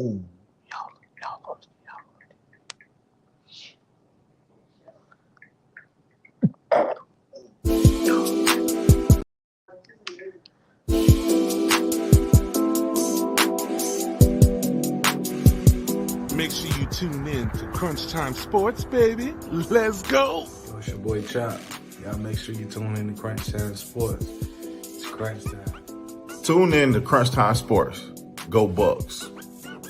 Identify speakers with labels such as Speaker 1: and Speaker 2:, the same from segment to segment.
Speaker 1: Ooh, y'all.
Speaker 2: Make sure you tune in to Crunch Time Sports, baby. Let's go.
Speaker 3: Yo, it's your boy Chop. Y'all make sure you tune in to Crunch Time Sports. It's Crunch Time.
Speaker 4: Tune in to Crunch Time Sports. Go Bucks.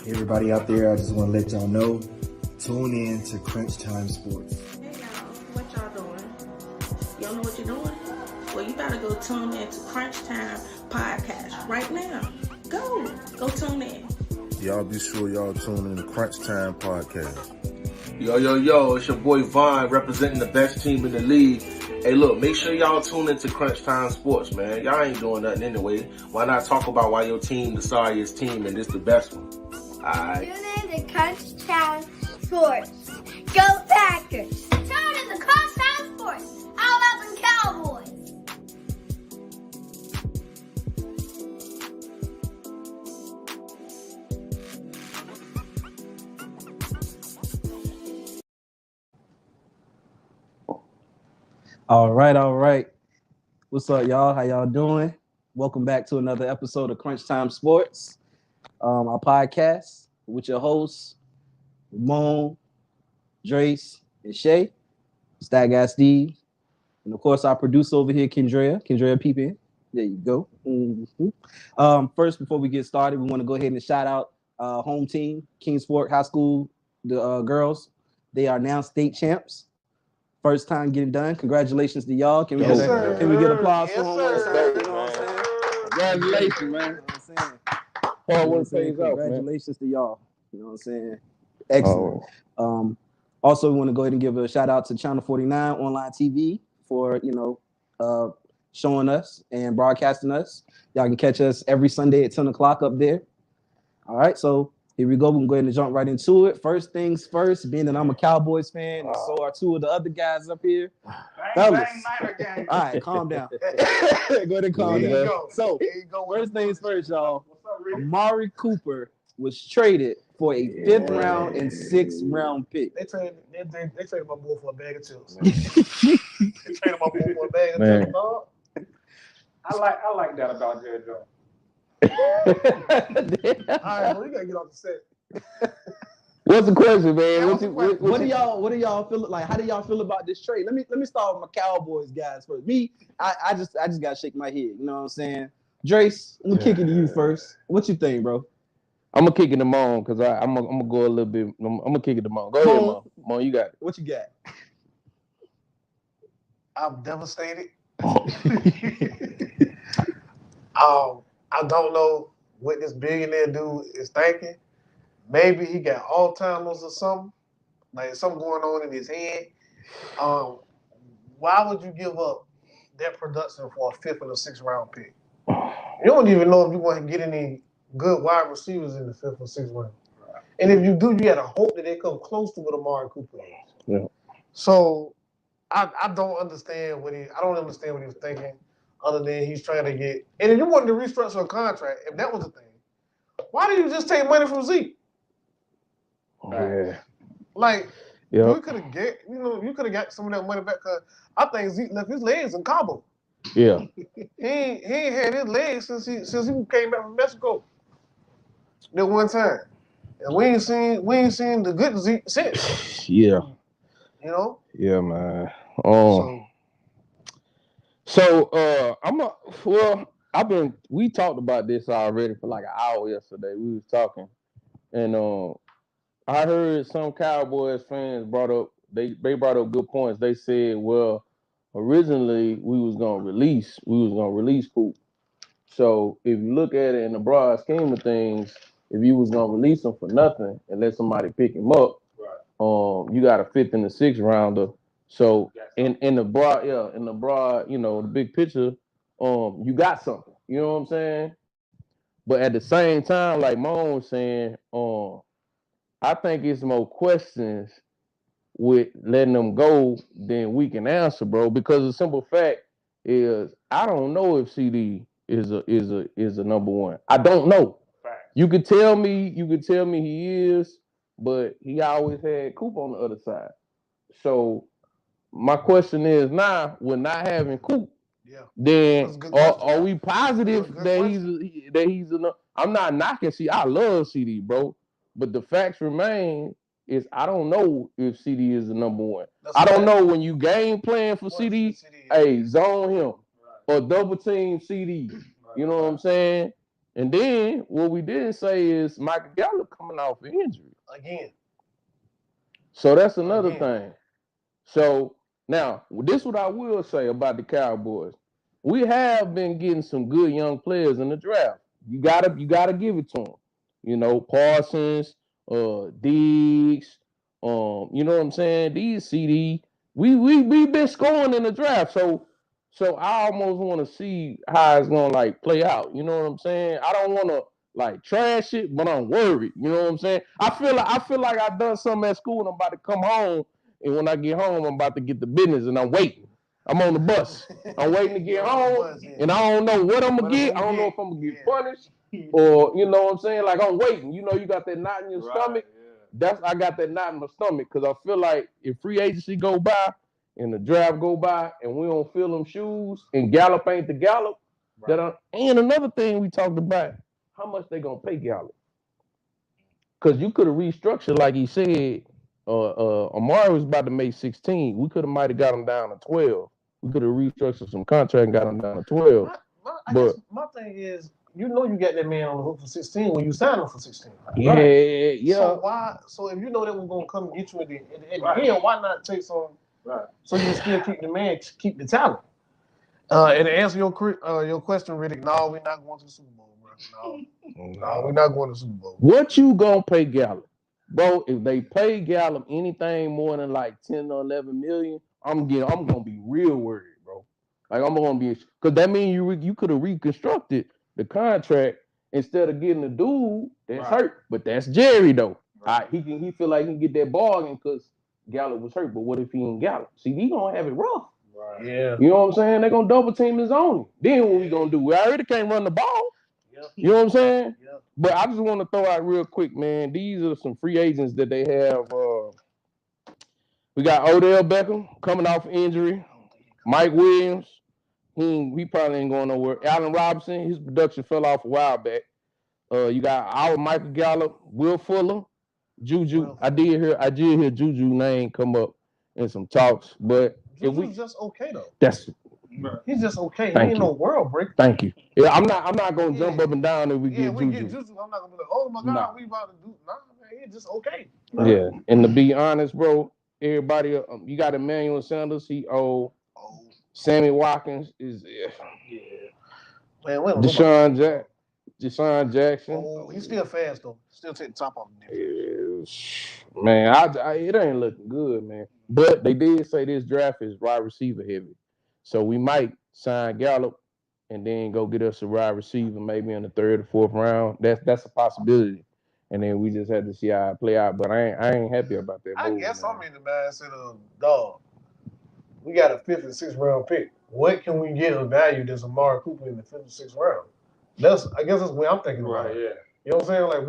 Speaker 1: Hey, everybody out there, I just want to let y'all know, tune in to Crunch Time Sports.
Speaker 5: Hey y'all, what y'all doing? Y'all know what you're doing? Well, you gotta go tune in to Crunch Time Podcast right now. Go tune in.
Speaker 4: Y'all be sure y'all tune in to Crunch Time Podcast.
Speaker 6: Yo, it's your boy Vaughn representing the best team in the league. Hey, look, make sure y'all tune into Crunch Time Sports, man. Y'all ain't doing nothing anyway. Why not talk about why your team the sorriest team and this the best one? Alright.
Speaker 7: Tune in to Crunch Time Sports. Go Packers! Tune in to Crunch Time Sports. How about them Cowboys?
Speaker 8: All right. What's up, y'all? How y'all doing? Welcome back to another episode of Crunch Time Sports, our podcast with your hosts, Ramon, Drace, and Shay, Stat Guy Steve, and of course our producer over here, Kendrea Peepin. There you go. First, before we get started, we want to go ahead and shout out home team, Kingsport High School, the girls. They are now state champs. First time getting done. Congratulations to y'all. Can we get applause for them? You know what I'm saying?
Speaker 9: Congratulations, man.
Speaker 8: You know what I'm saying?
Speaker 9: Hard work pays off, man.
Speaker 8: Congratulations to y'all. You know what I'm saying? Excellent. Also, we want to go ahead and give a shout out to Channel 49 Online TV for, showing us and broadcasting us. Y'all can catch us every Sunday at 10 o'clock up there. All right, so here we go. We can go ahead and jump right into it. First things first, being that I'm a Cowboys fan, and so are two of the other guys up here. Fellas. All right, calm down. Go ahead and calm down. So, first things first, y'all. Amari Cooper was traded for a 5th round and 6th round pick.
Speaker 10: They traded my boy for a bag of chips. They traded my boy for a bag of chips, dog.
Speaker 9: I like that about Jared Jones.
Speaker 10: All right, well, you gotta get off the set.
Speaker 9: What's the question, man?
Speaker 8: What do y'all feel like? How do y'all feel about this trade? Let me start with my Cowboys guys first. I just gotta shake my head. You know what I'm saying? Drace, I'm gonna kick it to you first. What you think, bro?
Speaker 9: I'm gonna kick it to Mon because I'm gonna go a little bit. I'm gonna kick it to Mon. Go ahead, Mon. Mon, you got it.
Speaker 8: What you got?
Speaker 10: I'm devastated. I don't know what this billionaire dude is thinking. Maybe he got Alzheimer's or something. Like something going on in his head. Why would you give up that production for a 5th and a 6th round pick? You don't even know if you want to get any good wide receivers in the 5th or 6th round. And if you do, you gotta hope that they come close to what Amari Cooper is.
Speaker 9: Yeah.
Speaker 10: So I don't understand what he was thinking, other than he's trying to get. And if you wanted to restructure a contract, if that was the thing, why did you just take money from Zeke?
Speaker 9: Yeah.
Speaker 10: Like,
Speaker 9: Yeah.
Speaker 10: you could have got some of that money back. Cause I think Zeke left his legs in Cabo.
Speaker 9: Yeah.
Speaker 10: He ain't had his legs since he came back from Mexico. That one time, and we ain't seen the good Zeke since.
Speaker 9: Yeah.
Speaker 10: You know.
Speaker 9: Yeah, man. We talked about this already for like an hour yesterday. We was talking, and I heard some Cowboys fans brought up good points. They said, well, originally we was gonna release Coop. So if you look at it in the broad scheme of things, if you was gonna release him for nothing and let somebody pick him up, you got a 5th and a 6th rounder. So in the broad, the big picture, you got something. You know what I'm saying? But at the same time, like Mon was saying, I think it's more questions with letting them go than we can answer, bro. Because the simple fact is, I don't know if CD is a number one. I don't know. You could tell me he is, but he always had Coop on the other side. So my question is now, with not having Coop, then are we positive that he's enough? I'm not knocking CD. I love CD, bro. But the facts remain is I don't know if CD is the number one. I don't know when you game plan for CD, hey, zone him or double team CD. You know what I'm saying? And then what we didn't say is Michael Gallup coming off an injury
Speaker 10: again.
Speaker 9: So that's another thing. So now, this is what I will say about the Cowboys. We have been getting some good young players in the draft. You gotta give it to them. You know, Parsons, Diggs, you know what I'm saying? These CD, we've been scoring in the draft. So I almost want to see how it's gonna like play out. You know what I'm saying? I don't want to like trash it, but I'm worried. You know what I'm saying? I feel like I've done something at school and I'm about to come home. And when I get home, I'm about to get the business and I'm waiting. I'm on the bus. I'm waiting to get home, and I don't know what I'm gonna get. I don't know if I'm gonna get punished or you know what I'm saying. Like I'm waiting. You know, you got that knot in your stomach. I got that knot in my stomach because I feel like if free agency go by and the draft go by and we don't fill them shoes and Gallup ain't the Gallup. And another thing we talked about, how much they gonna pay Gallup? Because you could have restructured like he said. Amari was about to make 16. We could have might have got him down to 12. We could have restructured some contract and got him down to 12.
Speaker 10: I guess my thing is, you know, you got that man on the hook for 16 when you sign him for 16.
Speaker 9: Yeah,
Speaker 10: right?
Speaker 9: yeah.
Speaker 10: So why? So if you know that we're gonna come and get you at the end, why not take some? Right. So you can still keep the man, keep the talent. And to answer your question, Riddick, no, we're not going to the Super Bowl, bro. No, we're not going to the Super Bowl.
Speaker 9: What you gonna pay Gallup? Bro, if they pay Gallup anything more than like 10 or 11 million, I'm gonna be real worried, bro. Like I'm gonna be, because that means you could have reconstructed the contract instead of getting the dude that's hurt. But that's Jerry though. He feel like he can get that bargain because Gallup was hurt. But what if he ain't Gallup? See, he gonna have it rough.
Speaker 10: Right. Yeah.
Speaker 9: You know what I'm saying? They're gonna double team his own. Then what we gonna do? We already can't run the ball. You know what I'm saying? Yeah. But I just want to throw out real quick, man. These are some free agents that they have. We got Odell Beckham coming off injury. Mike Williams, he probably ain't going nowhere. Allen Robinson, his production fell off a while back. You got our Michael Gallup, Will Fuller, Juju. I did hear Juju name come up in some talks, but
Speaker 10: Juju's just okay though. He's just okay. He ain't no world breaker.
Speaker 9: Thank you. Yeah, I'm not gonna jump up and down if we get Juju.
Speaker 10: Get Juju. I'm not gonna be like, oh my God, we about to do. Nah, man, he's just okay.
Speaker 9: Yeah, and to be honest, bro, everybody, you got Emmanuel Sanders. He old. Sammy Watkins is.
Speaker 10: Man,
Speaker 9: Deshaun Jackson.
Speaker 10: Oh, he's still fast though. Still take the top off him.
Speaker 9: Man, it ain't looking good, man. But they did say this draft is wide receiver heavy. So we might sign Gallup and then go get us a wide receiver maybe in the 3rd or 4th round. That's a possibility. And then we just have to see how it play out. But I ain't happy about that.
Speaker 10: I guess I'm in the mindset of, dog, we got a 5th and 6th round pick. What can we get of value that's Amari Cooper in the 5th and 6th round? I guess that's the way I'm thinking about it. Yeah. You know what I'm saying? Like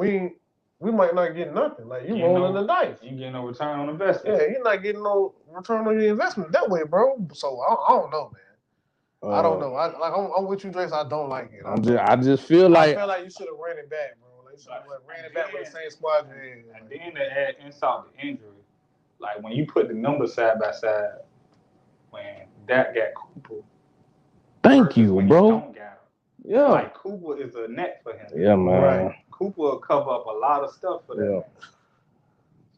Speaker 10: we might not get nothing. Like you rolling the dice.
Speaker 11: You getting no return on investment.
Speaker 10: Yeah, you're not getting no return on your investment that way, bro. So I don't know, man. I don't know. I'm with you, Drace. I don't like it.
Speaker 9: I just feel like
Speaker 10: you should have ran it back, bro. Like, you should have ran it back with the same squad.
Speaker 11: And then to add insult to injury, like when you put the numbers side by side, when Dak got Cooper.
Speaker 9: Thank you, bro. Yeah.
Speaker 11: Like Cooper is a net for him.
Speaker 9: Yeah, man.
Speaker 11: Right. Cooper will cover up a lot of stuff for that. Yeah.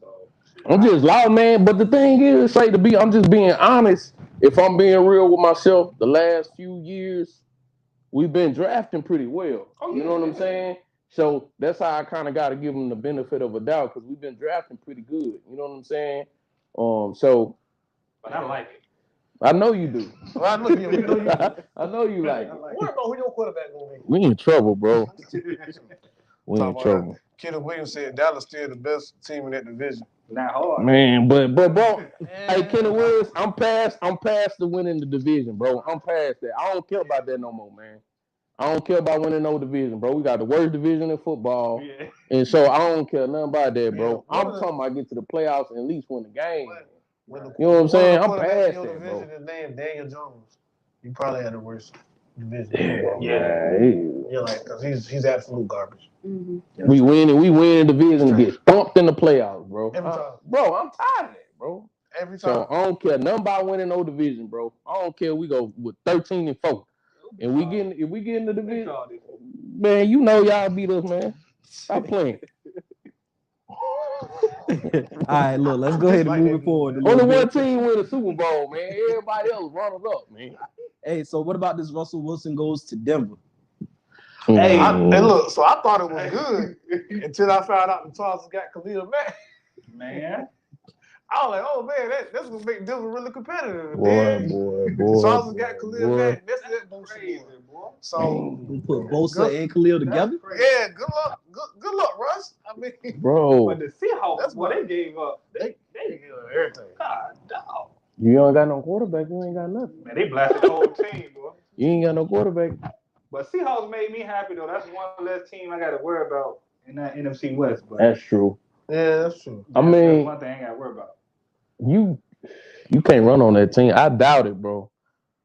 Speaker 9: So I'm just loud, man. But the thing is, I'm just being honest. If I'm being real with myself, the last few years, we've been drafting pretty well. You know what I'm saying? So that's how I kind of got to give them the benefit of a doubt because we've been drafting pretty good. You know what I'm saying?
Speaker 11: But I like it.
Speaker 9: I know you do.
Speaker 10: Well, I know you do.
Speaker 9: I know you like it.
Speaker 10: What about who your quarterback gonna be?
Speaker 9: We in trouble, bro. We in trouble.
Speaker 10: Kenneth Williams said Dallas still the best team in that division.
Speaker 11: Not hard.
Speaker 9: Man, but bro, hey, Kenneth Williams, I'm past the winning the division, bro. I'm past that. I don't care about that no more, man. I don't care about winning no division, bro. We got the worst division in football.
Speaker 11: Yeah.
Speaker 9: And so I don't care nothing about that, bro.
Speaker 10: Yeah,
Speaker 9: I'm talking about get to the playoffs and at least win the game.
Speaker 10: When the,
Speaker 9: You know what I'm saying? I'm
Speaker 10: quarterback in
Speaker 9: past
Speaker 10: your
Speaker 9: that, bro.
Speaker 10: division is named Daniel Jones. You probably had the worst division. Yeah, like because he's absolute garbage.
Speaker 7: Mm-hmm.
Speaker 9: We win the division and get thumped in the playoffs, bro.
Speaker 10: Every time.
Speaker 9: Bro, I'm tired of that, bro.
Speaker 10: Every time.
Speaker 9: So I don't care nothing about winning no division, bro. I don't care. We go with 13-4, and if we get in the division, man, you know y'all beat us, man. Stop playing.
Speaker 8: All right, look, let's go ahead and move it forward.
Speaker 9: Only one team win a Super Bowl, man. Everybody else runners up, man.
Speaker 8: Hey, so what about this Russell Wilson goes to Denver?
Speaker 10: Hey, look, so I thought it was good until I found out the Chargers got Khalil Mack.
Speaker 11: Man.
Speaker 10: I was like, oh man, that's gonna make Denver really competitive.
Speaker 9: Boy.
Speaker 10: Chargers got Khalil Mack. That's bullshit. So
Speaker 8: we put Bosa and Khalil together.
Speaker 10: Yeah, good luck. Good luck, Russ. I mean,
Speaker 9: bro.
Speaker 11: But the Seahawks, that's what they gave up. They
Speaker 10: gave everything.
Speaker 11: God, dog.
Speaker 9: You don't got no quarterback. You ain't got nothing.
Speaker 11: Man, they blasted the whole team, boy.
Speaker 9: You ain't got no quarterback.
Speaker 11: But Seahawks made me happy though. That's one less team I got to worry about in that NFC West. But
Speaker 9: that's true.
Speaker 10: Yeah, that's true.
Speaker 9: I mean,
Speaker 11: that's one thing I ain't got to worry about.
Speaker 9: You can't run on that team. I doubt it, bro.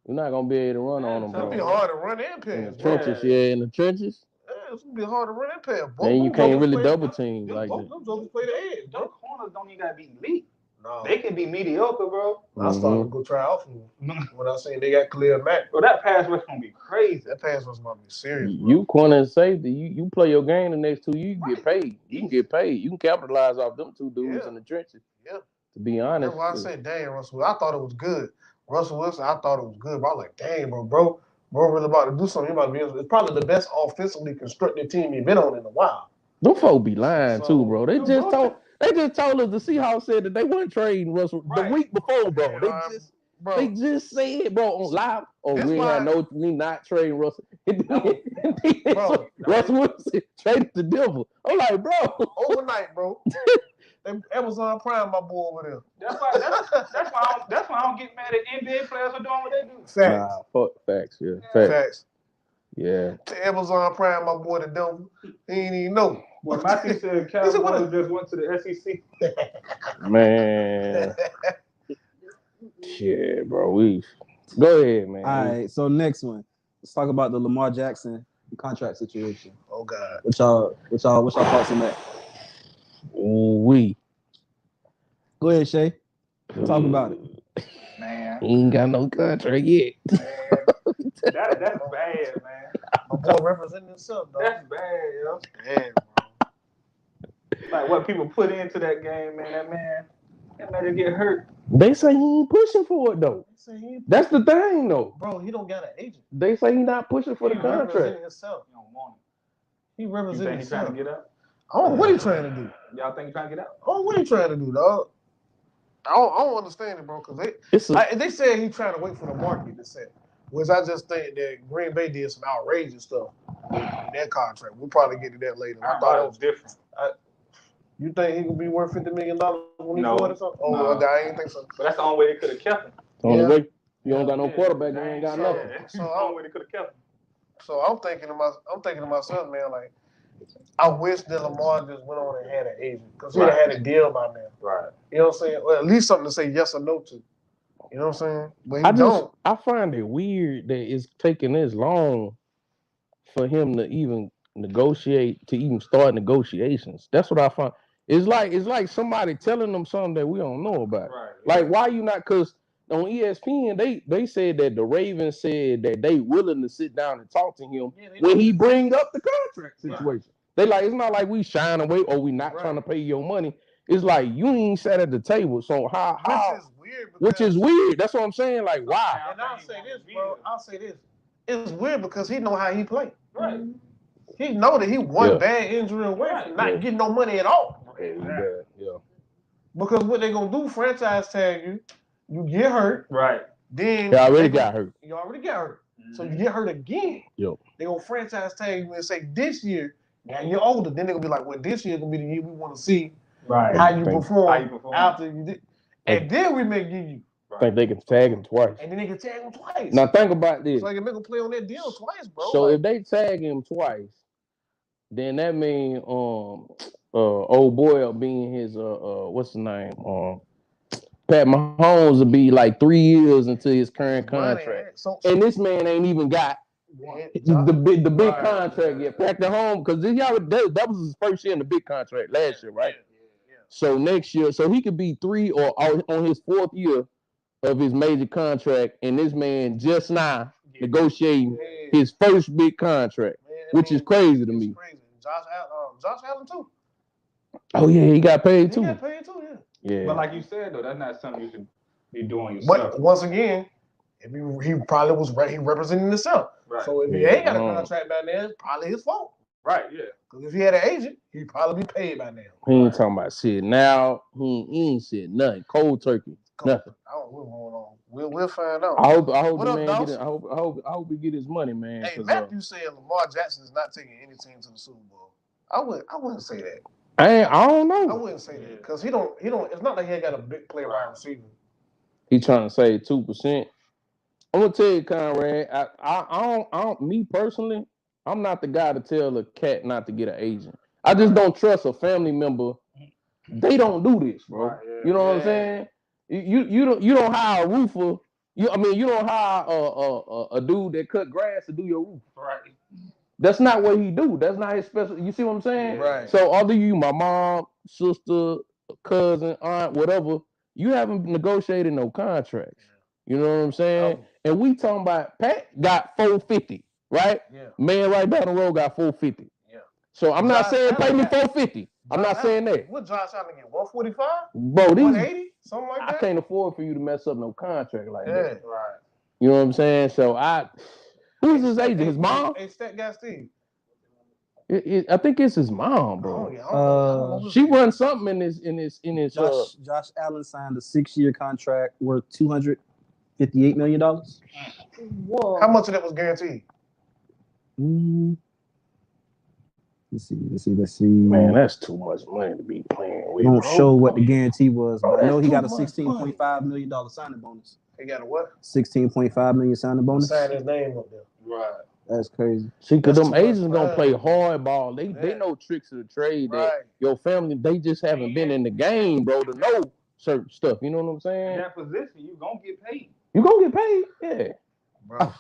Speaker 9: You're not gonna be able to run on them, bro.
Speaker 10: It's gonna be hard to run and pass.
Speaker 9: In the trenches, in the trenches.
Speaker 10: Yeah, it's gonna be hard to run and pass.
Speaker 9: And you can't really double team like that.
Speaker 10: Them jokers play the edge.
Speaker 11: Them corners don't even gotta be elite.
Speaker 10: No.
Speaker 11: They can be mediocre, bro.
Speaker 10: I started to go try out for them when I seen they got Khalil Mack.
Speaker 11: Bro, that pass rush gonna be crazy.
Speaker 10: That pass rush gonna be serious. Bro.
Speaker 9: You corner and safety. You play your game the next 2 years, you get paid. You can get paid. You can capitalize off them two dudes in the trenches.
Speaker 10: Yeah.
Speaker 9: To be honest.
Speaker 10: That's why I said, dang, Russell. I thought it was good. Russell Wilson, I thought it was good. But I was like, dang, bro really about to do something. He about to be. It's probably the best offensively constructed team he's been on in a while.
Speaker 9: Them folk be lying too, bro. They just told us the Seahawks said that they weren't trading Russell the week before, bro. They just said, bro, on live. Oh, we not trading Russell.
Speaker 10: Bro,
Speaker 9: Russell Wilson traded to Denver. I'm like, bro,
Speaker 10: overnight, bro. Amazon Prime, my boy over there.
Speaker 11: That's why I don't get mad at NBA players for doing what they do.
Speaker 10: Facts.
Speaker 9: Fuck facts, yeah.
Speaker 10: Facts.
Speaker 9: Yeah.
Speaker 10: To Amazon Prime, my boy to Denver. He ain't even know.
Speaker 11: Well, Matthew said Cowboys just went to the SEC.
Speaker 9: Man. Shit, bro. Go ahead, man.
Speaker 8: All right, so next one. Let's talk about the Lamar Jackson contract situation.
Speaker 10: Oh God.
Speaker 8: What's y'all thoughts on that? Go ahead, Shay. Talk about it.
Speaker 11: Man.
Speaker 9: He ain't got no contract yet.
Speaker 11: That's bad, man.
Speaker 10: My boy representing himself, dog.
Speaker 11: That's bad, yo.
Speaker 10: Damn, bro.
Speaker 11: Like what people put into that game, man. That man get hurt.
Speaker 9: They say he ain't pushing for it though. That's the thing though.
Speaker 10: Bro, he don't got an agent.
Speaker 9: They say he not pushing for the contract.
Speaker 10: Representing himself.
Speaker 11: You don't want
Speaker 10: He
Speaker 11: it.
Speaker 10: representing
Speaker 11: You think
Speaker 10: himself.
Speaker 11: he trying to get out?
Speaker 10: Oh, what he trying to do?
Speaker 11: Y'all think he trying to get out?
Speaker 10: Oh, what he trying to do, dog? I don't understand it, bro. Because they said he trying to wait for the market to set. Which I just think that Green Bay did some outrageous stuff with that contract. We'll probably get to that later.
Speaker 11: I thought it was different.
Speaker 10: You think he could be worth $50 million when he bought or something? Oh,
Speaker 11: no.
Speaker 10: well, I ain't think so.
Speaker 11: But that's the only way they could have kept him.
Speaker 9: Only way you don't got no quarterback, you ain't got nothing.
Speaker 11: That's the only way they could have kept him.
Speaker 10: So I'm thinking to myself, man, like, I wish that Lamar just went on and had an agent because he'd have had a deal by now.
Speaker 11: Right.
Speaker 10: You know what I'm saying? Or at least something to say yes or no to. You know what I'm saying? But
Speaker 9: I find it weird that it's taking this long for him to even negotiate, to even start negotiations. That's what I find. It's like somebody telling them something that we don't know about.
Speaker 11: Right.
Speaker 9: Like, why you not? Because on ESPN, they said that the Ravens said that they willing to sit down and talk to him when he bring up the contract situation. Right. They like, it's not like we shying away or we not trying to pay your money. It's like you ain't sat at the table. So how? Which is weird. That's what I'm saying. Like, why?
Speaker 10: And I'll say this, bro. It's weird because he know how he play.
Speaker 11: Right.
Speaker 10: He know that he one bad injury away from not getting no money at all.
Speaker 9: Yeah.
Speaker 10: Because what they gonna do? Franchise tag you. You get hurt.
Speaker 11: Right.
Speaker 10: Then
Speaker 9: you already got hurt.
Speaker 10: You already got hurt. Mm-hmm. So you get hurt again.
Speaker 9: Yep.
Speaker 10: They gonna franchise tag you and say this year. Now you're older. Then they gonna be like, well, this year gonna be the year we want to see how you perform after you did. And then we may give you
Speaker 9: I think they can tag him twice.
Speaker 10: And then they can tag him twice.
Speaker 9: Now think about this.
Speaker 10: So they can make him play on that deal twice, bro.
Speaker 9: So
Speaker 10: like,
Speaker 9: if they tag him twice, then that means old boy will be in his what's his name? Pat Mahomes will be like 3 years into his current contract. And this man ain't even got the big contract yet. Patrick Mahomes, because that was his first year in the big contract last year, right? So next year, so he could be 3 or on his 4th year of his major contract, and this man just now negotiating his first big contract, which is crazy to me.
Speaker 10: Crazy. Josh Allen too.
Speaker 9: Oh yeah, he got paid too.
Speaker 10: He got paid too,
Speaker 9: Yeah.
Speaker 11: But like you said though, that's not something you should be doing yourself.
Speaker 10: But once again, if he probably was he representing himself.
Speaker 11: Right.
Speaker 10: So if he ain't got a contract down there, it's probably his fault.
Speaker 11: Right, yeah.
Speaker 10: Because if he had an agent, he'd probably be paid by now.
Speaker 9: He ain't talking about shit. Now he ain't shit nothing. Cold turkey. Nothing.
Speaker 10: I don't know what's going on. We'll find out.
Speaker 9: I hope
Speaker 10: What
Speaker 9: the
Speaker 10: up,
Speaker 9: man
Speaker 10: Dawson?
Speaker 9: get it. I hope he get his money, man.
Speaker 10: Hey,
Speaker 9: 'cause,
Speaker 10: Matthew said Lamar Jackson is not taking any team to the Super Bowl. I wouldn't say that.
Speaker 9: I don't know.
Speaker 10: I wouldn't say that because he don't. It's not like he ain't got a big play wide receiver.
Speaker 9: He trying to save 2%. I'm gonna tell you, Conrad. I don't. Me personally, I'm not the guy to tell a cat not to get an agent. I just don't trust a family member. They don't do this, bro.
Speaker 11: Right, yeah.
Speaker 9: You know what I'm saying? You don't hire a roofer. You don't hire a dude that cut grass to do your roof.
Speaker 11: Right.
Speaker 9: That's not what he do. That's not his special. You see what I'm saying?
Speaker 10: Right.
Speaker 9: So other you, my mom, sister, cousin, aunt, whatever, you haven't negotiated no contracts. You know what I'm saying?
Speaker 10: Oh.
Speaker 9: And we talking about Pat got $450, right?
Speaker 10: Yeah.
Speaker 9: Man right down the road got $450.
Speaker 10: Yeah.
Speaker 9: So I'm not
Speaker 10: Josh
Speaker 9: saying pay
Speaker 10: Allen
Speaker 9: me
Speaker 10: got-
Speaker 9: $450. I'm not saying that.
Speaker 10: What Josh Allen get? 145?
Speaker 9: Bro,
Speaker 10: 180? Something like
Speaker 9: I
Speaker 10: that?
Speaker 9: can't afford for you to mess up no contract like
Speaker 10: Yeah.
Speaker 9: that.
Speaker 10: Right.
Speaker 9: You know what I'm saying? So who's his agent? His mom?
Speaker 10: Hey, Stat Guy Steve.
Speaker 9: I think it's his mom, bro.
Speaker 10: Oh, yeah. I don't know.
Speaker 9: She runs something in his
Speaker 8: Josh Allen signed a 6-year contract worth $258 million.
Speaker 10: Whoa. How much of that was guaranteed?
Speaker 8: Let's see.
Speaker 9: Man, that's too much money to be playing with.
Speaker 8: They don't show what the guarantee was, but I know he got a
Speaker 10: that's too much
Speaker 8: $16.5 million signing bonus.
Speaker 10: He got a what?
Speaker 8: $16.5 million signing bonus.
Speaker 10: Sign his name up there.
Speaker 11: Right.
Speaker 8: That's crazy.
Speaker 9: See, because
Speaker 10: That's
Speaker 9: them
Speaker 10: too much
Speaker 9: agents gonna
Speaker 10: money.
Speaker 9: play hardball. They know tricks of the trade that
Speaker 10: Right.
Speaker 9: your family, they just haven't been in the game, bro, to know certain stuff. You know what I'm
Speaker 11: In
Speaker 9: saying?
Speaker 11: that position, you gonna get paid.
Speaker 9: You gonna get paid, yeah.
Speaker 10: Bro.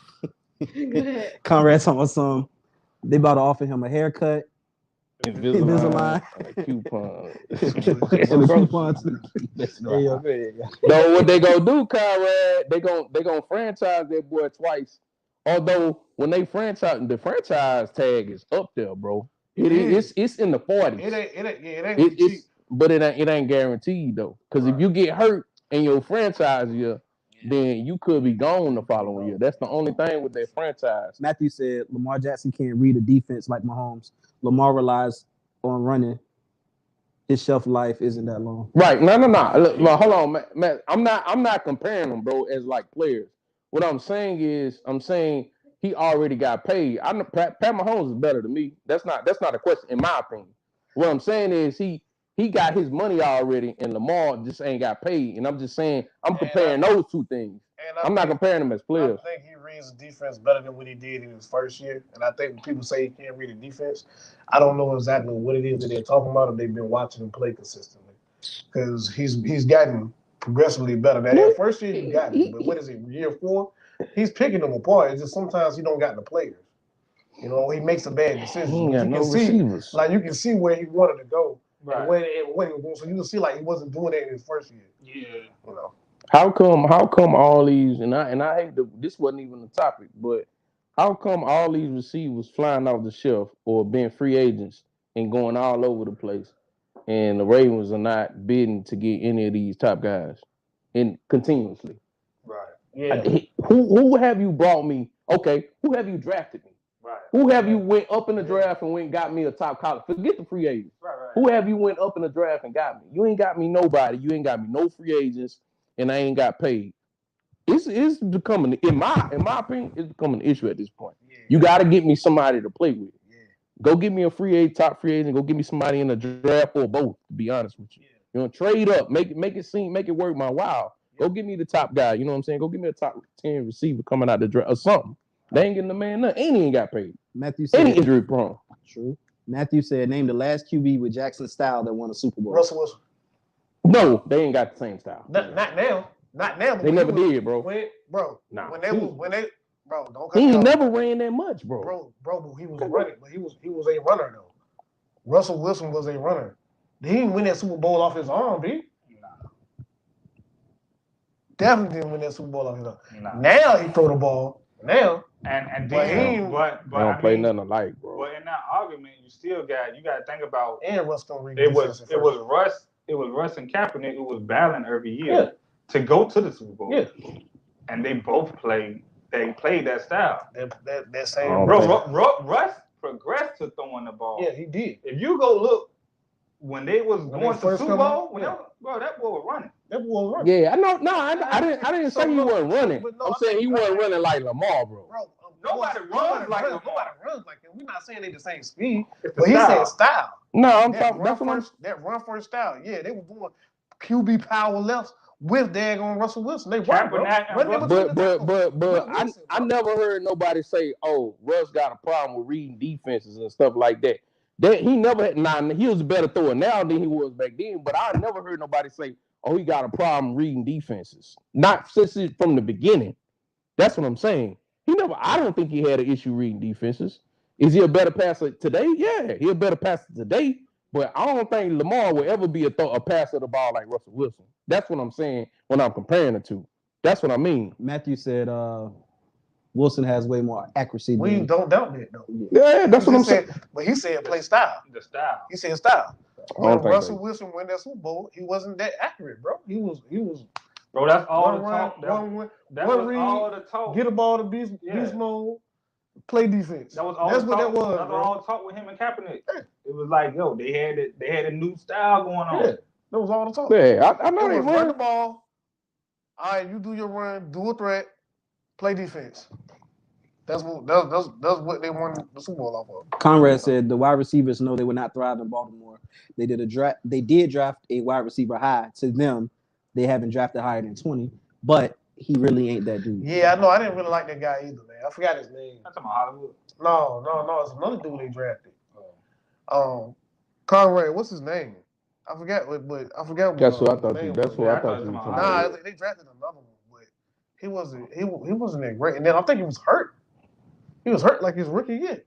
Speaker 8: Conrad talking about some. They about to offer him a haircut. Invisalign.
Speaker 9: And a coupon.
Speaker 8: And a coupon too. Hey, yo, man.
Speaker 9: No, what they gonna do, Conrad? They gonna franchise that boy twice. Although when they franchise, the franchise tag is up there, bro. It's in the 40s.
Speaker 10: It ain't cheap.
Speaker 9: But it ain't guaranteed though. Because if you get hurt in your franchise year, then you could be gone the following year. That's the only thing with that franchise.
Speaker 8: Matthew said Lamar Jackson can't read a defense like Mahomes. Lamar relies on running. His shelf life isn't that long.
Speaker 9: Right. No. Look, hold on, Matt. I'm not comparing them, bro, as like players. What I'm saying is, he already got paid. I know Pat Mahomes is better than me. That's not a question, in my opinion. What I'm saying is he got his money already, and Lamar just ain't got paid. And I'm just saying, I'm comparing those two things. I'm not comparing them as players.
Speaker 10: I think he reads the defense better than what he did in his first year. And I think when people say he can't read the defense, I don't know exactly what it is that they're talking about if they've been watching him play consistently. Because he's gotten progressively better. Now, that first year he got it, but what is it, year 4? He's picking them apart. It's just sometimes he don't got the players. You know, he makes a bad decision.
Speaker 9: He ain't got no
Speaker 10: receivers. Like, you can see where he wanted to go.
Speaker 11: Right.
Speaker 10: And when he was going. So you can see like he wasn't doing that in his first year.
Speaker 11: Yeah.
Speaker 10: You know.
Speaker 9: How come all these, and I hate this wasn't even the topic, but how come all these receivers flying off the shelf or being free agents and going all over the place, and the Ravens are not bidding to get any of these top guys and continuously?
Speaker 10: Right. Yeah.
Speaker 9: Who have you brought me? Okay, who have you drafted me?
Speaker 11: Right.
Speaker 9: Who have you went up in the draft and went and got me a top college? Forget the free agents.
Speaker 11: Right.
Speaker 9: Who have you went up in the draft and got me? You ain't got me nobody. You ain't got me no free agents, and I ain't got paid. It's becoming, in my opinion, it's becoming an issue at this point. Yeah. You got to get me somebody to play with. Yeah. Go get me a top free agent. Go get me somebody in the draft or both. To be honest with you, you know, trade up, make it worth my while. Go give me the top guy. You know what I'm saying? Go give me a top 10 receiver coming out the draft or something. They ain't getting the man nothing. And he ain't got paid.
Speaker 8: Matthew said,
Speaker 9: And he injury prone.
Speaker 8: True. Matthew said, name the last QB with Jackson style that won a Super Bowl.
Speaker 10: Russell Wilson.
Speaker 9: No, they ain't got the same style.
Speaker 10: Not now. Not now.
Speaker 9: They never did, bro.
Speaker 10: When
Speaker 9: Nah.
Speaker 10: bro, don't cut
Speaker 9: He
Speaker 10: me
Speaker 9: ain't
Speaker 10: off.
Speaker 9: never ran that much, bro.
Speaker 10: Bro, he was running, but he was a runner though. Russell Wilson was a runner. He didn't win that Super Bowl off his arm, B. Definitely didn't win that Super Bowl off his arm. Now he throw the ball. Now.
Speaker 11: And
Speaker 10: But
Speaker 11: then, but
Speaker 9: They don't play nothing alike, bro.
Speaker 11: But in that argument, you got to think about
Speaker 10: and Russ don't read
Speaker 11: it was Russ and Kaepernick who was battling every year to go to the Super Bowl.
Speaker 10: Yeah.
Speaker 11: And they both played that style.
Speaker 10: That same
Speaker 11: Russ progressed to throwing the ball.
Speaker 10: Yeah, he did.
Speaker 11: If you go look when they was going to
Speaker 10: first
Speaker 11: Super Bowl,
Speaker 10: come out,
Speaker 11: that boy was running.
Speaker 10: That boy was running.
Speaker 9: Yeah, I know. No, I didn't say he wasn't running. I'm saying he wasn't running like Lamar, bro.
Speaker 11: Nobody runs like Lamar.
Speaker 10: Nobody runs like him. We're not saying they the same speed, but he said style.
Speaker 9: No, I'm talking. That's what I'm.
Speaker 10: That run first style. Yeah, they were doing QB power lefts with daggone Russell Wilson. They run, bro.
Speaker 9: But I never heard nobody say, "Oh, Russ got a problem with reading defenses and stuff like that." That he never had. Nah, he was a better thrower now than he was back then. But I never heard nobody say, "Oh, he got a problem reading defenses." Not since from the beginning. That's what I'm saying. He never. I don't think he had an issue reading defenses. Is he a better passer today? Yeah, he a better passer today. But I don't think Lamar will ever be a passer of the ball like Russell Wilson. That's what I'm saying when I'm comparing the two. That's what I mean.
Speaker 8: Matthew said Wilson has way more accuracy.
Speaker 10: We don't doubt that though.
Speaker 9: Yeah, that's what I'm saying.
Speaker 10: But he said play style.
Speaker 11: The style.
Speaker 10: He said style.
Speaker 9: I
Speaker 10: When Russell Wilson win that Super Bowl, he wasn't that accurate, bro. He was.
Speaker 11: Bro, that's all the talk.
Speaker 10: That was all the talk. Get a ball to beast mode. Play defense.
Speaker 11: That was all
Speaker 10: That's
Speaker 11: the
Speaker 10: what
Speaker 11: talk.
Speaker 10: that was.
Speaker 11: That's
Speaker 10: bro.
Speaker 11: all the talk with him and Kaepernick. It was like, yo, they had a new style going on.
Speaker 10: Yeah, that was all the talk.
Speaker 9: Yeah, I know they
Speaker 10: run the ball. All right, you do your run, do a threat, play defense. That's what they won the Super Bowl off of.
Speaker 8: Conrad said the wide receivers know they would not thrive in Baltimore. They did draft a wide receiver high. To them, they haven't drafted higher than 20, but he really ain't that dude.
Speaker 10: Yeah, I know. I didn't really like that guy either, man. I forgot his name.
Speaker 11: That's about Hollywood.
Speaker 10: No. It's another dude they drafted. Conrad, what's his name? I forgot. But I forgot.
Speaker 9: That's what I thought. That's what I thought.
Speaker 10: Nah, they drafted another one, but he wasn't that great. And then I think he was hurt. He was hurt like his rookie year.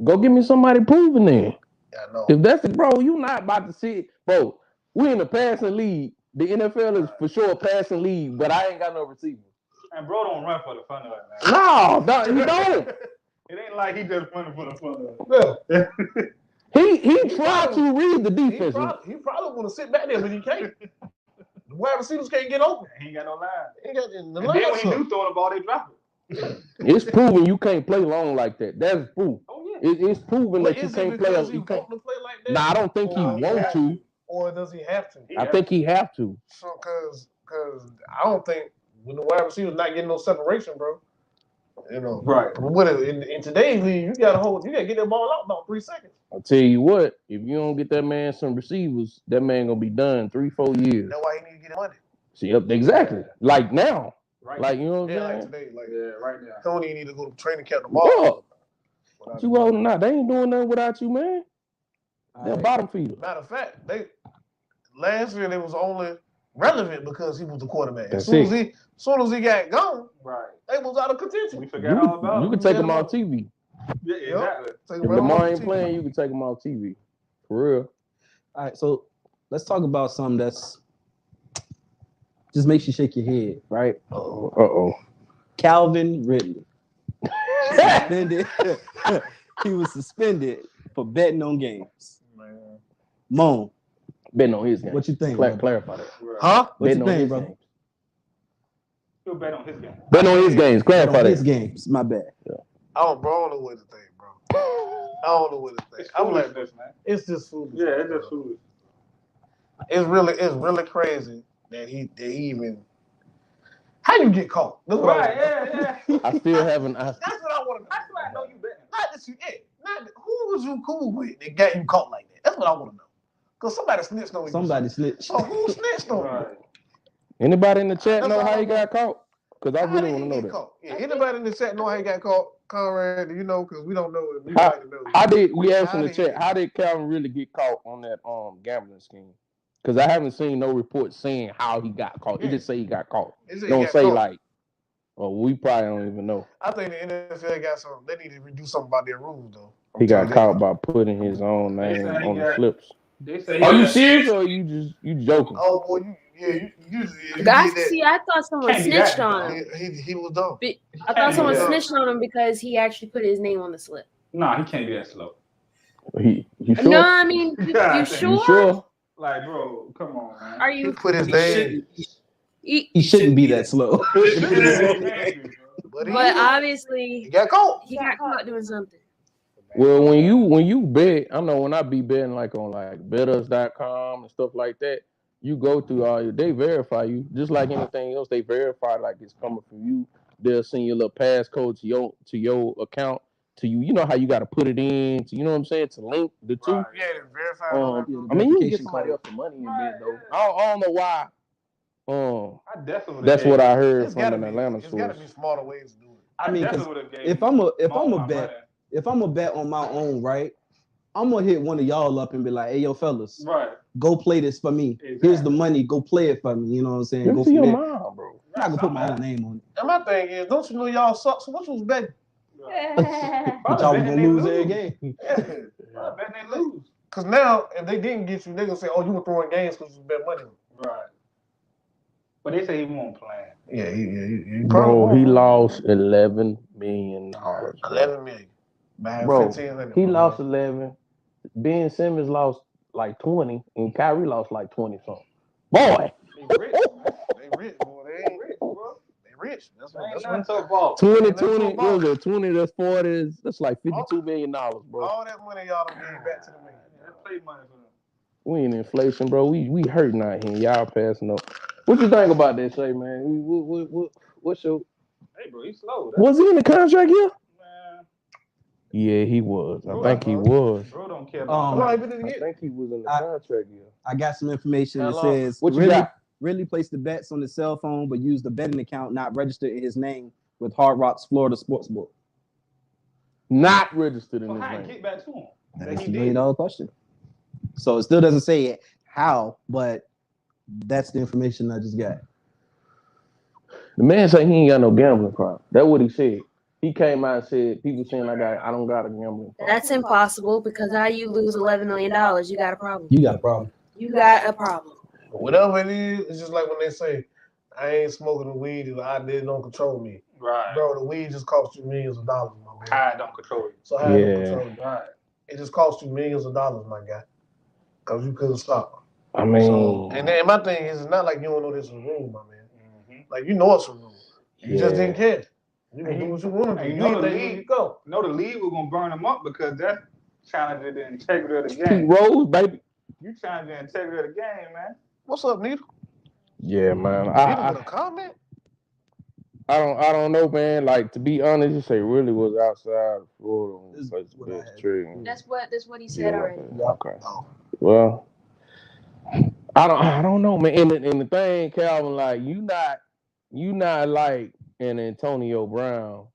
Speaker 9: Go give me somebody proven then.
Speaker 10: Yeah, I know.
Speaker 9: If that's it, bro, you not about to see, bro. We in the passing league. The NFL is for sure a passing league, but I ain't got no receivers.
Speaker 11: And bro don't run for the fun of it, man.
Speaker 9: No, he don't.
Speaker 11: It ain't like he just running for the fun of it.
Speaker 10: Yeah.
Speaker 9: He tried to read the defense.
Speaker 10: He probably want to sit back there, but he can't. The wide receivers can't get open.
Speaker 11: He ain't got no line.
Speaker 10: He ain't got the
Speaker 11: And then when he do throw the ball, they drop it.
Speaker 9: It's proven you can't play long like that. That's proof.
Speaker 11: Oh yeah.
Speaker 9: It's proven that you can't play.
Speaker 10: He want to play like that?
Speaker 9: Nah, I don't think he want to.
Speaker 10: Or does he have to?
Speaker 9: I think he have to.
Speaker 10: So, cause I don't think when the wide receiver's not getting no separation, bro. You know,
Speaker 11: right?
Speaker 10: In today's league, you gotta get that ball out about 3 seconds.
Speaker 9: I'll tell you what, if you don't get that man some receivers, that man gonna be done 3-4 years.
Speaker 10: That's why he need to get money.
Speaker 9: See, exactly. Like now.
Speaker 11: Right.
Speaker 9: Like, you know what I'm saying?
Speaker 10: Like today,
Speaker 11: right now.
Speaker 10: Tony need to go to training camp tomorrow.
Speaker 9: What you holding out? They ain't doing nothing without you, man. They're bottom feeder.
Speaker 10: Matter of fact, last year they was only relevant because he was the quarterback. As
Speaker 9: That's
Speaker 10: soon as he got gone,
Speaker 11: right,
Speaker 10: they was out of contention.
Speaker 11: We forgot all about
Speaker 9: You can take him off TV.
Speaker 11: Yeah, exactly.
Speaker 9: If Lamar ain't playing, you can take him off TV. For real.
Speaker 8: All right, so let's talk about something that's just makes you shake your head, right?
Speaker 9: Uh-oh.
Speaker 8: Calvin Ridley. Suspended. He was suspended for betting on games. Moan.
Speaker 9: Betting on his game.
Speaker 8: What you think?
Speaker 9: Clarify that.
Speaker 10: Huh?
Speaker 8: What
Speaker 9: betting
Speaker 8: you think,
Speaker 9: his
Speaker 8: bro?
Speaker 9: games.
Speaker 11: He'll bet on his game.
Speaker 9: Betting on his games. Clarify that.
Speaker 8: His games. My bad.
Speaker 10: I don't know what to think, bro. I don't know what to think. I'm like,
Speaker 11: this, man.
Speaker 10: It's just foolish.
Speaker 11: Yeah, it's just foolish.
Speaker 10: It's really crazy that he even. How you get caught? That's what
Speaker 11: Yeah.
Speaker 9: I still haven't.
Speaker 10: That's what I want to know.
Speaker 11: That's why I know you betting.
Speaker 10: Not that you, who was you cool with that got you caught like that? That's what I want to know. Because somebody snitched on you.
Speaker 8: Somebody snitched.
Speaker 10: So who snitched on you?
Speaker 9: Anybody in the chat
Speaker 10: That's
Speaker 9: know
Speaker 10: all
Speaker 9: how
Speaker 10: I
Speaker 9: he got caught? Because I
Speaker 10: How
Speaker 9: really
Speaker 10: did
Speaker 9: want
Speaker 10: he
Speaker 9: to know
Speaker 10: get
Speaker 9: that.
Speaker 10: caught? Yeah, anybody in the chat know how he got caught? Conrad, do you know? Because we don't know it. We like to know.
Speaker 9: How did we asked in
Speaker 10: How
Speaker 9: the
Speaker 10: did he
Speaker 9: chat?
Speaker 10: get
Speaker 9: How did Calvin really get caught on that gambling scheme? Because I haven't seen no report saying how he got caught. It
Speaker 10: Yeah.
Speaker 9: just say he got caught.
Speaker 10: It say he
Speaker 9: Don't
Speaker 10: got
Speaker 9: say
Speaker 10: caught.
Speaker 9: like, oh, we probably don't even know.
Speaker 10: I think the NFL got some. They need to do something about their rules, though.
Speaker 9: He got caught by putting his own name
Speaker 11: say he
Speaker 9: on the
Speaker 11: got-
Speaker 9: slips.
Speaker 11: They say
Speaker 9: Are
Speaker 11: he
Speaker 9: you
Speaker 11: got-
Speaker 9: serious or you joking?
Speaker 10: Oh boy, you
Speaker 12: Guys,
Speaker 10: did that.
Speaker 12: see, I thought someone
Speaker 11: Can't be
Speaker 12: snitched
Speaker 11: that
Speaker 12: on
Speaker 11: dumb.
Speaker 12: him.
Speaker 10: He was dumb.
Speaker 12: I thought someone
Speaker 11: Yeah.
Speaker 12: snitched on him because he actually put his name on the slip.
Speaker 11: Nah, he can't be that slow.
Speaker 9: You sure?
Speaker 12: No, I mean, you sure?
Speaker 9: You sure?
Speaker 11: Like, bro, come on, man.
Speaker 12: Are you?
Speaker 10: Put his name.
Speaker 8: He shouldn't be that slow.
Speaker 12: But obviously,
Speaker 10: he got caught.
Speaker 12: He got caught doing something.
Speaker 9: Well, when you bet, I know when I be betting like on like bettors.com and stuff like that, you go through they verify you just like anything else. They verify like it's coming from you. They'll send you a little passcode to your account to you. You know how you got to put it in. To, you know what I'm saying? To link the two.
Speaker 10: Yeah, they verified.
Speaker 9: I mean, you can get somebody else some money in bet though. I don't know why.
Speaker 11: I definitely
Speaker 9: That's what I heard
Speaker 10: It's
Speaker 9: from
Speaker 10: gotta
Speaker 9: an
Speaker 10: be.
Speaker 9: Atlanta
Speaker 10: It's got to
Speaker 9: source.
Speaker 10: be smarter ways to do it.
Speaker 8: I mean, 'cause
Speaker 11: definitely would've gave
Speaker 8: if I'm a
Speaker 11: my
Speaker 8: bet, if I'm a bet on my own, right, I'm gonna hit one of y'all up and be like, "Hey, yo, fellas,
Speaker 11: Right.
Speaker 8: go play this for me. Here's the money. Go play it for me." You know what I'm saying?
Speaker 9: Give
Speaker 8: Go
Speaker 9: it to
Speaker 8: from
Speaker 9: your
Speaker 8: there.
Speaker 9: mom, bro.
Speaker 8: I'm not gonna put my own name on it.
Speaker 10: And my thing is, don't you know y'all suck? So what you was betting?
Speaker 8: But y'all was gonna lose every game.
Speaker 11: I bet they lose.
Speaker 10: Because now, if they didn't get you, they gonna say, "Oh, you were throwing games because you bet money."
Speaker 11: Right. But they say he won't play.
Speaker 10: Yeah, he
Speaker 9: Bro, he lost $11 million.
Speaker 10: 11 million.
Speaker 9: Bro,
Speaker 10: 1500.
Speaker 9: he lost 11. Ben Simmons lost like 20, and Kyrie lost like 20 something. Boy,
Speaker 10: They rich, boy. They ain't rich, bro. They rich. That's
Speaker 11: nothing so ball.
Speaker 9: 20,
Speaker 10: Ain't nothing
Speaker 9: 20,
Speaker 10: so ball.
Speaker 9: what was it? 20, that's 40, that's like $52 million, bro.
Speaker 10: All that money y'all done gave back to the man.
Speaker 11: Play money for them.
Speaker 9: We in inflation, bro. We hurting out here. Y'all passing up. What you think about that, Shay, man? What's your...
Speaker 11: Hey, bro, he's slow.
Speaker 9: Was he in the contract here?
Speaker 11: Man,
Speaker 9: Yeah, he was. I think he was.
Speaker 11: bro don't care about
Speaker 9: I think he was in the contract here.
Speaker 8: I got some information that
Speaker 9: Hello.
Speaker 8: says
Speaker 9: What you
Speaker 8: really,
Speaker 9: got?
Speaker 8: really placed the bets on his cell phone, but used the betting account not registered in his name with Hard Rock's Florida Sportsbook.
Speaker 9: Not registered in
Speaker 11: Well,
Speaker 9: his
Speaker 11: how
Speaker 9: name.
Speaker 11: get back to him?
Speaker 8: That's a $1 million question. So it still doesn't say how, but that's the information I just got.
Speaker 9: The man said he ain't got no gambling problem. That's what he said. He came out and said, people saying I don't got a gambling problem.
Speaker 12: That's impossible because how you lose $11 million? You got a problem.
Speaker 8: You got a problem.
Speaker 12: You got a problem.
Speaker 10: Whatever it is, it's just like when they say, I ain't smoking the weed, the idea don't control me.
Speaker 11: Right.
Speaker 10: Bro, the weed just cost you millions of dollars, my man.
Speaker 11: High don't control you.
Speaker 10: So how it
Speaker 9: Yeah.
Speaker 10: don't control you?
Speaker 11: Right.
Speaker 10: It just cost you millions of dollars, my guy. Because you couldn't stop.
Speaker 9: I mean,
Speaker 10: So, and then my thing is, it's not like you don't know this is a rule, my man. Like, you know it's a rule. You just didn't care. You can do what you want to do.
Speaker 11: And
Speaker 10: You
Speaker 11: know
Speaker 10: hit
Speaker 11: the
Speaker 10: the
Speaker 11: league,
Speaker 10: league, go.
Speaker 11: know the league was gonna burn him up because that's challenging the integrity of the
Speaker 9: Pete
Speaker 11: game.
Speaker 9: Rose, baby.
Speaker 11: You challenging the integrity of the game, man.
Speaker 10: What's up, Nita?
Speaker 9: Yeah, man.
Speaker 10: Nita with a comment?
Speaker 9: I don't know, man. Like, to be honest, you say really was outside of Florida when he placed the best trade.
Speaker 12: That's what he said already.
Speaker 9: Okay. Well, I don't know, man. And the thing, Calvin, like you not like an Antonio Brown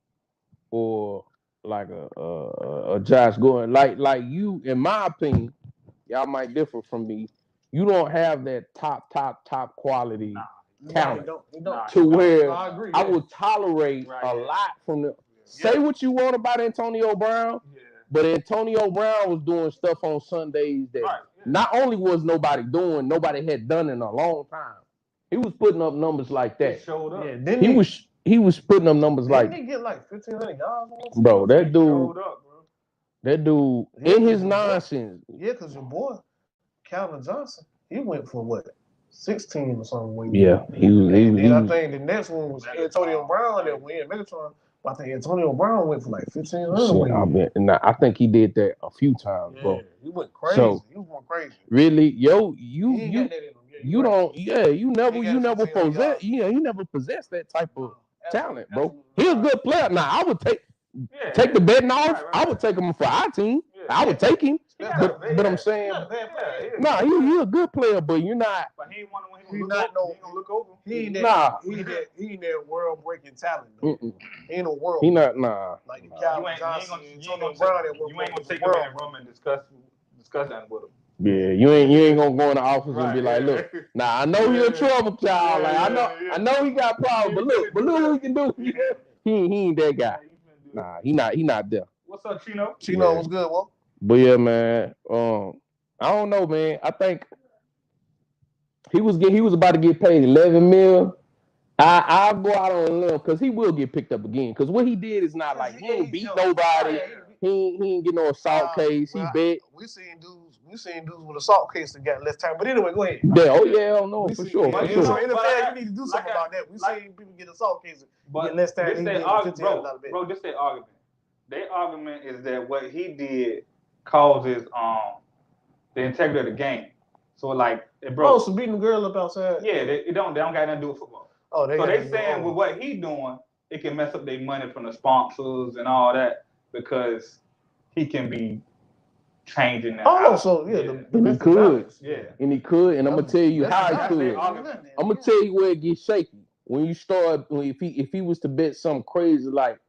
Speaker 9: or like a Josh Gordon. Like you, in my opinion, y'all might differ from me. You don't have that top quality talent to where
Speaker 10: I agree.
Speaker 9: I would tolerate a lot from the. Say what you want about Antonio Brown, but Antonio Brown was doing stuff on Sundays that not only was nobody doing, nobody had done in a long time. He was putting up numbers like that.
Speaker 11: Showed up.
Speaker 10: Yeah,
Speaker 9: He was putting up numbers like,
Speaker 10: didn't he get like 1,500 yards? on
Speaker 9: bro, that dude,
Speaker 11: Showed up, bro.
Speaker 9: that dude in his nonsense.
Speaker 10: Yeah, because your boy, Calvin Johnson, he went for what? 16 or something.
Speaker 9: Yeah, he was.
Speaker 10: And I think the next one was Antonio Brown that went Megatron. But I think Antonio Brown went for like 1,500.
Speaker 9: I think he did that a few times, bro.
Speaker 10: He went crazy.
Speaker 9: So,
Speaker 10: he was going crazy.
Speaker 9: really, you never possess that type of talent, bro. He a good player. Now I would take the betting off. I would take him for our team. I would take him. But I'm saying, nah, he a good player, but you're not.
Speaker 11: But he ain't one when
Speaker 10: He
Speaker 11: he
Speaker 10: not
Speaker 11: gonna look over.
Speaker 10: He ain't that.
Speaker 9: Nah.
Speaker 10: He ain't that world breaking talent. Though. He ain't a world.
Speaker 9: He not. Nah.
Speaker 10: Like Calvin Johnson, Antonio Brown.
Speaker 11: You ain't gonna take him in the room and discuss that with him.
Speaker 9: Yeah, you ain't gonna go in the office and be like, look, I know you're a trouble child. Like I know he got problems, but look what he can do. He ain't that guy. Nah, he not there.
Speaker 11: What's up, Chino?
Speaker 10: Chino, what's good, bro?
Speaker 9: But yeah, man. I don't know, man. I think he was about to get paid $11 million. I'll go out on a limb because he will get picked up again. Because what he did is not like he ain't beat nobody. He ain't get no assault case. He bet.
Speaker 10: We seen dudes with assault case that got less time. But anyway, go ahead.
Speaker 9: Yeah, no, for sure.
Speaker 10: NFL, you need to do something about that. We seen people get assault cases get less time.
Speaker 11: Bro, this their argument. Their argument is that what he did causes the integrity of the game. So like it broke.
Speaker 10: Oh, so beating the girl up outside.
Speaker 11: Yeah, they don't got nothing to do with football.
Speaker 10: Oh,
Speaker 11: so they saying with what he doing, it can mess up their money from the sponsors and all that because he can be changing that.
Speaker 10: Oh, so yeah,
Speaker 9: and he could.
Speaker 11: Yeah.
Speaker 9: And he could, and I'm gonna tell you how he could. I'm gonna tell you where it gets shaky. When you start, if he was to bet something crazy like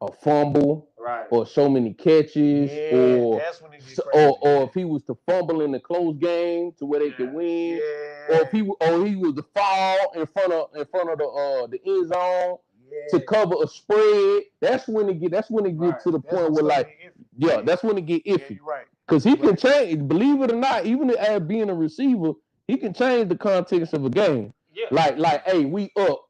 Speaker 9: a fumble,
Speaker 11: right,
Speaker 9: or so many catches, or
Speaker 10: that's when it gets crazy.
Speaker 9: or if he was to fumble in the close game to where they could win, or if he was to fall in front of the end zone to cover a spread, that's when it get to the point where like that's when it get iffy.
Speaker 10: Yeah, you're right.
Speaker 9: Because he can change, believe it or not, even as being a receiver, he can change the context of a game.
Speaker 11: Yeah.
Speaker 9: Like, hey, we up,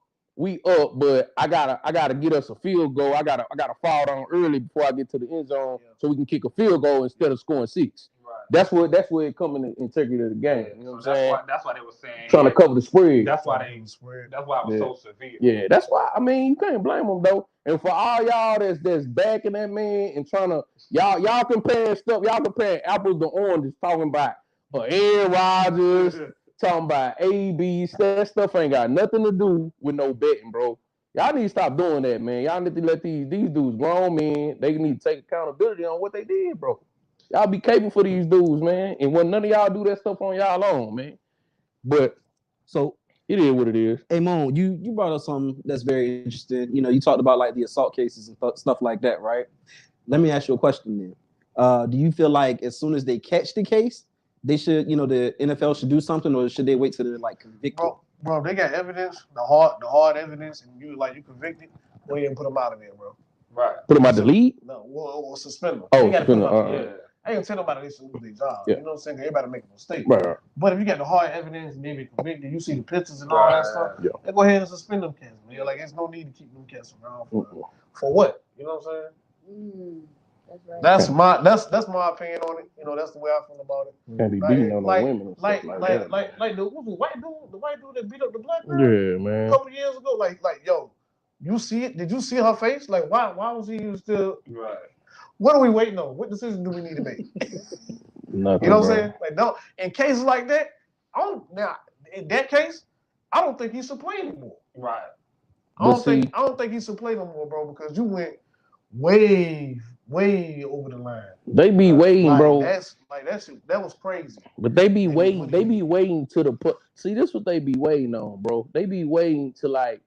Speaker 9: but I gotta get us a field goal. I gotta fall down early before I get to the end zone so we can kick a field goal instead of scoring 6. Right. That's where it comes in the integrity of the game. You know what I'm saying?
Speaker 11: That's why they were saying
Speaker 9: trying to cover the spread.
Speaker 11: That's why it was so severe.
Speaker 9: Yeah, that's why. I mean, you can't blame them though. And for all y'all that's backing that man and trying to y'all comparing stuff, y'all comparing apples to oranges, talking about Aaron Rodgers, talking about AB. That stuff ain't got nothing to do with no betting, bro. Y'all need to stop doing that, man. Y'all need to let these dudes grown men. They need to take accountability on what they did, bro. Y'all be capable for these dudes, man. And when none of y'all do that stuff on y'all own, man. But
Speaker 8: so
Speaker 9: it is what it is.
Speaker 8: Hey, Moan, you brought up something that's very interesting. You know, you talked about like the assault cases and stuff like that, right? Let me ask you a question then. Do you feel like as soon as they catch the case, they should, the NFL should do something, or should they wait till they're like convicted?
Speaker 10: Bro, they got evidence, the hard evidence, and you convicted, go ahead and put them out of there, bro.
Speaker 11: Right.
Speaker 9: Put them out the league?
Speaker 10: No, we'll suspend them.
Speaker 9: Oh, suspend them.
Speaker 10: I ain't gonna tell nobody they should lose their job.
Speaker 9: Yeah.
Speaker 10: You know what I'm saying? Everybody make a mistake.
Speaker 9: Right.
Speaker 10: But if you got the hard evidence and they be convicted, you see the pictures and all that stuff, then go ahead and suspend them cats, man. Like, there's no need to keep them cats around for what? You know what I'm saying? That's right. That's my opinion on it. That's the way I feel about it.
Speaker 9: Can't be beating on the women and stuff
Speaker 10: like the white dude that beat up the black girl.
Speaker 9: Yeah, man.
Speaker 10: A couple of years ago, like yo, you see it? Did you see her face? Like, why was he still?
Speaker 11: Right.
Speaker 10: What are we waiting on? What decision do we need to make?
Speaker 9: Nothing.
Speaker 10: You know what I'm saying? Like, no. In cases like that, in that case, I don't think he should play anymore.
Speaker 11: Right.
Speaker 10: I don't think he should play no more, bro, because you went way over the line.
Speaker 9: They be waiting, bro.
Speaker 10: That was crazy.
Speaker 9: But they be waiting. They be waiting to the put. See, this what they be waiting on, bro. They be waiting to like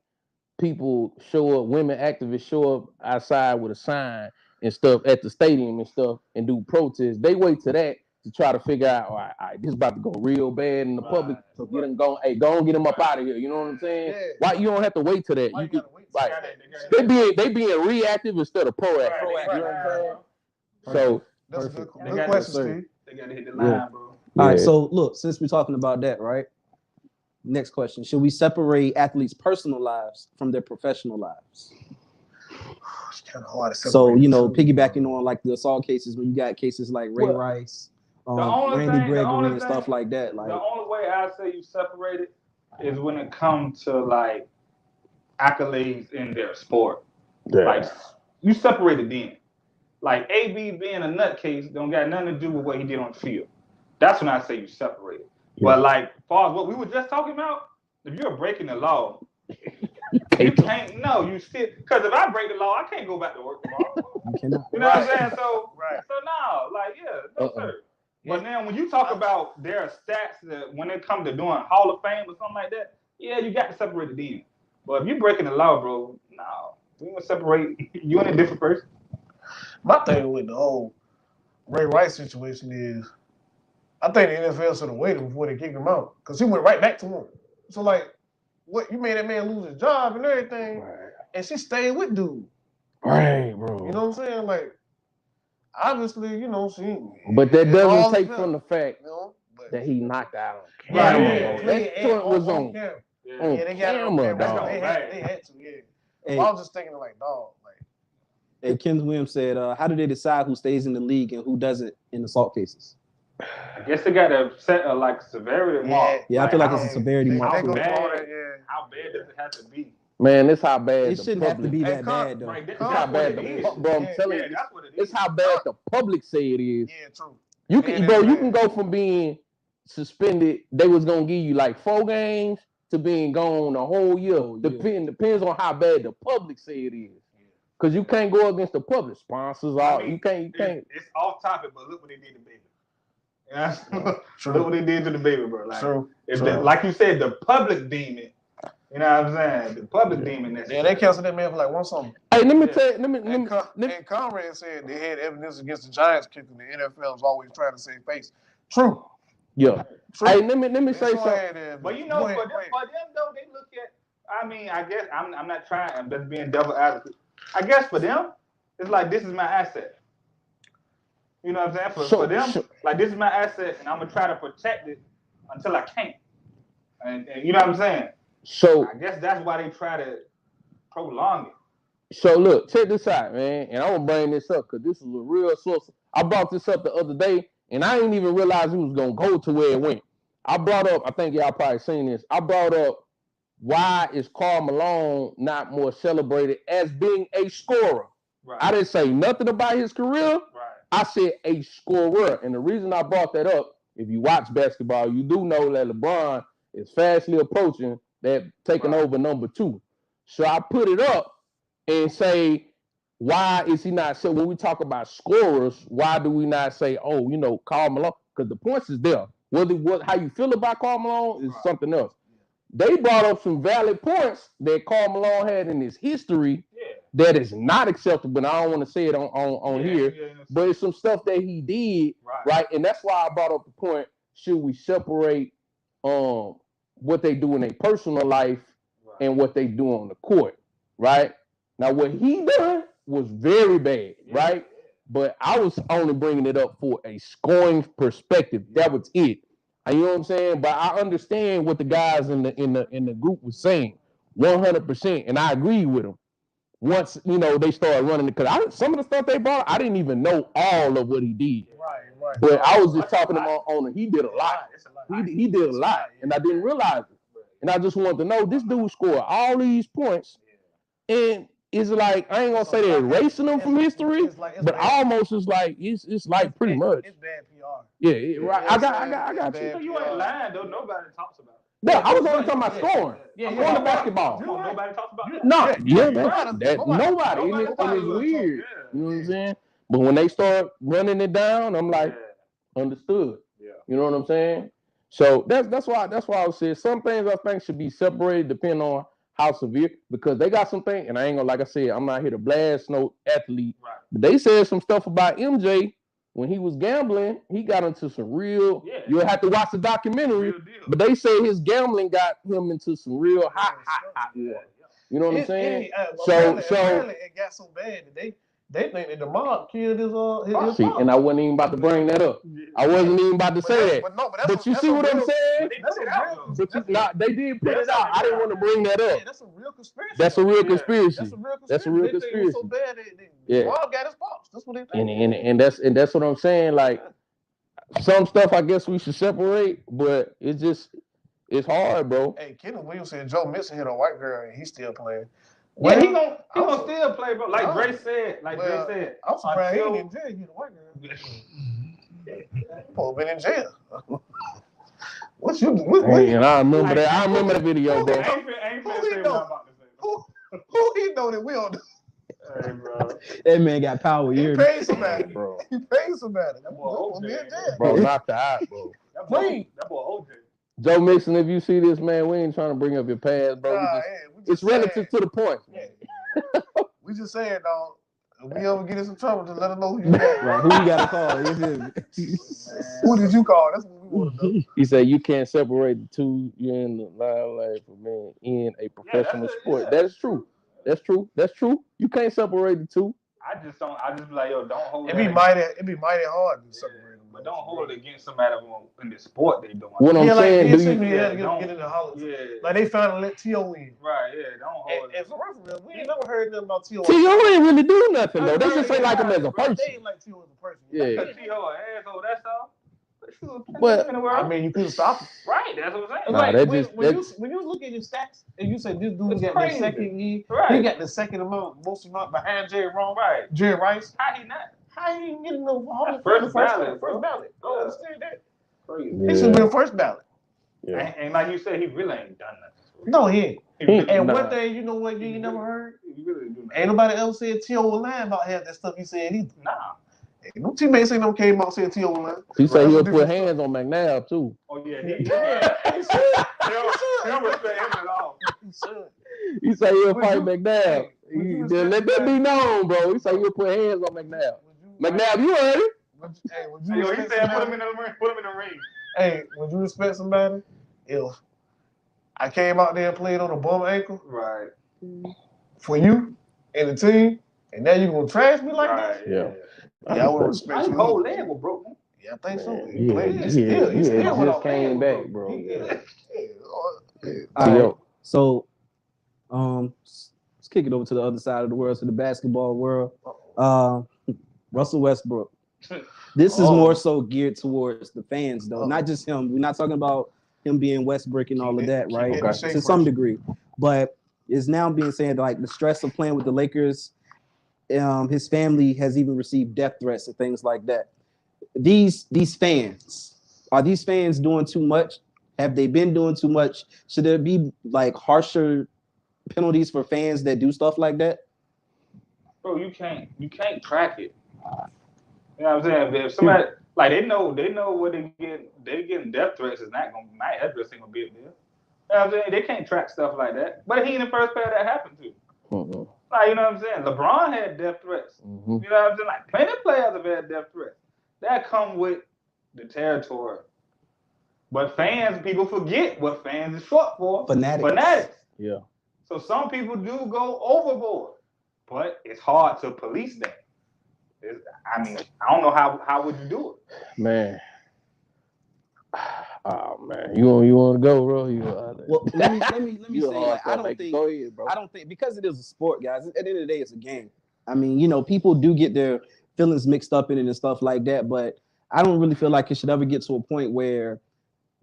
Speaker 9: people show up, women activists show up outside with a sign and stuff at the stadium and stuff and do protests. They wait to that to try to figure out, all right, this is about to go real bad in the public. So get them going. Hey, go and get them up out of here. You know what I'm saying? Yeah. Why you don't have to wait to that? You can, like, they being reactive instead of proactive.
Speaker 11: Right.
Speaker 9: You know what I'm saying? So
Speaker 10: that's a good question, Steve.
Speaker 11: They gotta hit the line, bro.
Speaker 8: All right, so look, since we're talking about that, right? Next question: should we separate athletes' personal lives from their professional lives?
Speaker 10: It's kind of hard to separate.
Speaker 8: So piggybacking on like the assault cases, when you got cases like Ray Rice, Randy Gregory, and stuff like that. Like
Speaker 11: the only way I say you separate it is when it comes to like accolades in their sport.
Speaker 9: Yeah.
Speaker 11: Like you separate it then. Like AB being a nutcase don't got nothing to do with what he did on the field. That's when I say you separate it. Yeah. But like, far as what we were just talking about, if you're breaking the law, you can't. No, you still. Because if I break the law, I can't go back to work tomorrow.
Speaker 8: You cannot.
Speaker 11: You know what I'm saying? So no, like, no, sir. But now when you talk about their stats that when it comes to doing Hall of Fame or something like that, yeah, you got to separate the demon. But if you're breaking the law, bro, no, we gonna separate you and a different person.
Speaker 10: My thing with the whole Ray Rice situation is, I think the NFL should have waited before they kicked him out because he went right back to him. So like, what you made that man lose his job and everything, and she stayed with dude.
Speaker 9: Right, bro.
Speaker 10: You know what I'm saying? Like, obviously, you know, she.
Speaker 9: But that
Speaker 10: it's all
Speaker 9: doesn't take
Speaker 10: about,
Speaker 9: from the fact
Speaker 10: you know,
Speaker 9: that he knocked out on
Speaker 10: Right,
Speaker 9: camera.
Speaker 10: yeah,
Speaker 9: Bro. That joint was on
Speaker 10: camera.
Speaker 9: on
Speaker 10: They got it on
Speaker 9: camera,
Speaker 10: camera.
Speaker 9: dog.
Speaker 10: They had to, yeah.
Speaker 8: Hey.
Speaker 10: I was just thinking like, dog, like.
Speaker 8: Hey, Ken Williams said, how do they decide who stays in the league and who doesn't in assault cases?
Speaker 11: I guess they got to set like severity mark.
Speaker 8: Yeah, I feel like it's a severity mark.
Speaker 11: How
Speaker 8: too.
Speaker 11: bad does it have to be?
Speaker 9: Man, it's how bad
Speaker 8: It
Speaker 9: the
Speaker 8: shouldn't have to
Speaker 9: public-
Speaker 8: be that bad, though.
Speaker 11: Right,
Speaker 9: It's how bad bro, I'm telling you,
Speaker 11: that's what it
Speaker 9: it's how bad the public say it is.
Speaker 10: Yeah, true.
Speaker 9: You can, bro, you can go from being suspended, they was gonna give you like 4 games to being gone a whole year. Depends on how bad the public say it is. Cause you can't go against the public sponsors. You can't.
Speaker 11: It's off topic, but look what they did to Baby. Yeah, look what they did to the Baby, bro. Like, if
Speaker 10: True.
Speaker 11: like you said, the public demon. You know what I'm saying? The public demon.
Speaker 10: Yeah, they canceled that man for like one something.
Speaker 9: Hey, let me tell you.
Speaker 10: And Conrad said they had evidence against the Giants kicking. The NFL is always trying to save face. True.
Speaker 9: Yeah.
Speaker 10: True.
Speaker 9: Hey, let me say
Speaker 10: Go
Speaker 9: something.
Speaker 10: ahead,
Speaker 11: But you know,
Speaker 10: go ahead,
Speaker 11: for them though, they look at. I mean, I guess I'm not trying. I'm just being devil advocate. I guess for them, it's like this is my asset. You know what I'm saying? For them, like this is my asset, and I'm gonna try to protect it until I can't. And you know what I'm saying?
Speaker 9: So
Speaker 11: I guess that's why they try to prolong it.
Speaker 9: So look, check this out, man. And I'm gonna bring this up because this is a real source. I brought this up the other day, and I didn't even realize it was gonna go to where it went. I brought up, I think y'all probably seen this. I brought up why is Karl Malone not more celebrated as being a scorer?
Speaker 11: Right.
Speaker 9: I didn't say nothing about his career.
Speaker 11: Right.
Speaker 9: I said a scorer. And the reason I brought that up, if you watch basketball, you do know that LeBron is fastly approaching that taking over number 2. So I put it up and say, why is he not? So when we talk about scorers, why do we not say, oh, you know, Karl Malone? Because the points is there. How you feel about Karl Malone is something else. They brought up some valid points that Karl Malone had in his history that is not acceptable. And I don't want to say it on here, but it's some stuff that he did, right? And that's why I brought up the point, should we separate what they do in their personal life and what they do on the court, right? Now, what he done was very bad, right? But I was only bringing it up for a scoring perspective. That was it. You know what I'm saying? But I understand what the guys in the group was saying, 100%, and I agree with them. Once they started running it, because some of the stuff they brought, I didn't even know all of what he did.
Speaker 10: Right.
Speaker 9: But I was just talking about on it. He did a lot. He did a lot, and I didn't realize it. And I just wanted to know, this dude scored all these points, and it's like, I ain't gonna say they're erasing them from history, but almost it's like pretty much.
Speaker 10: It's bad PR.
Speaker 9: Yeah, right. I got you.
Speaker 11: So you ain't lying though. Nobody talks about it.
Speaker 9: Yeah, I was only talking about scoring. I'm going to basketball.
Speaker 11: Nobody talks about it.
Speaker 9: No,
Speaker 11: Nobody.
Speaker 9: nobody. And it's weird. You know what I'm saying? But when they start running it down, I'm like, understood.
Speaker 11: Yeah.
Speaker 9: You know what I'm saying? So that's why I was saying some things I think should be separated depending on how severe, because they got some things, and I ain't gonna, like I said, I'm not here to blast no athlete, but they said some stuff about MJ when he was gambling. He got into some real, you'll have to watch the documentary, but they say his gambling got him into some real hot water. You know what I'm saying?
Speaker 10: Apparently it got so bad that they think that the mob killed his mom.
Speaker 9: And I wasn't even about to bring that up. I wasn't even about to say that. But you see what I'm saying? They did put it out. I didn't want to bring that up.
Speaker 10: That's a real conspiracy.
Speaker 9: That's a real conspiracy.
Speaker 10: That's a real conspiracy. So bad the mob got his box. That's what they think.
Speaker 9: And that's what I'm saying. Like, some stuff I guess we should separate, but it's hard, bro.
Speaker 10: Hey, Kenneth Williams said Joe Mixon hit a white girl and he's still playing.
Speaker 11: Yeah, he gonna still play, bro. Like Dre said.
Speaker 10: I'm surprised he ain't in jail. He hit a white girl. Paul been in jail. What you?
Speaker 9: And I remember that. I remember the video, bro.
Speaker 10: Who he know that we don't know?
Speaker 11: Hey, bro.
Speaker 8: That man got power.
Speaker 10: He
Speaker 8: You
Speaker 10: paid somebody.
Speaker 9: Bro.
Speaker 10: He paid somebody. That
Speaker 11: boy
Speaker 10: boy in jail.
Speaker 9: Bro, knock the out, bro.
Speaker 11: That
Speaker 10: Clean.
Speaker 11: boy OJ.
Speaker 9: Joe Mixon, if you see this, man, we ain't trying to bring up your past, bro.
Speaker 10: Nah, we
Speaker 9: It's
Speaker 10: just
Speaker 9: relative
Speaker 10: saying.
Speaker 9: to the point.
Speaker 10: We just saying, dog. If we ever get in some trouble, just let us know who you got.
Speaker 8: Right, who you got to call? You feel me?
Speaker 10: Who did you call? That's what we want to know.
Speaker 9: He said you can't separate the two. You're in the limelight for being in a professional sport. That is true. That's true. That's true. You can't separate the two.
Speaker 11: I just be like, yo, don't hold
Speaker 10: It'd be mighty hard to separate them.
Speaker 11: But don't hold it against somebody in the sport they doing.
Speaker 9: What I'm saying, do you?
Speaker 10: Get in the holler. Like they finally let T.O. in.
Speaker 11: Right, yeah, don't hold
Speaker 10: it. And for real, we ain't never heard nothing about T.O.
Speaker 9: T.O. ain't really do nothing though. They just say like him as a person.
Speaker 10: They ain't like T.O. as a person.
Speaker 9: Yeah.
Speaker 11: T.O. an asshole, that's all.
Speaker 9: But
Speaker 10: I mean, you couldn't stop him.
Speaker 11: Right, that's what I'm saying.
Speaker 9: Nah,
Speaker 10: Like, when you look at your stats and you say this dude got the second year, he got the second most amount behind Jerry Rice.
Speaker 11: Right.
Speaker 10: Jerry Rice.
Speaker 11: How he not?
Speaker 10: How he didn't get no Hall of
Speaker 11: First ballot.
Speaker 10: First ballot. I understand that.
Speaker 11: Crazy.
Speaker 10: He should have been first ballot.
Speaker 9: Yeah.
Speaker 11: And like you said, he really ain't done nothing.
Speaker 10: No, he ain't. And
Speaker 9: Nah.
Speaker 10: one thing, you know what you ain't never heard?
Speaker 11: He really do nothing.
Speaker 10: Ain't nobody else said T.O. was lying about half that stuff he said either.
Speaker 11: Nah.
Speaker 10: Ain't no teammates ain't no came out saying T.O. was lying.
Speaker 9: He said he'll put hands on McNabb too.
Speaker 11: Oh yeah,
Speaker 10: He should.
Speaker 11: He don't respect him at all.
Speaker 10: He should.
Speaker 9: He said he'll
Speaker 10: Would
Speaker 9: fight
Speaker 10: you-
Speaker 9: McNabb.
Speaker 10: would you
Speaker 9: Then let
Speaker 10: respect
Speaker 9: that be known, bro. He said he'll put hands on McNabb. McNabb, you heard it?
Speaker 10: Would
Speaker 11: Yo,
Speaker 10: you
Speaker 11: he
Speaker 10: respect
Speaker 11: said put
Speaker 10: somebody?
Speaker 11: him in the ring. Put him in the ring.
Speaker 10: Hey, would you respect somebody if I came out there and played on a bum ankle
Speaker 11: Right.
Speaker 10: for you and the team, and now you gonna trash me like
Speaker 11: Right.
Speaker 10: that?
Speaker 9: Yeah.
Speaker 10: Yeah, I would respect
Speaker 11: His
Speaker 10: you.
Speaker 11: whole leg was broken.
Speaker 10: Yeah, I think so.
Speaker 9: Man,
Speaker 10: He played. He
Speaker 9: he
Speaker 10: still
Speaker 9: had
Speaker 10: went
Speaker 9: just
Speaker 10: out
Speaker 9: came
Speaker 10: there.
Speaker 9: back, bro.
Speaker 8: All right.
Speaker 9: Yo.
Speaker 8: So, let's kick it over to the other side of the world, to the basketball world. Russell Westbrook. This is more so geared towards the fans, though, not just him. We're not talking about him being Westbrook and all of that, right? To some degree, but it's now being said like the stress of playing with the Lakers. His family has even received death threats and things like that. These fans, are these fans doing too much? Have they been doing too much? Should there be like harsher penalties for fans that do stuff like that?
Speaker 11: Bro, you can't track it. You know what I'm saying? If somebody like they know what they're getting death threats is not gonna my address ain't gonna be a deal. You know what I'm saying? They can't track stuff like that. But he in the first player that happened to. Like, you know what I'm saying? LeBron had death threats. You know what I'm saying? Like plenty of players have had death threats. That come with the territory. But people forget what fans is short for. Fanatics.
Speaker 9: Yeah.
Speaker 11: So some people do go overboard, but it's hard to police that. I mean, I don't know how would you do it,
Speaker 9: Man. Oh man, you want to go, bro?
Speaker 8: Well, let me
Speaker 9: You
Speaker 8: say,
Speaker 9: a
Speaker 8: like,
Speaker 9: hard thing. Go ahead, bro.
Speaker 8: I don't think because it is a sport, guys. At the end of the day, it's a game. I mean, you know, people do get their feelings mixed up in it and stuff like that, but I don't really feel like it should ever get to a point where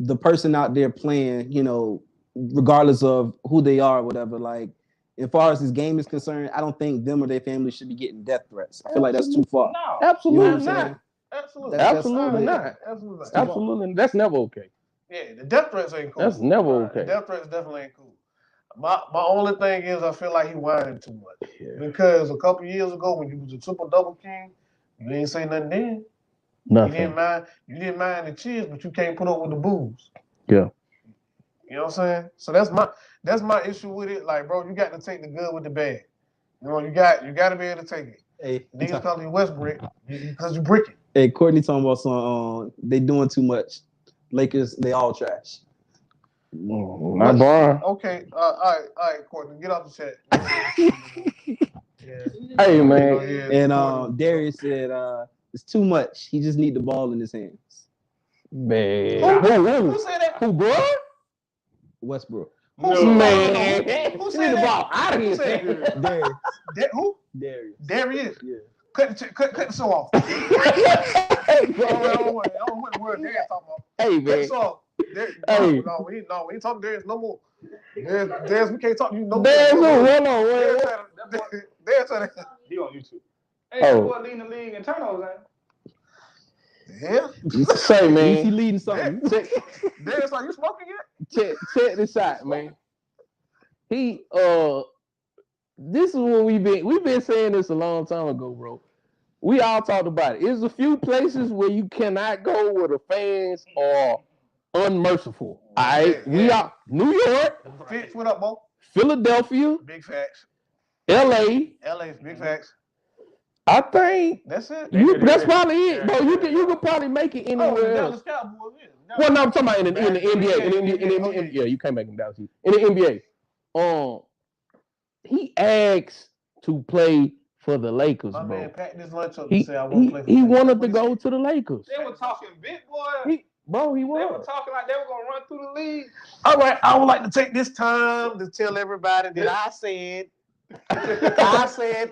Speaker 8: the person out there playing, you know, regardless of who they are or whatever, like, as far as this game is concerned, I don't think them or their family should be getting death threats. I feel like that's too far.
Speaker 11: No.
Speaker 9: Absolutely
Speaker 8: You know what I'm
Speaker 9: not.
Speaker 8: saying?
Speaker 10: Absolutely.
Speaker 9: Absolutely not.
Speaker 10: Absolutely.
Speaker 9: Absolutely, that's never okay.
Speaker 10: Yeah, the death threats ain't cool.
Speaker 9: That's never
Speaker 10: The
Speaker 9: okay.
Speaker 10: death threats definitely ain't cool. My only thing is I feel like he whining too much. Because a couple years ago when you was a triple-double king, you didn't say nothing then.
Speaker 9: Nothing.
Speaker 10: You didn't mind the cheers, but you can't put up with the booze.
Speaker 9: Yeah.
Speaker 10: You know what I'm saying? So that's my issue with it. Like, bro, you got to take the good with the bad. You know, you got to be able to take it.
Speaker 8: Hey,
Speaker 10: Niggas call you Westbrook because you bricking.
Speaker 8: Hey, Courtney talking about some they doing too much. Lakers, they all trash.
Speaker 9: Not Brian.
Speaker 10: Okay, all right, Courtney, get off the chat.
Speaker 9: Hey man.
Speaker 8: And Darius said it's too much. He just need the ball in his hands.
Speaker 9: Man.
Speaker 10: Who said that?
Speaker 9: Who, bro?
Speaker 8: Westbrook.
Speaker 9: Man.
Speaker 10: Who
Speaker 9: Need
Speaker 10: said
Speaker 9: the
Speaker 10: that?
Speaker 9: ball out of
Speaker 10: Who
Speaker 9: here.
Speaker 10: said that?
Speaker 8: Darius.
Speaker 10: Who?
Speaker 8: Darius.
Speaker 10: Darius.
Speaker 8: Yeah.
Speaker 10: Cut the show off.
Speaker 9: Hey,
Speaker 10: I don't want the word Darius talking about.
Speaker 9: Hey,
Speaker 10: Cut
Speaker 9: man.
Speaker 10: the show off.
Speaker 9: Hey.
Speaker 10: No, we ain't talking Darius no more. Darius, we can't talk to you no more.
Speaker 9: Darius, hold on,
Speaker 10: Darius trying to.
Speaker 11: He on YouTube. Hey,
Speaker 9: Oh.
Speaker 11: that boy leading the league in turnovers, ain't
Speaker 10: Yeah.
Speaker 9: Say, man.
Speaker 8: He leading something.
Speaker 10: Darius, are you smoking yet?
Speaker 9: Check this out, man. He this is what we've been saying this a long time ago, bro. We all talked about it. There's a few places where you cannot go where the fans are unmerciful. All right, we are New York,
Speaker 10: Fitz, what up, Mo?
Speaker 9: Philadelphia,
Speaker 10: Big facts.
Speaker 9: LA.
Speaker 10: LA's big facts.
Speaker 9: I think
Speaker 10: That's it.
Speaker 9: that's probably it, bro. You could probably make it anywhere else.
Speaker 10: Dallas Cowboys, yeah.
Speaker 9: Well, no, I'm talking about in the NBA. Yeah, you can't make him Dallas. In the NBA, he asked to play for the Lakers,
Speaker 10: My
Speaker 9: bro.
Speaker 10: man packed this lunch up and said, I want to play for
Speaker 9: He
Speaker 10: the
Speaker 9: wanted to go to the Lakers.
Speaker 11: They were talking big boy.
Speaker 9: He
Speaker 11: They were
Speaker 9: was.
Speaker 11: talking like they were gonna run through the league.
Speaker 10: All right, I would like to take this time to tell everybody that I said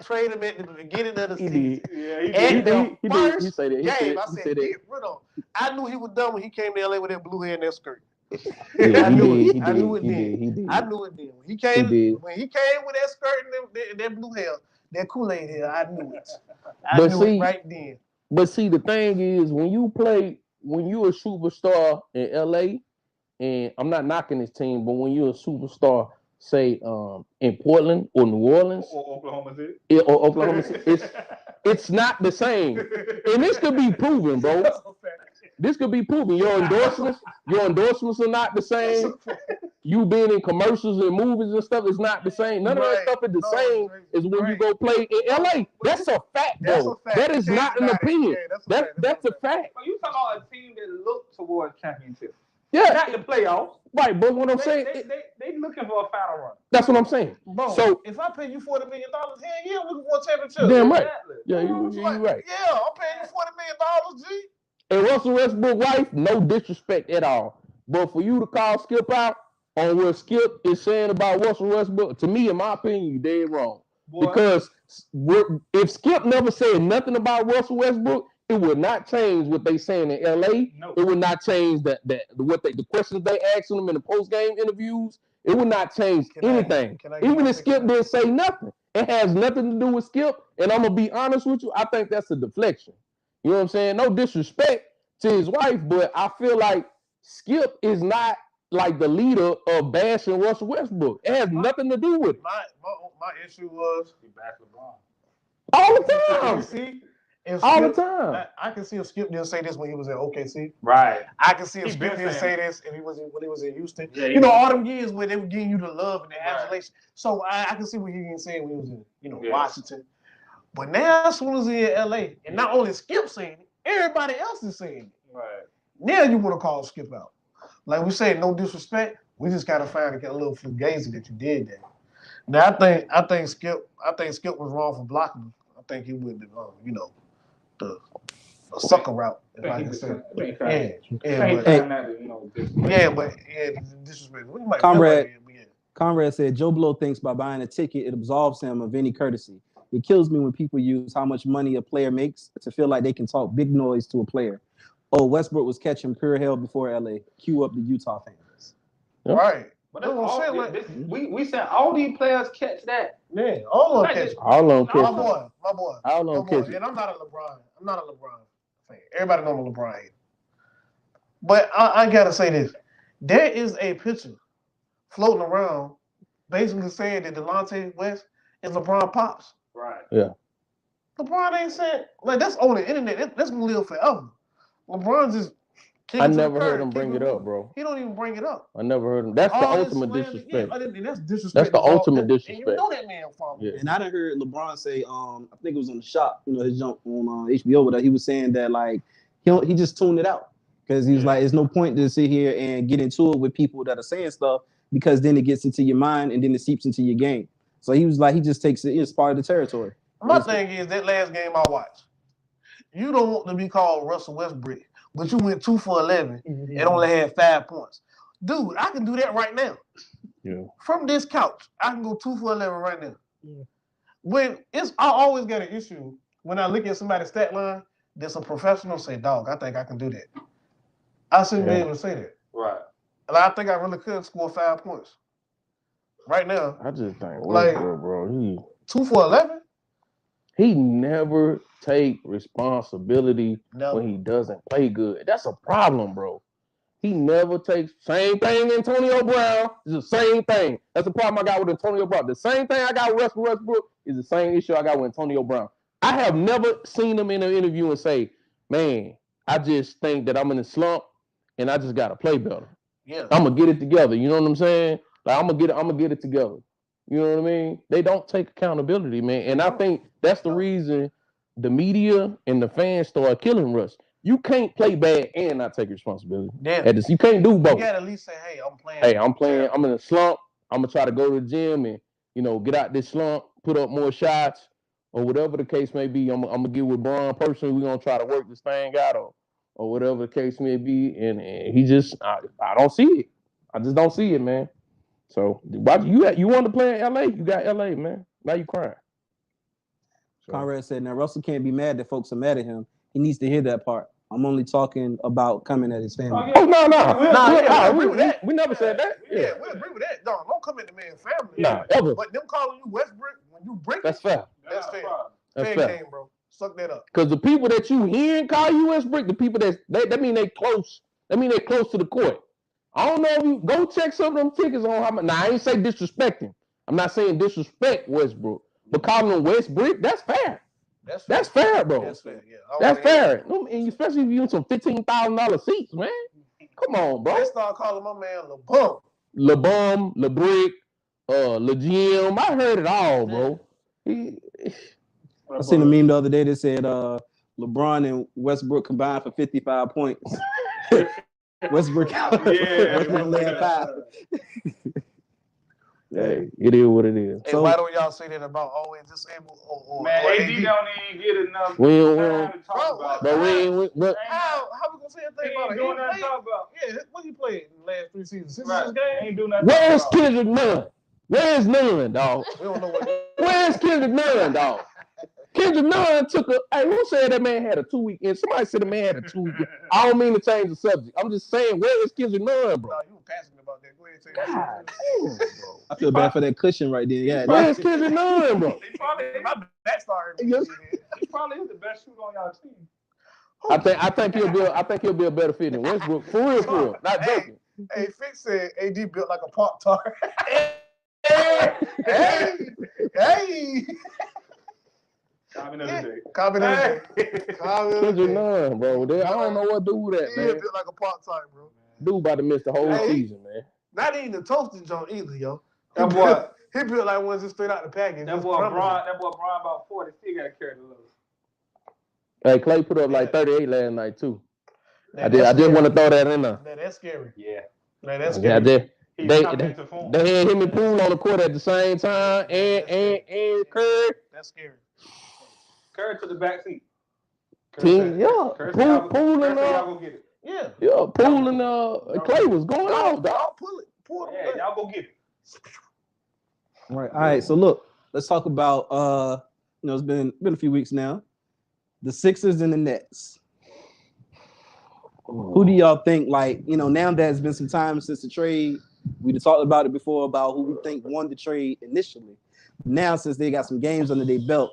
Speaker 10: trade him at the beginning of the season.
Speaker 11: Yeah, he
Speaker 10: And
Speaker 11: did.
Speaker 10: the first
Speaker 9: He said that.
Speaker 10: game, I said, get rid of him. I knew he was done when he came to LA with that blue hair and that skirt.
Speaker 9: Yeah,
Speaker 10: I knew
Speaker 9: he
Speaker 10: it.
Speaker 9: did.
Speaker 10: I knew it
Speaker 9: He
Speaker 10: then.
Speaker 9: did. He did.
Speaker 10: I knew it then. When he came
Speaker 9: did.
Speaker 10: with that skirt and that blue hair, that Kool-Aid hair, I knew it. I
Speaker 9: But
Speaker 10: knew
Speaker 9: see-
Speaker 10: it right then.
Speaker 9: But see, the thing is, when you're a superstar in LA, and I'm not knocking this team, but when you're a superstar, say in Portland or New Orleans
Speaker 11: Or Oklahoma City.
Speaker 9: or Oklahoma City, it's not the same. And this could be proven, bro. This could be proven. Your endorsements are not the same. You being in commercials and movies and stuff is not the same. None of that stuff is the same as when you go play in LA. That's a fact,
Speaker 10: That's
Speaker 9: bro.
Speaker 10: a fact.
Speaker 9: That is
Speaker 10: You
Speaker 9: not
Speaker 10: can't
Speaker 9: an
Speaker 10: deny it.
Speaker 9: opinion.
Speaker 10: Yeah, that's a fact.
Speaker 9: That's a fact.
Speaker 11: So you talking about a team that look towards championship.
Speaker 9: Yeah.
Speaker 11: Not the playoffs.
Speaker 9: Right, but what I'm saying,
Speaker 11: They looking for a final run.
Speaker 9: that's what I'm saying.
Speaker 10: Bro,
Speaker 9: So,
Speaker 10: if I pay you $40 million, hell yeah, I'm looking for a championship.
Speaker 9: damn right.
Speaker 11: Exactly.
Speaker 9: Yeah,
Speaker 10: You know what I'm
Speaker 9: you're
Speaker 10: saying?
Speaker 9: right.
Speaker 10: Yeah, I'm paying you $40 million, G.
Speaker 9: And Russell Westbrook wife, no disrespect at all. But for you to call Skip out on what Skip is saying about Russell Westbrook, to me, in my opinion, you dead wrong.
Speaker 11: Boy.
Speaker 9: Because if Skip never said nothing about Russell Westbrook, it would not change what they saying in LA.
Speaker 11: No.
Speaker 9: It would not change the questions they asking them in the post game interviews. It would not change anything. Even if Skip didn't say nothing, it has nothing to do with Skip. And I'm gonna be honest with you, I think that's a deflection. You know what I'm saying? No disrespect to his wife, but I feel like Skip is not like the leader of bashing Russell Westbrook. It has nothing to do with it.
Speaker 10: My issue was
Speaker 11: He backed LeBron.
Speaker 9: All the time.
Speaker 10: see, if
Speaker 9: All the
Speaker 10: Skip-
Speaker 9: time.
Speaker 10: I can see if Skip didn't say this when he was at OKC.
Speaker 11: Right.
Speaker 10: I can see if
Speaker 11: He
Speaker 10: Skip
Speaker 11: been
Speaker 10: didn't
Speaker 11: saying
Speaker 10: say this if he was when he was in Houston.
Speaker 11: Yeah, he
Speaker 10: you know,
Speaker 11: been-
Speaker 10: all them years where they were giving you the love and the
Speaker 11: Right.
Speaker 10: adulation. So I can see what he didn't say when he was in,
Speaker 11: Yeah.
Speaker 10: Washington. But now, as soon as he in LA, and not only Skip saying it, everybody else is saying it.
Speaker 11: Right.
Speaker 10: Now you want to call Skip out. Like we said, no disrespect. We just gotta find a little fugazi that you did that. Now I think Skip was wrong for blocking him. I think he went the sucker route, if I can say. Disrespect. We might
Speaker 8: Comrade,
Speaker 10: feel like it,
Speaker 8: Conrad said Joe Blow thinks by buying a ticket it absolves him of any courtesy. It kills me when people use how much money a player makes to feel like they can talk big noise to a player. Oh, Westbrook was catching pure hell before LA. Cue up the Utah fans.
Speaker 10: yeah. Right.
Speaker 11: But
Speaker 10: That's
Speaker 11: that's
Speaker 10: what I'm
Speaker 11: all,
Speaker 10: saying, like-
Speaker 11: we said all these players catch that.
Speaker 10: Yeah, all of
Speaker 11: Like
Speaker 10: them
Speaker 11: this-
Speaker 10: catch.
Speaker 9: All on
Speaker 10: My
Speaker 9: catch.
Speaker 10: boy.
Speaker 9: All
Speaker 10: My
Speaker 9: on
Speaker 10: boy.
Speaker 9: catch.
Speaker 10: And I'm not a LeBron fan. Everybody know I'm a LeBron hater. But I gotta say this. There is a picture floating around basically saying that Delonte West is LeBron Pops.
Speaker 11: Right.
Speaker 9: Yeah.
Speaker 10: LeBron ain't saying, like, that's on the internet. That's gonna live forever. LeBron just
Speaker 9: I never heard him bring it up, bro.
Speaker 10: He don't even bring it up.
Speaker 9: I never heard him. That's the
Speaker 10: All this
Speaker 9: ultimate
Speaker 10: slander,
Speaker 9: disrespect.
Speaker 10: Yeah, and that's disrespect.
Speaker 9: That's the
Speaker 10: to all-
Speaker 9: ultimate
Speaker 10: and you
Speaker 9: disrespect.
Speaker 10: know that man from.
Speaker 9: Yeah.
Speaker 8: And I done heard LeBron say, I think it was on the shop, his jump on HBO, but he was saying that like he just tuned it out because he was like, there's no point to sit here and get into it with people that are saying stuff because then it gets into your mind and then it seeps into your game. So he was like, he just takes it, it's part of the territory.
Speaker 10: My thing is that last game I watched. You don't want to be called Russell Westbrook, but you went 2 for 11 and only had 5 points. Dude, I can do that right now.
Speaker 9: Yeah.
Speaker 10: From this couch, I can go 2 for 11 right now. When I always got an issue when I look at somebody's stat line that's a professional, say, dog, I think I can do that. I shouldn't be able to say that.
Speaker 11: Right.
Speaker 10: And I think I really could score 5 points. Right now,
Speaker 9: I just think
Speaker 10: Like-
Speaker 9: Westbrook, bro,
Speaker 10: 2 for 11?
Speaker 9: he never take responsibility
Speaker 10: No.
Speaker 9: when he doesn't play good. That's a problem, bro. He never takes same thing. Antonio Brown is the same thing. That's the problem I got with Antonio Brown. The same thing I got with Russell Westbrook is the same issue I got with Antonio Brown. I have never seen him in an interview and say, "Man, I just think that I'm in a slump and I just gotta play better.
Speaker 10: Yeah.
Speaker 9: I'm gonna get it together." You know what I'm saying? Like I'm gonna get it together. You know what I mean? They don't take accountability, man. And I think that's the reason the media and the fans start killing Russ. You can't play bad and not take responsibility.
Speaker 10: Yeah.
Speaker 9: You can't do both.
Speaker 10: You gotta at least say, "Hey, I'm playing."
Speaker 9: Hey, I'm playing. I'm in a slump. I'm gonna try to go to the gym and get out this slump, put up more shots, or whatever the case may be. I'm gonna get with Bron personally. We're gonna try to work this thing out, or whatever the case may be. And he just, I don't see it. I just don't see it, man. So you want to play in LA? You got LA, man. Now you crying.
Speaker 8: Conrad said, "Now Russell can't be mad that folks are mad at him. He needs to hear that part. I'm only talking about coming at his family."
Speaker 9: Oh no. We never said that.
Speaker 10: Yeah, we agree with that. No, don't come at the man's family.
Speaker 9: Nah, ever.
Speaker 10: But them calling you Westbrook when you break
Speaker 9: That's fair.
Speaker 10: That's fair.
Speaker 9: That's
Speaker 10: fair
Speaker 9: fair.
Speaker 10: game, bro. Suck that up.
Speaker 9: Because the people that you hearing call you Westbrook, the people that mean they close. That mean they close to the court. I don't know if you go check some of them tickets on how much. Now I ain't say disrespect him. I'm not saying disrespect Westbrook, but calling him Westbrook, that's fair. That's fair, bro.
Speaker 10: That's fair. Yeah.
Speaker 9: That's fair. And especially if you in some $15,000 seats, man. Come on, bro.
Speaker 10: They start calling my man LeBum.
Speaker 9: LeBum, LeBrick, LeGim. I heard it all, bro.
Speaker 8: I seen a meme the other day that said LeBron and Westbrook combined for 55 points. Westbrook laying 5.
Speaker 9: Hey, it is what it is.
Speaker 10: Hey, why don't y'all say that about always disabled?
Speaker 11: Man, AD don't even get enough
Speaker 9: We don't
Speaker 11: time to talk about.
Speaker 9: But
Speaker 10: How we gonna say a thing about it?
Speaker 11: Doing nothing to talk about.
Speaker 10: Yeah, what he played in the last 3 seasons? 6
Speaker 11: Right.
Speaker 10: of this game?
Speaker 11: Ain't do nothing.
Speaker 9: where's Kendrick Nunn? Where's Nunn, dog?
Speaker 10: We don't know what.
Speaker 9: Where's Kendrick Nunn, dog? Kendrick Nunn took who said that man had a 2-week end? Somebody said the man had a 2-week end. I don't mean to change the subject. I'm just saying, where is Kendrick Nunn, bro?
Speaker 10: No, you were passionate about that. Go ahead and
Speaker 9: God
Speaker 10: say that.
Speaker 9: damn, bro.
Speaker 8: I feel bad for that cushion right there. Yeah,
Speaker 9: Where's Kendrick Nunn, bro?
Speaker 10: My back started.
Speaker 11: He probably is the best shooter on y'all team.
Speaker 9: I think he'll be a better fit than Westbrook. For real. Not joking.
Speaker 10: Hey, Fix said AD built like a Pop Tart. hey.
Speaker 11: Comment of the day.
Speaker 10: Comment of the day.
Speaker 9: Kendrick Nunn, bro. I don't know what to do with that,
Speaker 10: He
Speaker 9: man.
Speaker 10: built like a Pop Tart, bro.
Speaker 9: Dude about to miss the whole season, man.
Speaker 10: Not even the toasted joint either, yo.
Speaker 11: That boy,
Speaker 10: He built like one just straight out the package.
Speaker 11: that boy Bron about 40 still got to carry the load.
Speaker 9: Hey, Clay put up like 38 last night too. I just want to throw that in there.
Speaker 10: Man, that's scary.
Speaker 11: Yeah.
Speaker 10: Man, that's
Speaker 9: Yeah,
Speaker 10: scary.
Speaker 9: they had him and Poole on the court at the same time, and Curry.
Speaker 10: That's scary.
Speaker 11: Curry to the back seat.
Speaker 9: Team, yeah.
Speaker 11: Curry
Speaker 9: Poole and
Speaker 11: y'all go get it.
Speaker 10: Yeah.
Speaker 9: Poole and Clay was going off, dog.
Speaker 10: Pull it.
Speaker 11: Yeah, y'all go get it.
Speaker 8: Right. All right. So look, let's talk about it's been a few weeks now. The Sixers and the Nets. Who do y'all think, now that it's been some time since the trade, we talked about it before about who we think won the trade initially. Now, since they got some games under their belt,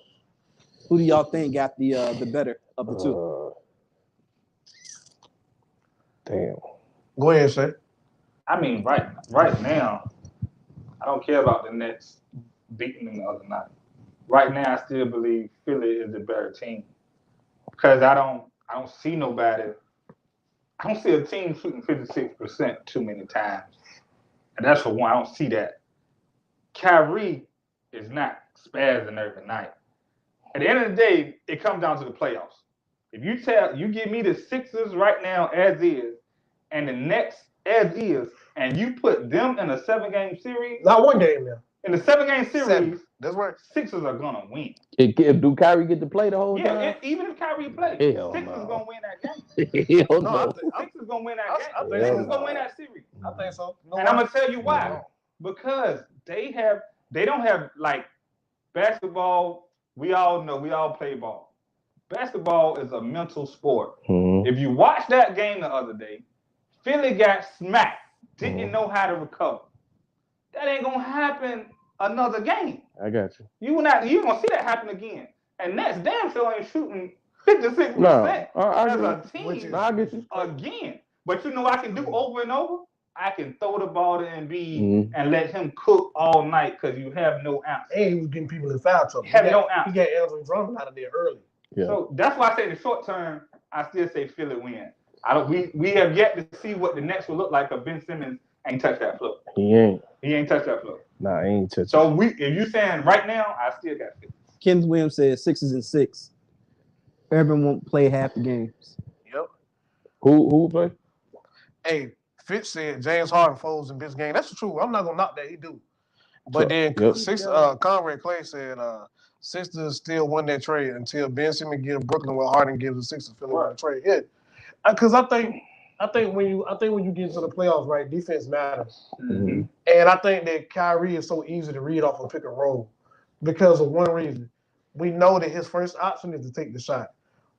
Speaker 8: who do y'all think got the better of the two?
Speaker 9: Damn.
Speaker 10: Go ahead, sir.
Speaker 11: I mean, right now, I don't care about the Nets beating them the other night. Right now, I still believe Philly is the better team because I don't see nobody. I don't see a team shooting 56% too many times, and that's for one. I don't see that. Kyrie is not spazzing every night. At the end of the day, it comes down to the playoffs. If you give me the Sixers right now as is, and the Nets as is, and you put them in a 7-game series.
Speaker 10: Not one game now.
Speaker 11: In the 7-game series,
Speaker 10: 7. That's right.
Speaker 11: Sixers are gonna win.
Speaker 9: Do Kyrie get to play the whole time?
Speaker 11: Yeah, even if Kyrie plays,
Speaker 9: Hell
Speaker 11: Sixers
Speaker 9: no.
Speaker 11: gonna win that game.
Speaker 9: Hell no.
Speaker 11: Sixers gonna win that game.
Speaker 10: I think
Speaker 11: Sixers
Speaker 10: so.
Speaker 11: gonna win that series.
Speaker 10: I think so.
Speaker 11: And I'm gonna tell you why. Because they don't have like basketball. We all know, we all play ball. Basketball is a mental sport.
Speaker 9: Mm-hmm.
Speaker 11: If you watch that game the other day, Philly got smacked. Didn't know how to recover. That ain't gonna happen another game.
Speaker 9: I got you.
Speaker 11: You gonna see that happen again. And Nets damn sure ain't shooting 56%
Speaker 9: No,
Speaker 11: as a team
Speaker 9: I get you.
Speaker 11: again. But you know what I can do over and over? I can throw the ball to Embiid and let him cook all night because you have no ounce.
Speaker 10: And he was getting people in foul trouble.
Speaker 11: Have no ounce.
Speaker 10: He got Andre Drummond out of there early.
Speaker 9: Yeah.
Speaker 11: So that's why I say in the short term, I still say Philly win. We have yet to see what the Nets will look like if Ben Simmons ain't touched that floor.
Speaker 9: He ain't
Speaker 11: touched that floor.
Speaker 9: Nah, he ain't touched.
Speaker 11: So if you saying right now, I still got Philly.
Speaker 8: Kenneth Williams said 6 and 6. Urban won't play half the games.
Speaker 10: Yep.
Speaker 9: Who play?
Speaker 10: Hey, Fitch said James Harden folds in this game. That's true. I'm not gonna knock that. He do. But then Conrad Clay said Sixers still won that trade until Ben Simmons gives Brooklyn what Harden gives the Sixers. Philly won the trade. Yeah, because I think when you get into the playoffs, right, defense matters.
Speaker 9: Mm-hmm.
Speaker 10: And I think that Kyrie is so easy to read off a pick and roll because of one reason. We know that his first option is to take the shot.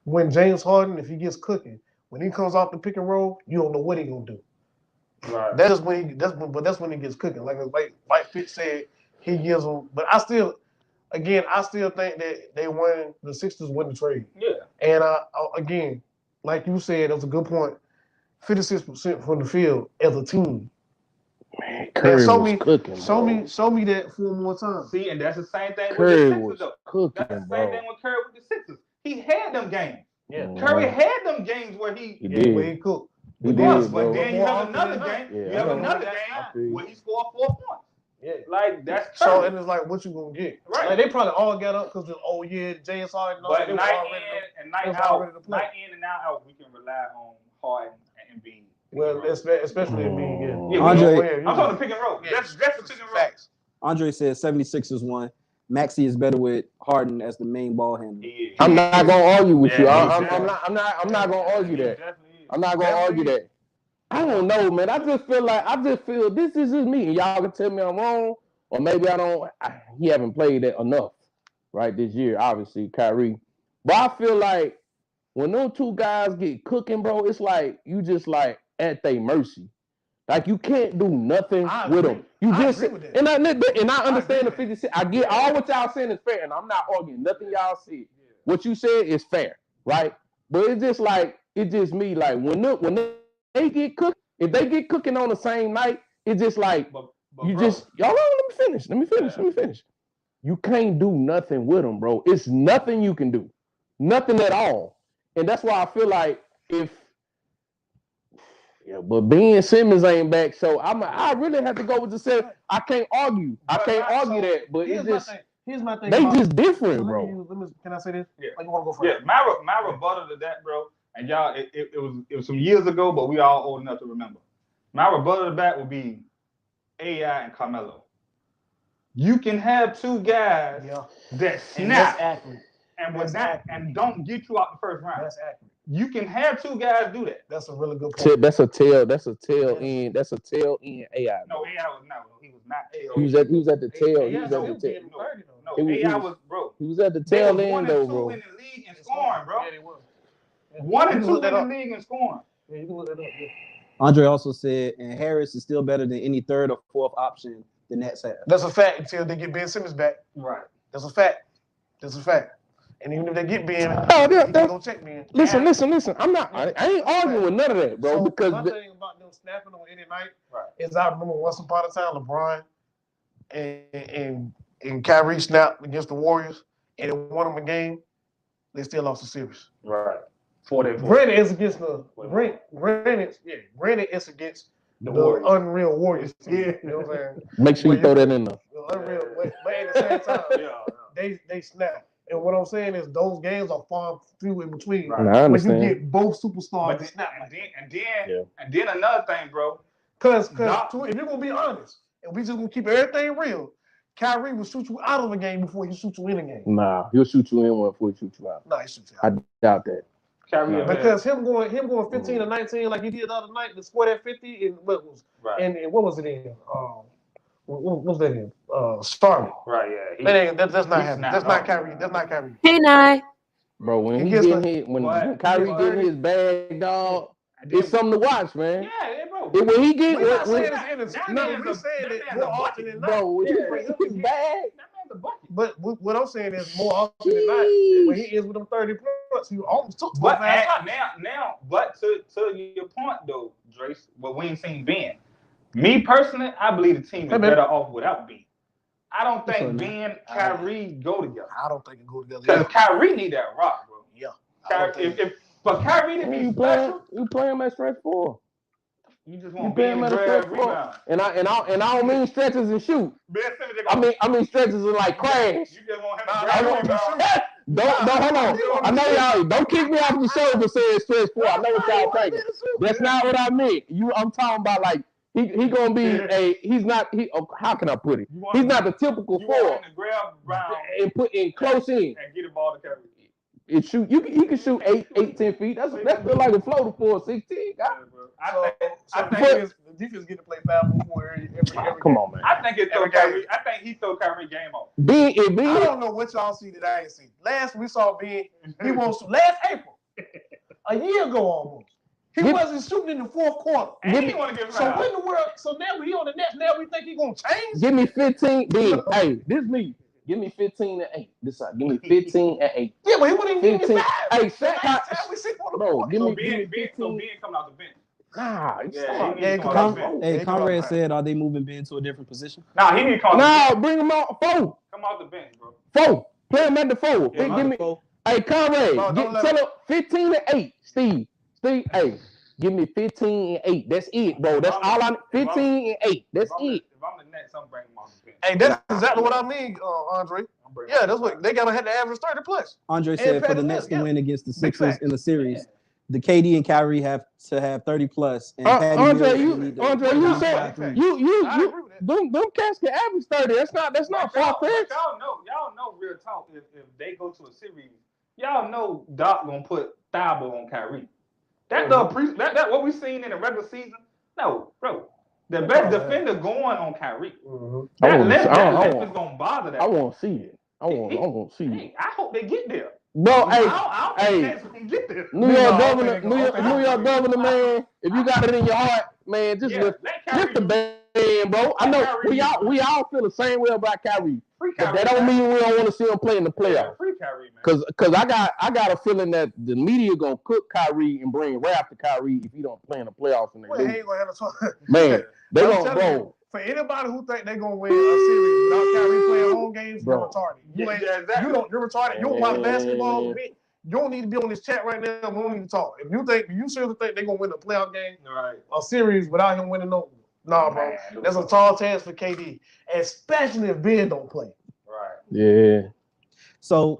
Speaker 10: When James Harden, if he gets cooking, when he comes off the pick and roll, you don't know what he's gonna do.
Speaker 11: Right.
Speaker 10: That's when he gets cooking. Like Fitz said, he gives them. But I still think that the Sixers win the trade.
Speaker 11: Yeah.
Speaker 10: And again, like you said, that's a good point. 56% from the field as a team.
Speaker 9: Man, Curry was cooking.
Speaker 10: Show me that 4 more times.
Speaker 11: See, and that's the same thing
Speaker 9: Curry
Speaker 11: with the Sixers,
Speaker 9: was
Speaker 11: though.
Speaker 9: cooking,
Speaker 11: That's the same
Speaker 9: bro.
Speaker 11: thing with Curry with the Sixers. He had them games.
Speaker 10: Yeah.
Speaker 11: Curry had them games where he
Speaker 9: did.
Speaker 10: Where he cooked.
Speaker 9: He
Speaker 11: But
Speaker 9: did, bro.
Speaker 11: then you have another game.
Speaker 9: Yeah,
Speaker 11: You have
Speaker 9: I know.
Speaker 11: another
Speaker 9: I feel
Speaker 11: game
Speaker 9: you.
Speaker 11: where he scored 4 points.
Speaker 10: Yeah.
Speaker 11: Like that's
Speaker 10: So
Speaker 11: Curry.
Speaker 10: and it's like, what you gonna get?
Speaker 11: Right.
Speaker 10: Like they probably all got up because James Harden.
Speaker 11: But night in and night out, we can rely on Harden and Embiid.
Speaker 10: Well, especially Embiid.
Speaker 11: Yeah,
Speaker 8: Andre-
Speaker 11: I'm talking pick and roll. That's the pick and roll.
Speaker 10: Facts.
Speaker 8: Andre said 76ers won. Maxey is better with Harden as the main ball handler.
Speaker 9: I'm not gonna argue with you.
Speaker 11: Yeah,
Speaker 9: I'm not gonna argue that. I'm not gonna argue that. I don't know, man. I just feel this is just me. Y'all can tell me I'm wrong, or maybe he haven't played that enough, right, this year, obviously, Kyrie. But I feel like when those two guys get cooking, bro, it's like you just like at their mercy. Like you can't do nothing with them. You just and I understand the 56. I get all what y'all saying is fair, and I'm not arguing nothing y'all said. What you said is fair, right? But it's just me. Like when they get cooked, if they get cooking on the same night, it's just like y'all. Let me finish. You can't do nothing with them, bro. It's nothing you can do, nothing at all. And that's why I feel like but Ben Simmons ain't back, so I really have to go with the 7. I can't argue. That, but it's just
Speaker 10: here's my thing.
Speaker 9: They just different, bro.
Speaker 10: Can I say this?
Speaker 11: Yeah.
Speaker 10: Or you want to go first?
Speaker 11: Yeah, my rebuttal to that, bro, and y'all, it was some years ago, but we all old enough to remember. My rebuttal to that would be AI and Carmelo. You can have two guys that snap and don't get you out the first round.
Speaker 10: That's accurate.
Speaker 11: You can have two guys do that.
Speaker 10: That's a really good point.
Speaker 9: That's a tail end. That's a tail end AI.
Speaker 11: No, AI was not. He was not.
Speaker 9: He was at the tail. He was at the tail.
Speaker 11: No, AI was, bro.
Speaker 9: He was at the tail end, though, bro.
Speaker 11: 1 and 2 in the league and scoring, bro. Yeah, they was. 1 and 2 in the league and scoring.
Speaker 10: Yeah, you can look that up. Yeah.
Speaker 8: Andre also said, and Harris is still better than any third or fourth option the Nets have.
Speaker 10: That's a fact until they get Ben Simmons back.
Speaker 11: Right.
Speaker 10: That's a fact. And even if they get Ben, he can go check Ben.
Speaker 9: Listen. I ain't arguing with none of that, bro.
Speaker 10: So
Speaker 9: because
Speaker 10: my thing about them snapping on any night is I remember once upon a time LeBron and Kyrie snapped against the Warriors and it won them a game. They still lost the series.
Speaker 11: Right. 4-4.
Speaker 10: Granted, it's against granted, it's against the Unreal Warriors. Yeah, you know what I'm saying?
Speaker 9: Make sure you throw that in there.
Speaker 10: Unreal, but at the same time, they snap. And what I'm saying is those games are far few in between.
Speaker 9: Right. I understand.
Speaker 10: When you get both superstars to snap.
Speaker 11: And then another thing, bro.
Speaker 10: Because if you're gonna be honest, and we just gonna keep everything real, Kyrie will shoot you out of a game before he shoots you in a game.
Speaker 9: Nah, he'll shoot you in one before he shoots you out.
Speaker 10: Nah, he shoots you out.
Speaker 9: I doubt that.
Speaker 11: Kyrie,
Speaker 10: because him going 15 or 19 like he did the other night to score that 50 and what was it in? What was that in? Charlotte.
Speaker 11: Right, yeah.
Speaker 10: That's not happening. That's not Kyrie. That's not Kyrie.
Speaker 12: Hey, Nye.
Speaker 9: Bro, when Kyrie getting his bag, dog, it's something to watch, man.
Speaker 11: Yeah, bro.
Speaker 9: When he get
Speaker 10: we're saying that more often than not.
Speaker 9: Bro, when he bring his bag.
Speaker 10: But what I'm saying is more often than not, when he is with them 30 points, he almost took 12
Speaker 11: But now, but to your point though, Dre, but we ain't seen Ben. Me personally, I believe the team is better off without Ben. I don't think Ben, Kyrie go together.
Speaker 10: I don't think it go together.
Speaker 11: Because Kyrie need that rock, bro.
Speaker 10: Yeah.
Speaker 11: If for Kyrie to be special,
Speaker 9: you play him at stretch 4.
Speaker 11: you just want Ben to grab rebound.
Speaker 9: And I don't mean stretches and shoot.
Speaker 11: Ben Simmons,
Speaker 9: I mean stretches and like crash.
Speaker 11: you just want him to grab rebound.
Speaker 9: Don't hold on. I know y'all don't kick me off the show for saying stretch 4. I know what y'all thinking. That's not what I meant. I'm talking about like he gonna be how can I put it? He's not the typical 4. And put in close in
Speaker 11: and get the ball to Kyrie.
Speaker 9: And shoot. He can shoot 8, 10 feet. That's feel like a floater for a 16 guy.
Speaker 11: I think
Speaker 10: the defense get to play foul before every
Speaker 9: Come on, man.
Speaker 11: I think he throw Kyrie game off.
Speaker 9: Ben,
Speaker 10: I don't know what y'all see that I ain't seen. Last we saw Ben, he wants last April, a year ago almost. He wasn't shooting in the fourth quarter. So when the world? So now we on the Nets. Now we think he gonna change.
Speaker 9: Give me 15. Ben, hey, this me. Give me 15 and 8. This side. Give me 15 and 8.
Speaker 10: Yeah, but he wouldn't even give me 5.
Speaker 9: Hey, bro, give me 15.
Speaker 11: So Ben coming out the bench.
Speaker 8: Hey, Conrad said, are they moving Ben to a different position?
Speaker 11: Nah, he need to come out.
Speaker 9: No, bring him out 4.
Speaker 11: Come out the bench, bro.
Speaker 9: 4. Play him at the 4.
Speaker 8: Yeah,
Speaker 9: Give me. 4. Hey, Conrad, tell him 15 and 8. Steve, hey, give me 15 and 8. That's it, bro. That's all I need. 15 and 8. That's it.
Speaker 11: If I'm the Nets, I'm bringing him out the bench.
Speaker 10: Hey, that's exactly what I mean, Andre. Yeah, that's what they gotta have to average 30 plus.
Speaker 8: Andre said for the Nets to win against the Sixers in the series, the KD and Kyrie have to have 30 plus. And
Speaker 9: Andre, you said them cats can average 30. That's not far-fetched.
Speaker 11: Y'all know real talk. If they go to a series, y'all know Doc gonna put Thibault on Kyrie. That what we seen in the regular season. No, bro. The best defender going on Kyrie. That left is gonna bother that.
Speaker 9: I want to see it. I want to see it.
Speaker 11: I hope they get there.
Speaker 9: Bro,
Speaker 11: I don't think that's gonna get there.
Speaker 9: New York Governor, man. If you got it in your heart, man, just lift the band, bro. I know we all feel the same way about Kyrie. But that don't mean we don't want to see him play in the playoffs.
Speaker 11: Free Kyrie, man.
Speaker 9: Cause I got a feeling that the media gonna cook Kyrie and bring Raph to Kyrie if he don't play in the playoffs. And
Speaker 10: he ain't gonna have a talk.
Speaker 9: Man, they gonna bro.
Speaker 10: For anybody who think they're gonna win a series without Kyrie playing home games, you're retarded. You're retarded. You don't watch basketball. You don't need to be on this chat right now. We don't need to talk. If you seriously think they're gonna win a playoff game, a series without him winning no. Nah, bro. That's a tall task for KD, especially if Ben don't play.
Speaker 11: Right.
Speaker 9: Yeah.
Speaker 8: So,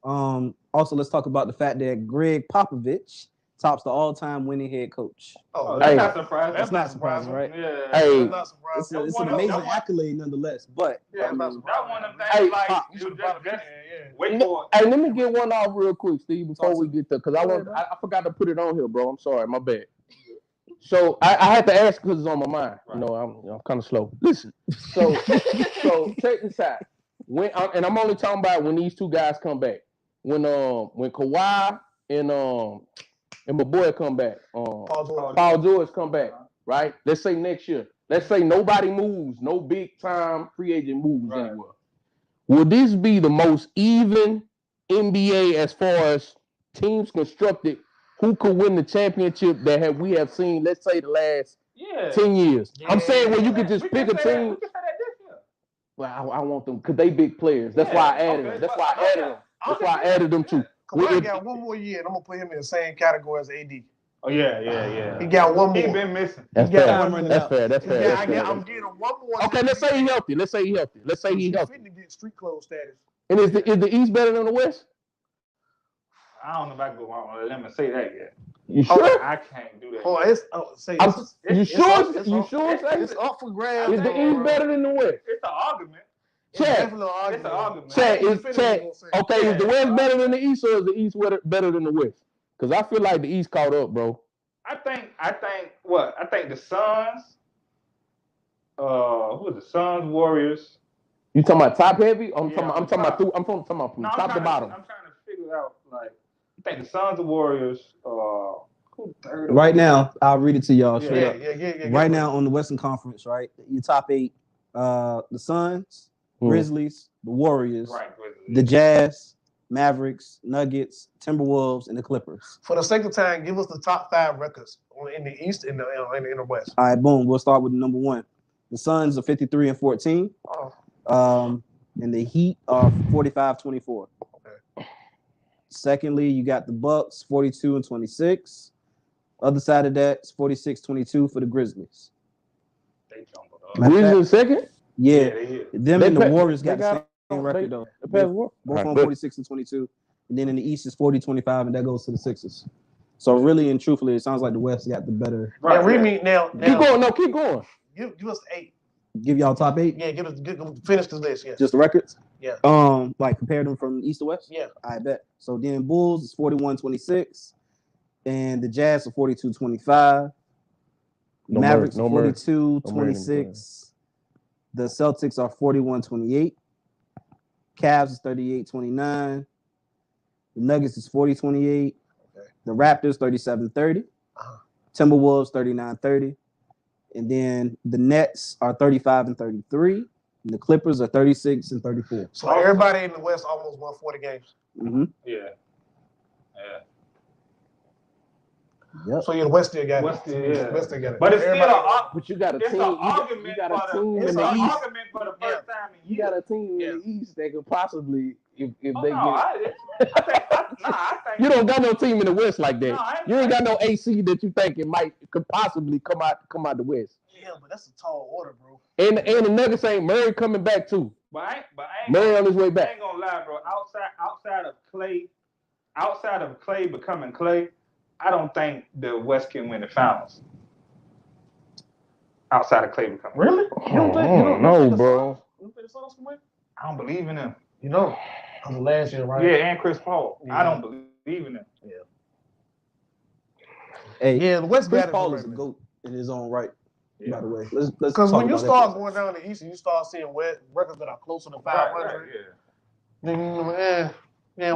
Speaker 8: also let's talk about the fact that Greg Popovich tops the all-time winning head coach.
Speaker 11: That's not surprising.
Speaker 8: That's not surprising, right?
Speaker 11: Yeah.
Speaker 9: Hey,
Speaker 10: not surprising.
Speaker 8: It's an amazing accolade nonetheless. But
Speaker 11: that one of them things like you just wait for it.
Speaker 9: Hey, let me get one off real quick, Steve, before we get there, because I forgot to put it on here, bro. I'm sorry, my bad. So I had to ask because it's on my mind. You know, I'm kind of slow. Listen, so check this out. And I'm only talking about when these two guys come back. When Kawhi and my boy come back, Paul George come back, right? Let's say next year. Let's say nobody moves, no big time free agent moves anywhere. Will this be the most even NBA as far as teams constructed? Who could win the championship that we have seen, let's say, the last 10 years? Yeah. I'm saying you could just pick a team. Well, I want them because they big players. That's why I added them. That's why I added them too.
Speaker 10: Kawhi got one more year, and I'm going to put him in the same category as AD.
Speaker 11: Oh, yeah.
Speaker 10: He got one more.
Speaker 11: He been missing.
Speaker 9: That's fair. That's fair.
Speaker 10: I'm getting him one more.
Speaker 9: Okay, let's say he's healthy. Let's say he's healthy.
Speaker 10: He's fitting to get street clothes status.
Speaker 9: And is the East better than the West?
Speaker 11: I don't know if I can go on a limb and say that yet.
Speaker 9: You sure?
Speaker 11: I can't do that.
Speaker 9: You sure?
Speaker 10: It's up for grabs.
Speaker 9: Is the East better than the West?
Speaker 11: It's an argument.
Speaker 9: Chad,
Speaker 11: it's an argument.
Speaker 9: Chad, okay, is the West better than the East, or is the East better than the West? Because I feel like the East caught up, bro.
Speaker 11: I think the Suns. Who is the Suns? Warriors.
Speaker 9: You talking about top heavy? I'm talking about from top to bottom.
Speaker 11: I'm trying to figure out like. I think the Suns, the Warriors, who third?
Speaker 8: Right now, I'll read it to y'all.
Speaker 10: Yeah.
Speaker 8: Right now on the Western Conference, right? Your top 8, the Suns, Grizzlies, the Warriors, the Jazz, Mavericks, Nuggets, Timberwolves, and the Clippers.
Speaker 10: For the sake of time, give us the top 5 records in the East and in the West.
Speaker 8: All right, boom. We'll start with number 1. The Suns are 53-14. And the Heat are 45-24.
Speaker 10: Okay.
Speaker 8: Secondly, you got the Bucks 42-26. Other side of that is 46-22 for the Grizzlies.
Speaker 9: Grizzlies second?
Speaker 8: Yeah. Them and the Warriors got
Speaker 9: they
Speaker 8: the same record though.
Speaker 9: Both
Speaker 8: on 46-22. And then in the East is 40-25, and that goes to the Sixers. So really and truthfully, it sounds like the West got the better.
Speaker 10: Right. Remy, now
Speaker 9: keep going. No, keep going.
Speaker 10: Give us 8.
Speaker 8: Give y'all top 8?
Speaker 10: Yeah, finish the list. Yeah.
Speaker 8: Just the records?
Speaker 10: Yeah.
Speaker 8: Like compare them from East to West?
Speaker 10: Yeah.
Speaker 8: I bet. So then Bulls is 41-26, and the Jazz are 42-25. Mavericks 42-26. The Celtics are 41-28. Cavs is 38-29. The Nuggets is 40-28. The Raptors 37-30. Timberwolves 39-30. And then the Nets are 35-33. And the Clippers are 36-34.
Speaker 10: So everybody in the West almost won 40 games.
Speaker 8: Mm-hmm.
Speaker 11: Yeah.
Speaker 8: Yep.
Speaker 10: So the West still got it.
Speaker 11: West still got it.
Speaker 10: But
Speaker 11: it's still
Speaker 9: but you got a team. You got a team in the East.
Speaker 11: Argument for the first time in
Speaker 9: You got a team in the East that could possibly, if they get.
Speaker 11: I think
Speaker 9: You don't got no team in the West like that.
Speaker 11: No,
Speaker 9: You ain't got no AC that you think could possibly come out the West.
Speaker 10: Yeah, but that's a tall order, bro.
Speaker 9: And the Nuggets ain't Murray coming back too.
Speaker 11: But I ain't
Speaker 9: Murray on his way
Speaker 11: I
Speaker 9: back.
Speaker 11: ain't gonna lie, bro. Outside of Clay becoming Clay, I don't think the West can win the finals. Outside of Clay becoming
Speaker 10: Really?
Speaker 9: You don't know, bro.
Speaker 10: You don't think the Suns can win?
Speaker 11: I don't believe in them.
Speaker 10: You know, because of last year, right?
Speaker 11: Yeah, and Chris Paul.
Speaker 10: Yeah.
Speaker 11: I don't believe in them.
Speaker 10: Yeah.
Speaker 8: Hey,
Speaker 10: Yeah, the West
Speaker 8: Chris
Speaker 10: got it
Speaker 8: Paul
Speaker 10: for
Speaker 8: is a
Speaker 10: right
Speaker 8: GOAT in his own right.
Speaker 11: Yeah.
Speaker 8: By the way, let's
Speaker 10: Because
Speaker 8: talk
Speaker 10: when you
Speaker 8: about
Speaker 10: start
Speaker 8: that.
Speaker 10: going down the East and you start seeing records that are closer to 500,
Speaker 11: Right,
Speaker 10: then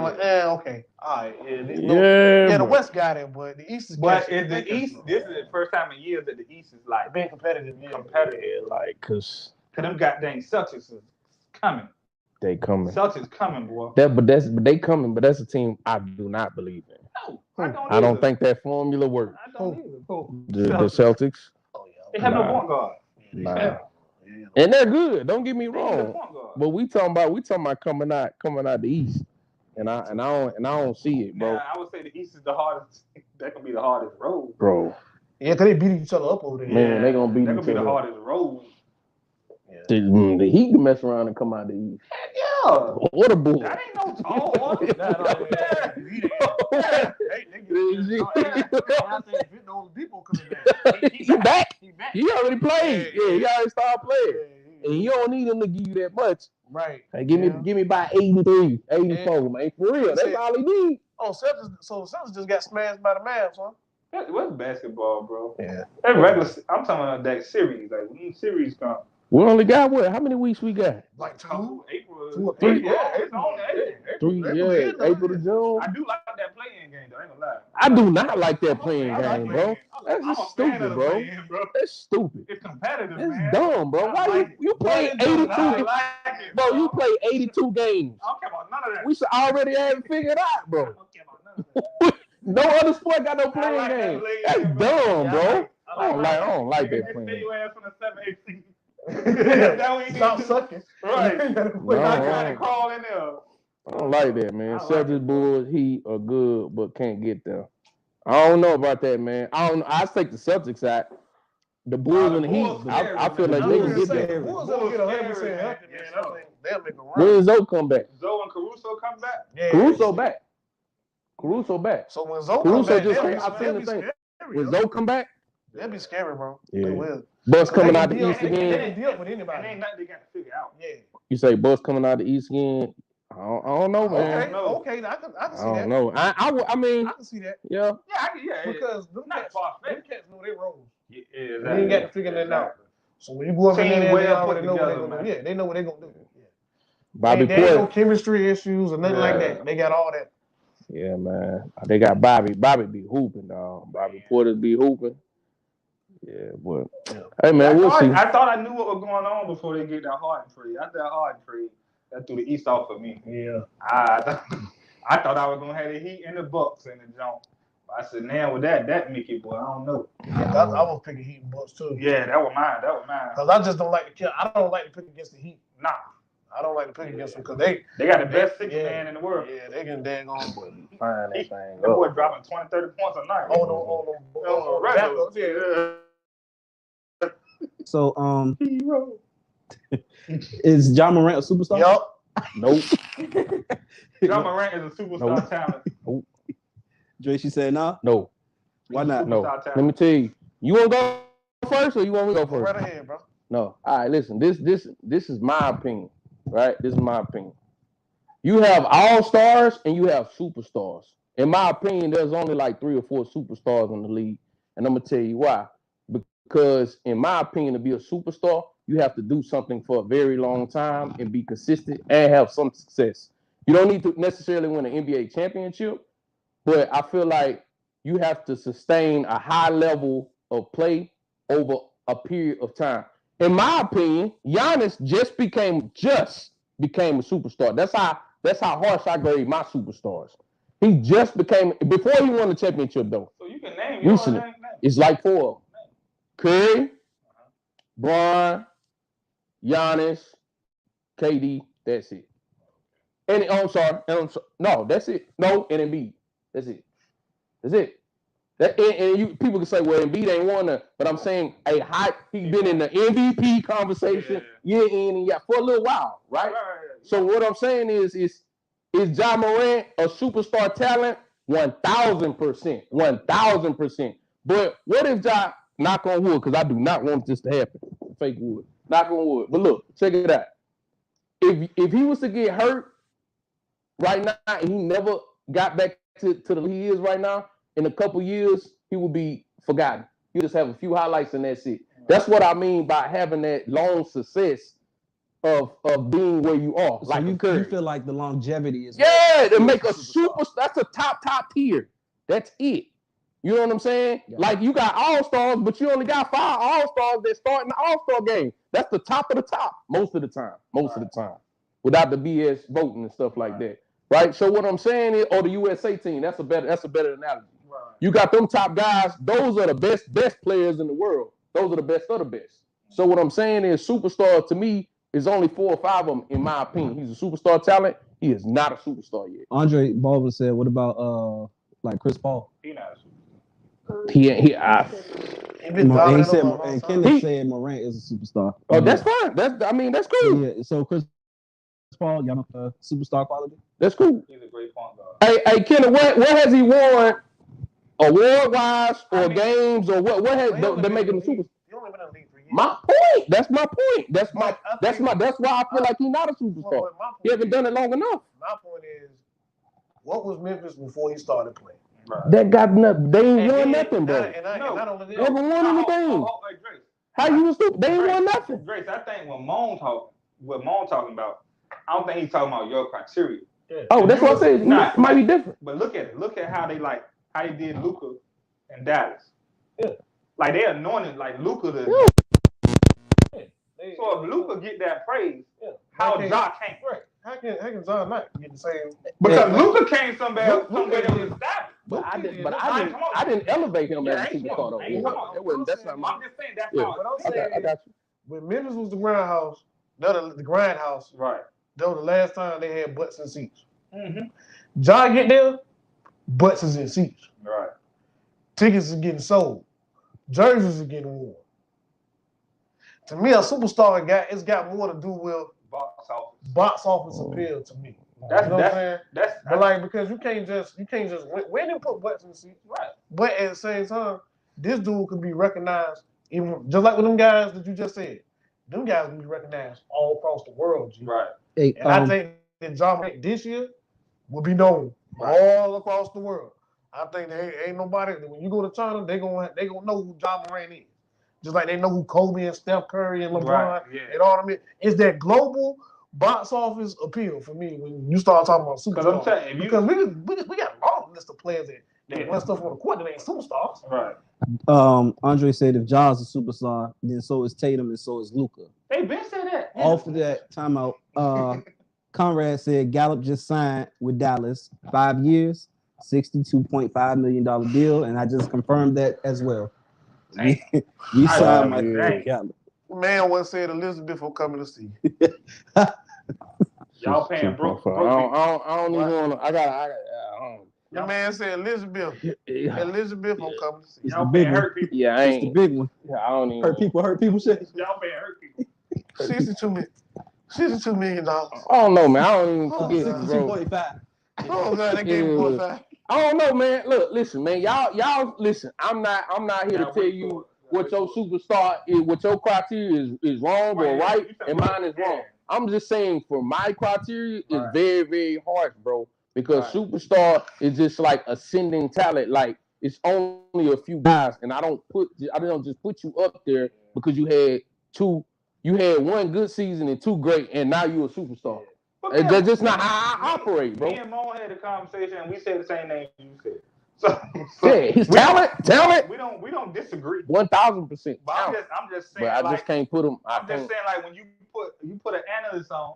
Speaker 10: okay, all right, the West got it, but the East is.
Speaker 11: But in the East, this is the first time in years that the East is like
Speaker 10: being competitive.
Speaker 11: Competitive,
Speaker 9: like, cause
Speaker 11: them goddamn Celtics is coming.
Speaker 9: they coming.
Speaker 11: Celtics coming, boy.
Speaker 9: But they coming. But that's a team I do not believe in.
Speaker 11: No,
Speaker 9: I don't think that formula works.
Speaker 11: I don't either.
Speaker 9: The Celtics.
Speaker 11: They have no point guard.
Speaker 9: Nah. And they're good. Don't get me
Speaker 11: They need a
Speaker 9: wrong.
Speaker 11: point guard.
Speaker 9: But we talking about coming out the East, and I don't see it, bro.
Speaker 11: Now, I would say the East is the hardest. That can be the hardest road.
Speaker 9: Bro,
Speaker 10: Yeah, because they beat each other up over there.
Speaker 9: man, they gonna beat
Speaker 11: That
Speaker 9: each
Speaker 11: could be the
Speaker 9: other.
Speaker 11: hardest road.
Speaker 9: The Heat can mess around and come out the East.
Speaker 11: Yeah.
Speaker 9: Or the Bulls.
Speaker 11: That ain't no tall order.
Speaker 9: He back. He already played. Yeah, he already started playing. And you don't need him to give you that much.
Speaker 10: Right.
Speaker 9: Hey, give me by 83, 84, man. For real. That's all he need.
Speaker 10: Oh, Celtics just got smashed by the Mavs, huh?
Speaker 11: What's basketball, bro?
Speaker 10: Yeah.
Speaker 11: That regular. I'm talking about that series. Like when the series come.
Speaker 9: We only got what? How many weeks we got?
Speaker 10: Like
Speaker 11: April.
Speaker 10: 2 or 3.
Speaker 11: Yeah, it's on there.
Speaker 9: 3, April to June.
Speaker 11: I do like that playing game, though. I ain't gonna lie.
Speaker 9: I do not like that playing game, bro. That's
Speaker 11: I'm a
Speaker 9: just
Speaker 11: fan of
Speaker 9: stupid,
Speaker 11: the
Speaker 9: bro.
Speaker 11: playing, bro.
Speaker 9: That's stupid.
Speaker 11: It's competitive,
Speaker 9: That's
Speaker 11: man.
Speaker 9: dumb, bro. Why you play 82? Bro, you play 82 games.
Speaker 11: I don't care about none of that.
Speaker 9: We should already have it figured out, bro.
Speaker 11: I don't care about none of that.
Speaker 9: No other sport got no playing
Speaker 11: like that
Speaker 9: game.
Speaker 11: playing
Speaker 9: That's
Speaker 11: game,
Speaker 9: dumb, bro.
Speaker 11: I
Speaker 9: I don't like that
Speaker 11: Stay
Speaker 9: playing.
Speaker 11: your ass from the 7-8
Speaker 10: Stop sucking.
Speaker 11: Right. I
Speaker 9: No,
Speaker 11: gotta crawl in there.
Speaker 9: I don't like that, man. Celtics, Bulls, Heat are good, but can't get there. I don't know about that, man. I take the Celtics out. The Bulls and the Heat, I feel like they can get there.
Speaker 10: Bulls don't get 100% healthy, man. I think they'll make a run.
Speaker 9: When does Zoe come back?
Speaker 11: Zoe and Caruso come back?
Speaker 10: Yeah.
Speaker 9: Caruso back. Caruso back.
Speaker 10: So when Zoe come
Speaker 9: Caruso
Speaker 10: back,
Speaker 9: just
Speaker 10: they'll
Speaker 9: I've seen the
Speaker 10: be
Speaker 9: thing.
Speaker 10: scary.
Speaker 9: When Zoe come back,
Speaker 10: They'll be scary, bro.
Speaker 9: Yeah.
Speaker 10: They will.
Speaker 9: Bus coming out
Speaker 10: They
Speaker 9: the East
Speaker 10: can
Speaker 9: again.
Speaker 10: deal with anybody.
Speaker 11: And ain't nothing they got to figure out.
Speaker 10: Yeah.
Speaker 9: You say Bus coming out the East again? I don't know, man.
Speaker 10: Okay, I can
Speaker 9: I
Speaker 10: see
Speaker 9: don't
Speaker 10: that.
Speaker 9: know. I mean,
Speaker 10: I can see that.
Speaker 9: yeah.
Speaker 10: Because them cats know their roles.
Speaker 11: Yeah,
Speaker 10: They ain't got to figure that out. So when you go up in
Speaker 11: Team
Speaker 10: there, they
Speaker 11: well
Speaker 10: already
Speaker 11: put
Speaker 10: know what they're
Speaker 11: together,
Speaker 10: gonna do.
Speaker 11: man.
Speaker 10: Yeah, they know what they're gonna do. Yeah.
Speaker 9: Bobby
Speaker 10: There ain't no
Speaker 9: Porter.
Speaker 10: chemistry issues or nothing like that. They got all that.
Speaker 9: Yeah, man. They got Bobby. Bobby be hooping, dog. Bobby Porter be hooping. Yeah, but hey, man, we'll see.
Speaker 11: I thought I knew what was going on before they get that Harden trade. After that Harden trade, that threw the East off of me.
Speaker 10: Yeah.
Speaker 11: I thought I was gonna have the Heat and the Bucks in the jump. I said, now with that Mickey boy, I don't know.
Speaker 10: Yeah, I was picking Heat and Bucks too.
Speaker 11: Yeah, that was mine.
Speaker 10: Because I just don't like to kill. I don't like to pick against the Heat.
Speaker 11: Nah.
Speaker 10: I don't like to pick against them because they
Speaker 11: got the best six man in the world.
Speaker 10: Yeah, they can dang on.
Speaker 9: Find that thing.
Speaker 11: That boy dropping 20, 30 points a night.
Speaker 10: On
Speaker 11: regular. Yeah.
Speaker 8: So is John Morant a superstar?
Speaker 10: Yup.
Speaker 9: Nope.
Speaker 11: John Morant is a superstar talent.
Speaker 9: Nope.
Speaker 8: Dre, she said no.
Speaker 9: No.
Speaker 8: Why not?
Speaker 9: No. Let me tell you. You want to go first, or you want me to go first?
Speaker 10: Right ahead, bro.
Speaker 9: No. All right. Listen. This is my opinion. Right. This is my opinion. You have all stars and you have superstars. In my opinion, there's only like 3 or 4 superstars in the league, and I'm gonna tell you why. Because in my opinion, to be a superstar, you have to do something for a very long time and be consistent and have some success. You don't need to necessarily win an NBA championship, but I feel like you have to sustain a high level of play over a period of time. In my opinion, Giannis just became a superstar. That's how harsh I grade my superstars. He just became, before he won the championship though.
Speaker 11: So you can name
Speaker 9: Recently,
Speaker 11: your name.
Speaker 9: it's like 4 of them. Curry, Bron, Giannis, KD, that's it. And I'm sorry. No, that's it. No, and Embiid. That's it. That's it. And people can say, well, Embiid ain't won that, but I'm saying he's been in the MVP conversation year in and year for a little while, right? So what I'm saying is Ja Morant a superstar talent? 1,000%. 1,000%. But what if Ja, knock on wood, because I do not want this to happen. Fake wood. Knock on wood. But look, check it out. If he was to get hurt right now and he never got back to the league he is right now, in a couple years, he will be forgotten. You just have a few highlights and that's it. That's what I mean by having that long success of being where you are.
Speaker 8: So
Speaker 9: like
Speaker 8: you feel like the longevity is
Speaker 9: to make a super. That's a top tier. That's it. You know what I'm saying? Yeah. Like you got all-stars, but you only got 5 all-stars that start in the all-star game. That's the top of the top most of the time. Most of the time. Without the BS voting and stuff like that. Right? So what I'm saying is, the USA team, that's a better analogy. Right. You got them top guys, those are the best players in the world. Those are the best of the best. So what I'm saying is superstar to me is only 4 or 5 of them, in my opinion. He's a superstar talent. He is not a superstar yet.
Speaker 8: Andre Baldwin said, what about like Chris Paul?
Speaker 11: He not a superstar.
Speaker 8: And Kenneth said Morant is a superstar.
Speaker 9: Oh, that's fine. That's cool.
Speaker 8: Yeah, so Chris Paul, y'all know superstar quality?
Speaker 9: That's cool.
Speaker 11: He's a great point guard.
Speaker 9: Hey, Kenneth, what has he won award-wise or games or what has they making him a superstar? My point. That's my point. That's why I feel like he's not a superstar. He hasn't done it long enough.
Speaker 10: My point is, what was Memphis before he started playing?
Speaker 9: Right. That got nothing. They ain't won nothing, bro.
Speaker 10: They
Speaker 9: haven't won anything. How you was stupid? They ain't won nothing.
Speaker 11: Grace, I think what Moan talking about, I don't think he's talking about your criteria.
Speaker 10: Yeah.
Speaker 9: Oh, that's what I said. It might be different.
Speaker 11: But look at it. Look at how they did Luka and Dallas. Yeah. Like they anointed like Luka to. Yeah. So if Luka get that praise, how Ja can't?
Speaker 10: Right. How can John not get the same?
Speaker 11: Because Luka came somewhere that was established.
Speaker 9: But I didn't elevate him as a superstar though. That's not my.
Speaker 11: I'm just saying that's how.
Speaker 10: What I'm saying
Speaker 9: I got you.
Speaker 10: When Memphis was the grindhouse, the grindhouse,
Speaker 11: right?
Speaker 10: That was the last time they had butts and seats. Mm-hmm. John get there, butts is in seats.
Speaker 11: Right.
Speaker 10: Tickets is getting sold. Jerseys are getting worn. To me, a superstar it's got more to do with box office appeal to me.
Speaker 11: That's
Speaker 10: you know what I'm saying? But like because you can't just when they put butts in the seats, right? But at the same time, this dude could be recognized even just like with them guys that you just said. Them guys can be recognized all across the world, G.
Speaker 11: Right.
Speaker 10: And I think that Ja Morant this year will be known all across the world. I think there ain't nobody when you go to China, they gonna know who Ja Morant is. Just like they know who Kobe and Steph Curry and LeBron and all of them. It's that global box office appeal for me when you start talking about superstars. Because we got a long list of players that run stuff on the court that ain't superstars.
Speaker 11: Right.
Speaker 8: Andre said if Ja's a superstar, then so is Tatum and so is Luka.
Speaker 11: They been said that.
Speaker 8: Off of that timeout. Conrad said Gallup just signed with Dallas, 5 years, $62.5 million deal, and I just confirmed that as well. We signed my Gallup.
Speaker 10: Man once said Elizabeth will come to see.
Speaker 11: Y'all paying broke.
Speaker 9: I don't even want to. I don't.
Speaker 10: Your man said Elizabeth will come to see.
Speaker 11: Y'all paying hurt people.
Speaker 9: Yeah, I
Speaker 8: It's
Speaker 9: ain't.
Speaker 8: the big one.
Speaker 9: Yeah, I don't even.
Speaker 8: Hurt people shit.
Speaker 11: Y'all paying hurt people.
Speaker 10: $62 million.
Speaker 9: I don't know, man. I don't even forget, bro.
Speaker 8: 62.5.
Speaker 10: Oh God, they gave him 45.
Speaker 9: I don't know, man. Look, listen, man. Y'all listen. I'm not here to tell you what your superstar is, what your criteria is wrong or right, and mine is wrong. I'm just saying for my criteria, it's very, very harsh, bro. Because superstar is just like ascending talent. Like it's only a few guys, and I don't just put you up there because you had one good season and two great, and now you're a superstar. That's just not how I operate, bro.
Speaker 11: Me and Mo had a conversation, and we said the same thing you said.
Speaker 9: Yeah, his talent.
Speaker 11: We don't disagree.
Speaker 9: 1,000%.
Speaker 11: But I'm just saying.
Speaker 9: But I just can't put him.
Speaker 11: I'm just saying, like when you put an analyst on,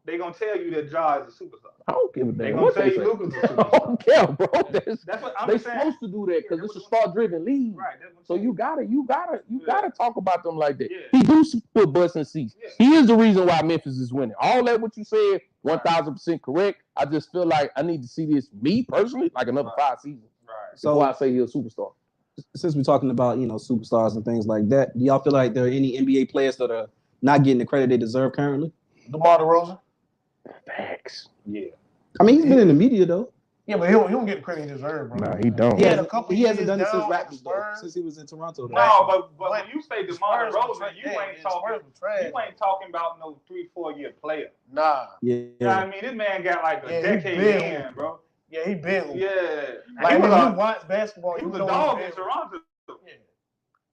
Speaker 11: they gonna tell you that Ja is a superstar.
Speaker 9: I don't give a
Speaker 11: They
Speaker 9: damn
Speaker 11: gonna
Speaker 9: what
Speaker 11: tell
Speaker 9: they
Speaker 11: you
Speaker 9: say.
Speaker 11: Luka's a superstar.
Speaker 9: I don't care, bro.
Speaker 11: That's what I'm
Speaker 9: They
Speaker 11: saying.
Speaker 9: supposed to do that because it's a star-driven league.
Speaker 11: Right.
Speaker 9: So you gotta talk about them like that.
Speaker 11: Yeah.
Speaker 9: He do put butts in seats.
Speaker 11: Yeah.
Speaker 9: He is the reason why Memphis is winning. All that what you said, 1,000% correct. I just feel like I need to see this, me personally, like another 5 seasons.
Speaker 11: Right.
Speaker 9: So I say he's a superstar.
Speaker 8: Since we're talking about superstars and things like that, do y'all feel like there are any NBA players that are not getting the credit they deserve currently?
Speaker 10: DeMar DeRozan.
Speaker 9: Facts.
Speaker 11: Yeah.
Speaker 8: I mean, he's been in the media though.
Speaker 10: Yeah, but he don't get the credit he deserves, bro.
Speaker 9: Nah, he don't.
Speaker 10: He had a couple
Speaker 8: He hasn't
Speaker 10: years
Speaker 8: done it since
Speaker 10: down with
Speaker 8: Raptors
Speaker 10: the
Speaker 8: though.
Speaker 10: Spurs.
Speaker 8: Since he was in Toronto. Though.
Speaker 11: No, but when you say
Speaker 10: the
Speaker 11: DeMar
Speaker 10: Spurs
Speaker 11: DeRozan,
Speaker 10: was-
Speaker 11: you
Speaker 10: yeah,
Speaker 11: ain't
Speaker 10: the
Speaker 11: talking.
Speaker 10: Spurs was trash.
Speaker 11: You ain't talking about no 3-4 year player.
Speaker 10: Nah.
Speaker 8: Yeah.
Speaker 11: You know what I mean? This man got like a
Speaker 10: Yeah, he
Speaker 11: decade
Speaker 10: big.
Speaker 11: in, bro.
Speaker 10: Yeah, he been.
Speaker 11: Yeah.
Speaker 10: Like
Speaker 11: he
Speaker 10: when
Speaker 11: was
Speaker 10: you watch basketball,
Speaker 11: he
Speaker 10: you
Speaker 11: was a
Speaker 10: know
Speaker 11: dog
Speaker 10: he
Speaker 11: in
Speaker 10: been.
Speaker 11: Toronto.
Speaker 10: Yeah.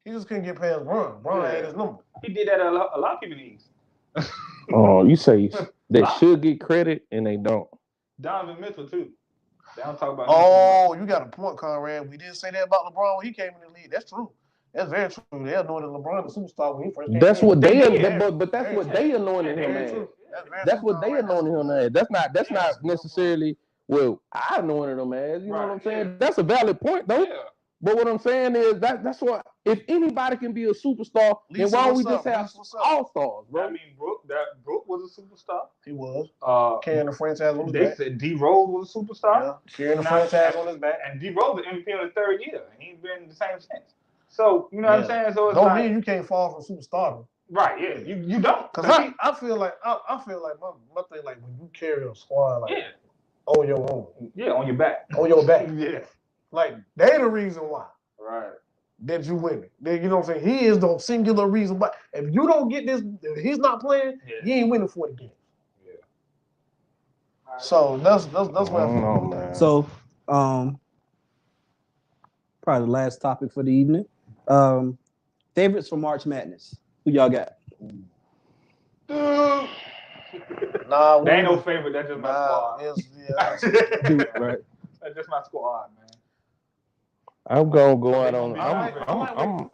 Speaker 10: He just couldn't get past Bron. Bron had his number.
Speaker 11: He did that a lot of people needs.
Speaker 9: Oh, you say they should get credit and they don't.
Speaker 11: Donovan Mitchell too. They don't talk about.
Speaker 10: Oh, you got a point, Conrad. We didn't say that about LeBron when he came in the league. That's true. That's very true. They anointed LeBron the superstar when he first came
Speaker 9: That's
Speaker 10: in.
Speaker 9: what they
Speaker 10: Yeah.
Speaker 9: but that's what they anointed him
Speaker 10: Very
Speaker 9: as.
Speaker 10: true.
Speaker 9: That's what they anointed him as. That's not necessarily well, I anointed him as. You know what I'm saying? That's a valid point though.
Speaker 11: Yeah.
Speaker 9: But what I'm saying is that's what if anybody can be a superstar, then
Speaker 10: Lisa,
Speaker 9: why don't we
Speaker 10: what's
Speaker 9: just
Speaker 10: up?
Speaker 9: have
Speaker 10: Lisa, what's up?
Speaker 9: all stars, bro?
Speaker 11: I mean, Brooke was a superstar.
Speaker 10: He was.
Speaker 11: Carrying
Speaker 10: the franchise on his
Speaker 11: They
Speaker 10: back.
Speaker 11: said D Rose was a superstar.
Speaker 10: Yeah. Carrying the franchise on his back.
Speaker 11: And D Rose was MVP in the third year, and he's been the same since. So you know what I'm saying? So it's
Speaker 10: don't
Speaker 11: like,
Speaker 10: mean you can't fall from superstar.
Speaker 11: right? Yeah, you don't.
Speaker 10: Cause I feel like my thing like when you carry a squad like on your own,
Speaker 11: on your back,
Speaker 10: yeah, like they the reason why.
Speaker 11: Right.
Speaker 10: That you winning. You know what I'm saying? He is the singular reason why. If you don't get this, if he's not playing, you ain't winning 40 games.
Speaker 11: Yeah.
Speaker 10: So that's what I feel.
Speaker 9: Man.
Speaker 8: So, probably the last topic for the evening. Favorites for March Madness. Who y'all got?
Speaker 10: Nah,
Speaker 11: there ain't no favorite. That's just my squad.
Speaker 8: Right.
Speaker 11: That's just my squad, man.
Speaker 9: I'm gonna go out on.
Speaker 10: I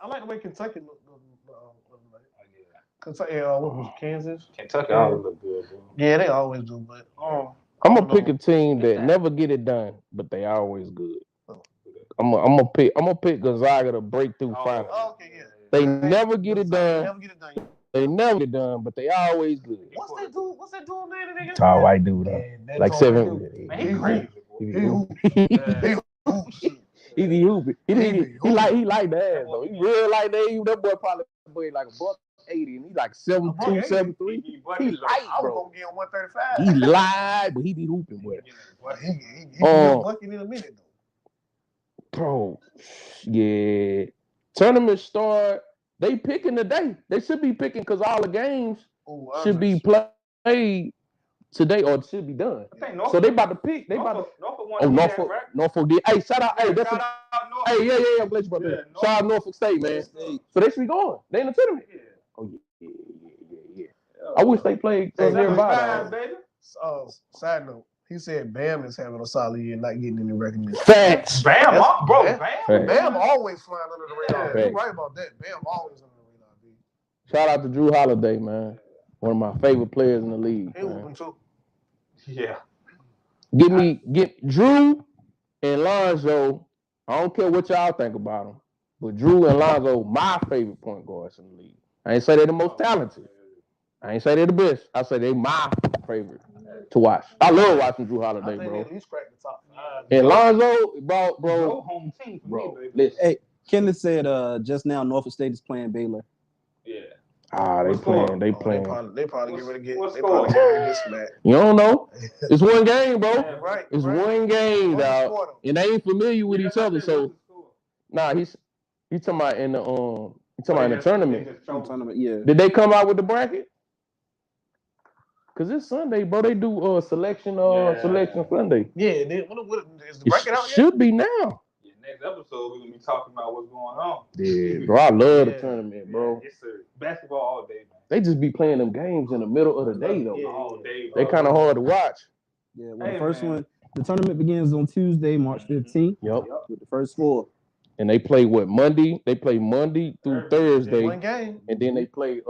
Speaker 10: like the way Kentucky look. Kentucky, what was Kansas?
Speaker 11: Kentucky always look good, bro.
Speaker 10: Yeah, they always do. But
Speaker 9: I'm gonna pick a team that never get it done, but they always good. I'm gonna pick Gonzaga to break through finals.
Speaker 10: Okay, yeah.
Speaker 9: They never get it done. They never get it done, but they always good.
Speaker 10: What's that dude name?
Speaker 9: Tall white dude, huh? Like 7.
Speaker 11: Man, he crazy.
Speaker 9: He be hooping. He like that though. He real like that. That boy probably weighed like $180, and he like 7'2", 7'3". He light,
Speaker 10: I was
Speaker 9: bro.
Speaker 10: gonna get him 135.
Speaker 9: He lied, but he be hooping, boy.
Speaker 10: He bucking in a minute though.
Speaker 9: Bro, yeah. Tournament start. They picking today. They should be picking because all the games should be played today or it should be done. So they about to pick. They about to. Norfolk did. Hey, shout out. Hey, that's hey, yeah. I'm glad you brought that. Shout out Norfolk State, man. So they should be going. They in the tournament. Oh yeah. I wish they played nearby.
Speaker 10: Side note. He said Bam is having a solid year, not getting any recognition.
Speaker 9: Facts.
Speaker 11: Bam
Speaker 10: always flying under the radar. You're right about that. Bam always under the radar, dude.
Speaker 9: Shout out to Drew Holiday, man. One of my favorite players in the league.
Speaker 10: He hooping too.
Speaker 11: Yeah.
Speaker 9: Get Drew and Lonzo. I don't care what y'all think about them, but Drew and Lonzo, my favorite point guards in the league. I ain't say they're the most talented. I ain't say they're the best. I say they my favorite to watch. I love watching Drew Holiday, bro.
Speaker 10: At least crack the top 5.
Speaker 9: And Lonzo, bro.
Speaker 11: Home team for
Speaker 9: Bro,
Speaker 11: me, baby.
Speaker 9: listen.
Speaker 8: Hey, Kenneth said just now Norfolk State is playing Baylor.
Speaker 11: Yeah.
Speaker 9: They playing. They playing.
Speaker 10: They probably get ready to get.
Speaker 11: What's
Speaker 10: They probably get ready to get smacked.
Speaker 9: You don't know. It's one game, bro.
Speaker 11: Yeah,
Speaker 10: Right.
Speaker 9: It's
Speaker 10: right.
Speaker 9: one game,
Speaker 10: What's the
Speaker 9: dog.
Speaker 10: score, though?
Speaker 9: And they ain't familiar with each other. So
Speaker 11: What's the score?
Speaker 9: nah, he's talking about in the tournament.
Speaker 8: Tournament, yeah.
Speaker 9: Did they come out with the bracket? Cause it's Sunday, bro. They do selection Sunday.
Speaker 10: Yeah. What is the
Speaker 9: It
Speaker 10: bracket out yet?
Speaker 9: should be now.
Speaker 11: Yeah, next episode we're gonna be talking about what's going on.
Speaker 9: Yeah, bro. I love the
Speaker 10: Yeah.
Speaker 9: tournament, bro.
Speaker 11: Yes, sir. Basketball all day, man.
Speaker 9: They just be playing them games in the middle of the day though.
Speaker 11: All day.
Speaker 9: They kind of hard to watch.
Speaker 8: Yeah, well,
Speaker 11: Hey,
Speaker 8: the first
Speaker 11: man.
Speaker 8: one, the tournament begins on Tuesday, March 15th,
Speaker 9: Yep.
Speaker 8: with the first 4.
Speaker 9: And they play Monday? They play Monday through Thursday,
Speaker 10: One game.
Speaker 9: and then they play.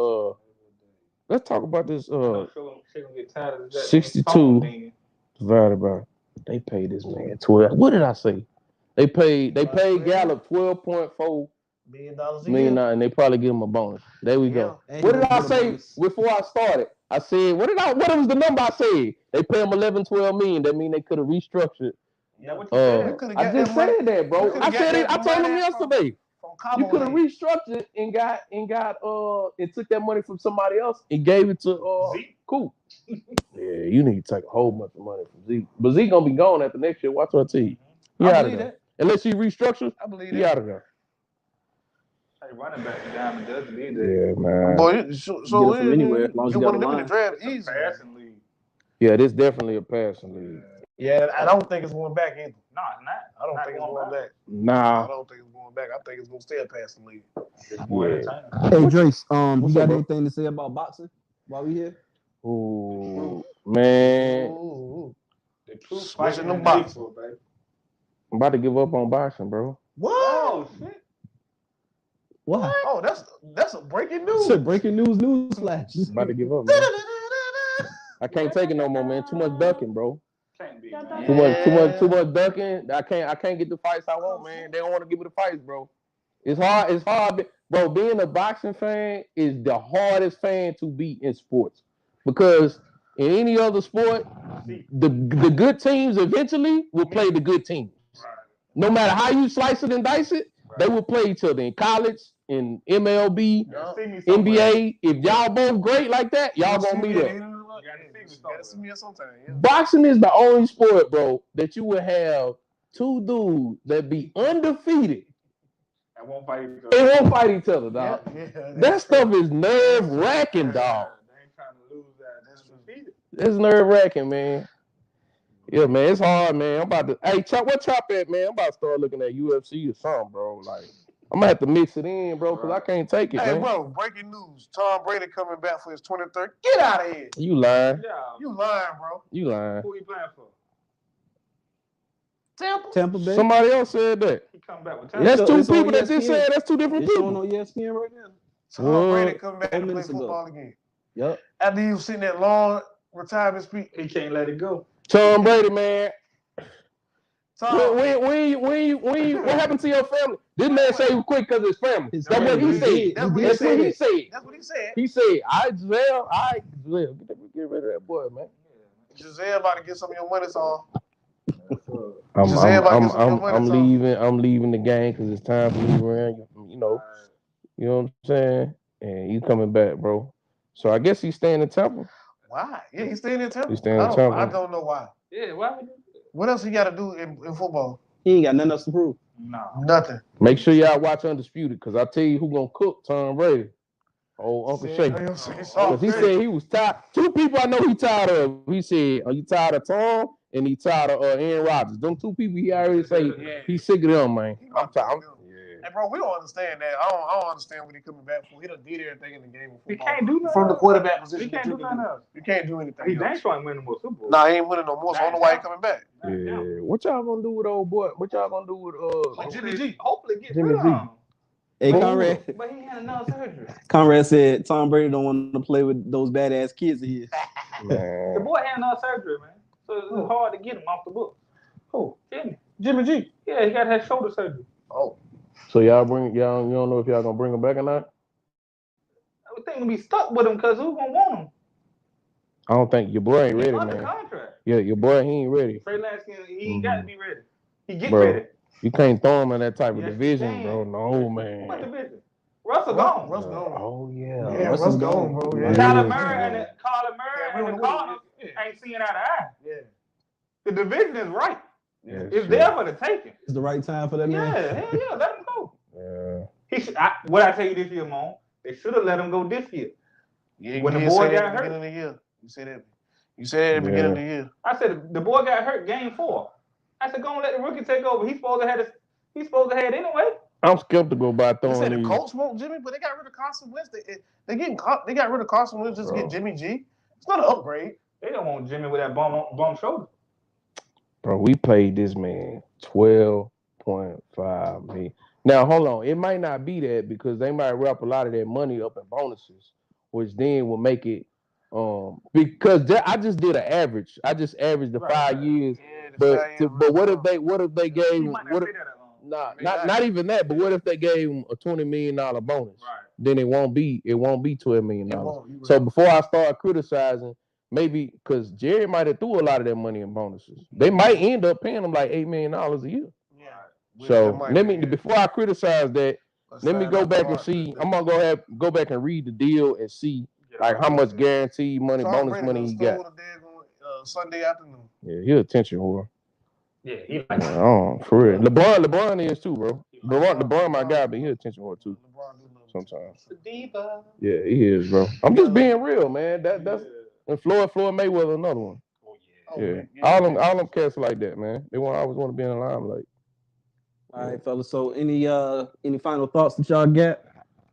Speaker 9: Let's talk about this.
Speaker 11: She gonna get tired of that
Speaker 9: 62
Speaker 11: phone
Speaker 9: divided by. They paid this man 12. What did I say? They paid Gallup $12.4
Speaker 10: $1 million a
Speaker 9: million,
Speaker 10: year.
Speaker 9: and they probably give him a bonus. There we go.
Speaker 8: Yeah.
Speaker 9: What did I say before I started? I said, what was the number I said? They pay him 11, 12 million. That mean they could have restructured.
Speaker 11: Yeah, what you said?
Speaker 10: could've
Speaker 9: I
Speaker 10: got
Speaker 9: just
Speaker 10: that money-
Speaker 9: said that, bro.
Speaker 10: you could've
Speaker 9: I
Speaker 10: got
Speaker 9: said it.
Speaker 10: that
Speaker 9: I told him
Speaker 10: money
Speaker 9: yesterday.
Speaker 10: From
Speaker 9: You
Speaker 10: Cabo
Speaker 9: could have
Speaker 10: Land.
Speaker 9: restructured and got and took that money from somebody else and gave it to
Speaker 11: Zeke?
Speaker 9: Cool. Yeah, you need to take a whole bunch of money from Zeke. But Zeke gonna be gone after next year. Watch what I tell you. He
Speaker 10: I
Speaker 9: out of
Speaker 10: believe
Speaker 9: there.
Speaker 10: that.
Speaker 9: Unless he restructures,
Speaker 10: I believe
Speaker 9: he
Speaker 10: that.
Speaker 9: out of there.
Speaker 11: Hey, running back in Diamond doesn't need that.
Speaker 9: Yeah, man.
Speaker 10: Boy,
Speaker 8: Get it from anywhere, as long as you got
Speaker 10: one
Speaker 8: a
Speaker 10: of them in the
Speaker 8: line.
Speaker 10: draft
Speaker 11: It's a
Speaker 10: easy.
Speaker 11: passing league.
Speaker 9: Yeah, this definitely a passing league.
Speaker 10: Yeah, I don't think it's going back either.
Speaker 11: No, it's not.
Speaker 10: I don't
Speaker 11: Not
Speaker 10: think it's going back. I
Speaker 9: Nah.
Speaker 10: don't think it's going back. I think it's going to stay a passing league.
Speaker 11: It's more
Speaker 9: Yeah.
Speaker 11: entertaining.
Speaker 8: Hey, Drace, you
Speaker 9: what's
Speaker 8: got
Speaker 9: up, bro?
Speaker 8: anything to say about boxing while we here?
Speaker 9: Ooh, man.
Speaker 10: Ooh.
Speaker 11: The true
Speaker 10: Switching
Speaker 11: fighting
Speaker 10: them
Speaker 11: in
Speaker 10: boxes.
Speaker 11: April, baby.
Speaker 9: I'm about to give up on boxing, bro.
Speaker 10: What?
Speaker 11: Oh, shit.
Speaker 8: Why?
Speaker 10: Oh, that's a breaking
Speaker 8: It's
Speaker 10: news.
Speaker 8: a breaking news flash.
Speaker 9: About to give up, man. I can't take it no more, man. Too much ducking, bro.
Speaker 11: Can't be, man.
Speaker 9: Too much ducking. I can't get the fights I want, man. They don't want to give me the fights, bro. It's hard, bro. Being a boxing fan is the hardest fan to beat in sports because in any other sport, the good teams eventually will play the good teams. No matter how you slice it and dice it, they will play each other in college, in MLB, NBA. If y'all both great like that, y'all gonna meet up.
Speaker 10: Gotta see me at sometime. Yeah.
Speaker 9: Boxing is the only sport, bro, that you would have two dudes that be undefeated
Speaker 11: I won't fight each
Speaker 9: and
Speaker 11: other.
Speaker 9: won't fight each other, dog.
Speaker 10: Yeah,
Speaker 9: That stuff is nerve wracking, dog.
Speaker 11: They ain't trying to lose that. That's defeated.
Speaker 9: It's nerve wracking, man. Yeah, man, it's hard, man. I'm about to. Hey, Chop, what Chop at, man? I'm about to start looking at UFC or something, bro. Like, I'm gonna have to mix it in, bro, because I can't take it,
Speaker 10: Hey,
Speaker 9: man.
Speaker 10: bro, breaking news. Tom Brady coming back for his 23rd. Get out of here.
Speaker 9: You lying?
Speaker 11: Yeah.
Speaker 10: You lying, bro.
Speaker 9: You lying?
Speaker 11: Who he playing for?
Speaker 8: Tampa Bay.
Speaker 9: Somebody else said that.
Speaker 11: He come back with
Speaker 9: That's
Speaker 11: time.
Speaker 9: two
Speaker 8: it's on
Speaker 9: people that just
Speaker 8: ESPN.
Speaker 9: said that's two different
Speaker 8: It's showing
Speaker 9: people.
Speaker 8: on ESPN right now.
Speaker 10: Tom Brady coming back
Speaker 8: 4
Speaker 10: to play
Speaker 8: minutes ago.
Speaker 10: football again.
Speaker 8: Yep.
Speaker 10: After you seen that long retirement speech.
Speaker 11: He can't let it go.
Speaker 9: Tom Brady, man.
Speaker 10: Tom,
Speaker 9: What happened to your family? This man say he was quick because his family.
Speaker 8: His
Speaker 9: That's what he
Speaker 8: family.
Speaker 9: said.
Speaker 10: That's what
Speaker 9: That's what he said.
Speaker 10: That's what he said.
Speaker 9: He said, Giselle, get rid of that boy, man.
Speaker 10: Giselle about to get some of your money, so
Speaker 9: I'm
Speaker 10: Giselle about to get some of your money, so
Speaker 9: I'm leaving the game because it's time for me to run. You know what I'm saying? And you coming back, bro. So I guess he's staying in Temple.
Speaker 10: why? Yeah, he's staying in Temple.
Speaker 9: He's staying in Temple.
Speaker 10: I don't know why.
Speaker 11: Yeah, why would you do
Speaker 10: What else he got to do in football?
Speaker 8: He ain't got nothing else to prove.
Speaker 11: that? No.
Speaker 10: Nothing.
Speaker 9: Make sure y'all watch Undisputed because I tell you who gonna cook Tom Brady. Old Uncle Shay. Because he said he was tired. Two people I know he tired of. He said, are you tired of Tom? And he tired of Aaron Rodgers. Them two people he already say he's sick of them, man. I'm tired.
Speaker 10: Hey, bro, we don't understand that. I don't understand what he coming back for. He done did everything in the game of
Speaker 11: He
Speaker 10: football.
Speaker 11: can't do nothing
Speaker 10: From the
Speaker 11: else.
Speaker 10: quarterback position.
Speaker 11: He can't do nothing else.
Speaker 10: You can't do anything.
Speaker 11: He dang
Speaker 10: else.
Speaker 11: sure ain't winning more Super Bowl.
Speaker 10: Nah, he ain't winning no more, so I don't know why he coming back.
Speaker 9: Yeah. What y'all gonna do with old boy? What y'all gonna do with
Speaker 10: Jimmy G.
Speaker 11: Hopefully get
Speaker 9: Jimmy
Speaker 11: rid of
Speaker 9: G.
Speaker 11: him.
Speaker 8: Hey, Conrad.
Speaker 11: But he had another surgery.
Speaker 8: Conrad said Tom Brady don't want to play with those badass kids of his.
Speaker 11: The
Speaker 9: man?
Speaker 11: boy had another surgery, man. So it's hard to get him off the book.
Speaker 10: Who?
Speaker 11: Jimmy
Speaker 10: G.
Speaker 11: Yeah, he got to have shoulder surgery.
Speaker 10: Oh.
Speaker 9: So you don't know if y'all gonna bring him back or not?
Speaker 11: I would think we'll be stuck with him because who's gonna want him?
Speaker 9: I don't think your boy ain't ready,
Speaker 11: Under
Speaker 9: man.
Speaker 11: contract.
Speaker 9: Yeah, your boy, he ain't ready.
Speaker 11: Trey Lance, he ain't got to be ready. He get
Speaker 9: Bro,
Speaker 11: ready.
Speaker 9: you can't throw him in that type of
Speaker 11: Yes,
Speaker 9: division,
Speaker 11: you
Speaker 9: bro.
Speaker 11: can.
Speaker 9: No, man.
Speaker 11: What division? Russell gone.
Speaker 10: Russ gone.
Speaker 9: Oh, yeah.
Speaker 10: Yeah, Russ gone, bro. Yeah.
Speaker 11: Kyler Murray and the Cardinals ain't seeing eye to eye.
Speaker 10: Yeah.
Speaker 11: The division is right.
Speaker 9: Yeah,
Speaker 11: It's there for the taking.
Speaker 8: It's the right time for that man.
Speaker 11: Yeah, hell yeah, let him go.
Speaker 9: Yeah.
Speaker 11: What I tell you this year, Mon, they should have let him go this year.
Speaker 10: Yeah,
Speaker 11: when the
Speaker 10: you
Speaker 11: boy
Speaker 10: said
Speaker 11: got
Speaker 10: at the
Speaker 11: hurt.
Speaker 10: beginning of the year. You said that. You said at the beginning of the year.
Speaker 11: I said the boy got hurt game 4. I said go and let the rookie take over. He's supposed to have it anyway.
Speaker 9: I'm skeptical about
Speaker 10: They
Speaker 9: throwing
Speaker 10: said the
Speaker 9: these.
Speaker 10: Colts want Jimmy, but they got rid of Carson Wentz. They got rid of Carson Wentz just to get Jimmy G. It's not an upgrade.
Speaker 11: They don't want Jimmy with that bum shoulder.
Speaker 9: Bro, we paid this man $12.5 million. Now, hold on. It might not be that because they might wrap a lot of that money up in bonuses, which then will make it because I just did an average. I just averaged the 5 years. But what if they gave him not even that, but what if they gave him a $20 million bonus? Right. Then it won't be $12 million. So before I start criticizing, maybe because Jerry might have threw a lot of that money in bonuses. They might end up paying him like $8 million a year. Yeah. So before I criticize that, let me go back and see. I'm gonna go back and read the deal and see like how much guaranteed money, bonus money he got.
Speaker 10: Sunday afternoon.
Speaker 9: Yeah, he attention whore.
Speaker 11: Yeah, he like
Speaker 9: for real. LeBron is too, bro. LeBron my guy, but he attention whore too. Sometimes.
Speaker 11: Diva.
Speaker 9: Yeah, he is, bro. I'm just being real, man. That's and Floyd Mayweather another one. Yeah. All them cats like that, man. They always want to be in the limelight.
Speaker 8: All right, fellas. So any final thoughts that y'all got?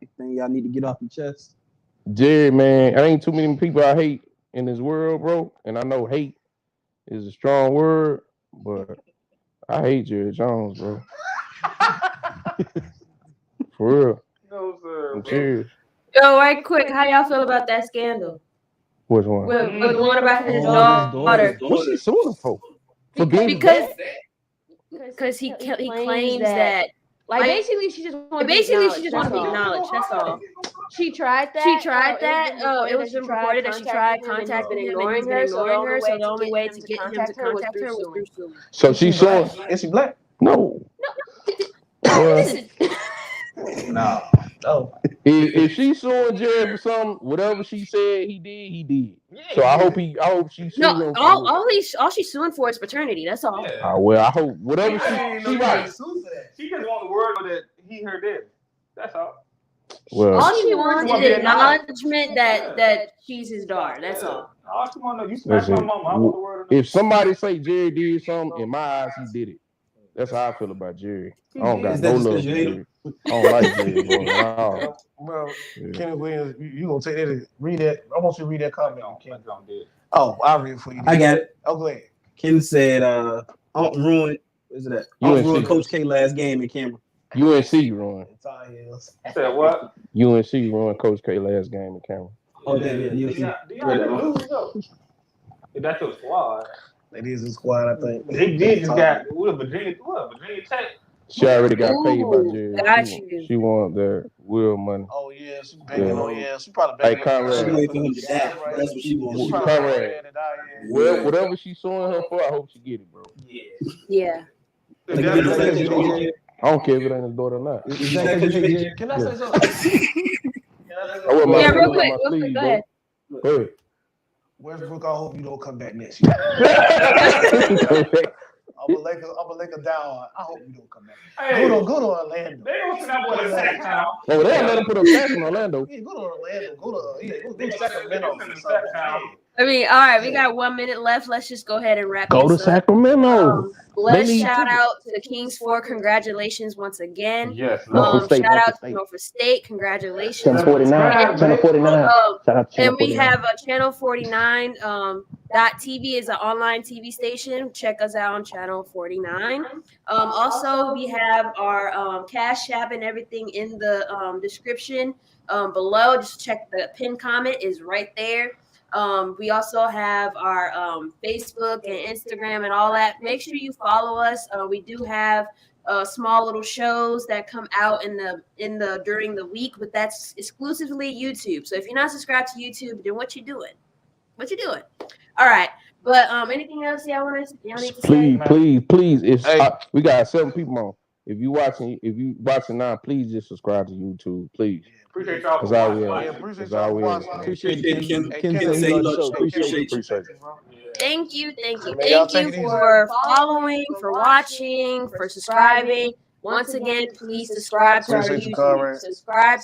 Speaker 8: Anything y'all need to get off your chest?
Speaker 9: Jerry, man, I ain't too many people I hate in this world, bro. And I know hate is a strong word, but I hate Jerry Jones, bro. For real.
Speaker 11: No, sir.
Speaker 9: I'm serious.
Speaker 12: Yo, right quick, how y'all feel about that scandal?
Speaker 9: Which one?
Speaker 12: With the one about his daughter.
Speaker 9: What's she suing him for? For being
Speaker 12: Because he claims that
Speaker 13: like basically she just wanted to be acknowledged.
Speaker 12: That's all.
Speaker 13: She tried that.
Speaker 12: It was been reported that she tried contacting him and he's been ignoring her. So the only way to get him to contact her was through suing.
Speaker 9: So she's suing.
Speaker 10: Is she black?
Speaker 9: No.
Speaker 10: No.
Speaker 9: If she's suing Jerry for something, whatever she said he did. So I hope she sues him.
Speaker 12: All she's suing for is paternity. That's all.
Speaker 9: Well, I hope whatever she right.
Speaker 11: She just want the word that he her daddy. That's all.
Speaker 9: Well,
Speaker 12: all she wants is acknowledgement that she's his daughter. That's all.
Speaker 11: All she want to know, you smash my mama. I want the word.
Speaker 9: If somebody say Jerry did something, in my eyes, he did it. That's how I feel about Jerry. I don't got no love for Jerry. I don't like Jerry, bro. No.
Speaker 10: Well, Kenny Williams, you gonna take that and read that? I want you to read that comment on Kenny. Oh, I'll read it for you.
Speaker 8: I got it.
Speaker 10: Oh, go ahead.
Speaker 8: Ken said, "Don't ruin it." What is it that? Don't ruin Coach K last game in Cameron.
Speaker 9: UNC ruined.
Speaker 11: Said what?
Speaker 9: UNC ruined Coach K last game in Cameron.
Speaker 8: Oh, yeah.
Speaker 11: That's your squad.
Speaker 10: It is a squad, I think.
Speaker 11: They did just got Virginia Tech.
Speaker 9: She already got paid by Jerry.
Speaker 12: Got you.
Speaker 9: She wanted their will money.
Speaker 10: Oh yeah, she begging. Yeah. Oh yeah, she probably begging.
Speaker 9: Hey, Conrad.
Speaker 8: She waiting for him to die. That's what she wants.
Speaker 9: Conrad. Well, whatever she's suing her for, I hope she get it, bro.
Speaker 12: Yeah.
Speaker 9: I don't care if it ain't his daughter or not.
Speaker 10: Can I say something?
Speaker 12: Real quick. Go ahead.
Speaker 9: Go ahead.
Speaker 10: Westbrook, I hope you don't come back next year. I'm a Laker down. I hope you don't come back.
Speaker 11: Hey,
Speaker 10: go to Orlando.
Speaker 11: They don't send that boy to Sacktown.
Speaker 9: Oh, they don't let him put up sacks in Orlando.
Speaker 10: Yeah, go to Orlando. Go to Sacramento.
Speaker 12: I mean, all right, we got 1 minute left. Let's just go ahead and wrap
Speaker 9: Go to
Speaker 12: this up.
Speaker 9: Sacramento.
Speaker 12: Let's shout out to the Kings for congratulations once again.
Speaker 11: Yes.
Speaker 12: Shout out to Norfolk State. Congratulations.
Speaker 9: Channel 49. Channel 49. Shout out to
Speaker 12: and we have a Channel 49 .tv is an online TV station. Check us out on Channel 49. Also, we have our Cash App and everything in the description below. Just check the pinned comment is right there. We also have our Facebook and Instagram and all that. Make sure you follow us. We do have small little shows that come out in the during the week, but that's exclusively YouTube. So if you're not subscribed to YouTube, then what you doing? What you doing? All right. But anything else y'all need to say?
Speaker 9: Please. If we got 7 people on. If you watching now, please just subscribe to YouTube, please.
Speaker 11: Appreciate y'all.
Speaker 9: That's all we
Speaker 10: Yeah,
Speaker 9: have.
Speaker 10: appreciate
Speaker 9: That's all
Speaker 10: y'all
Speaker 9: we
Speaker 10: for
Speaker 9: have.
Speaker 10: watching.
Speaker 8: Appreciate you.
Speaker 12: Thank you.
Speaker 10: Man, y'all
Speaker 12: Thank
Speaker 10: take
Speaker 12: you
Speaker 10: it easy.
Speaker 12: for following, for watching, for subscribing. Once again, please subscribe to our
Speaker 10: Appreciate you,
Speaker 12: YouTube.
Speaker 10: Conrad.
Speaker 12: Subscribe.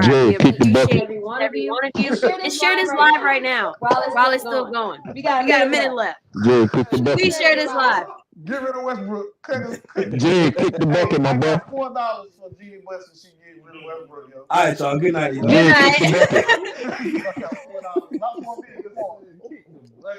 Speaker 9: Jay,
Speaker 12: We
Speaker 9: kick the
Speaker 12: appreciate
Speaker 9: bucket.
Speaker 12: every one of you. And share this live right now while it's still going. We got a minute left.
Speaker 9: Jay, kick the bucket.
Speaker 12: Please share this live.
Speaker 10: Get rid of Westbrook. Cut
Speaker 9: Jay, kick the bucket, my boy.
Speaker 10: $4 for G West and she get rid of Westbrook, yo.
Speaker 8: All right, y'all. Good night.
Speaker 12: Good night.
Speaker 10: $4. Not $4.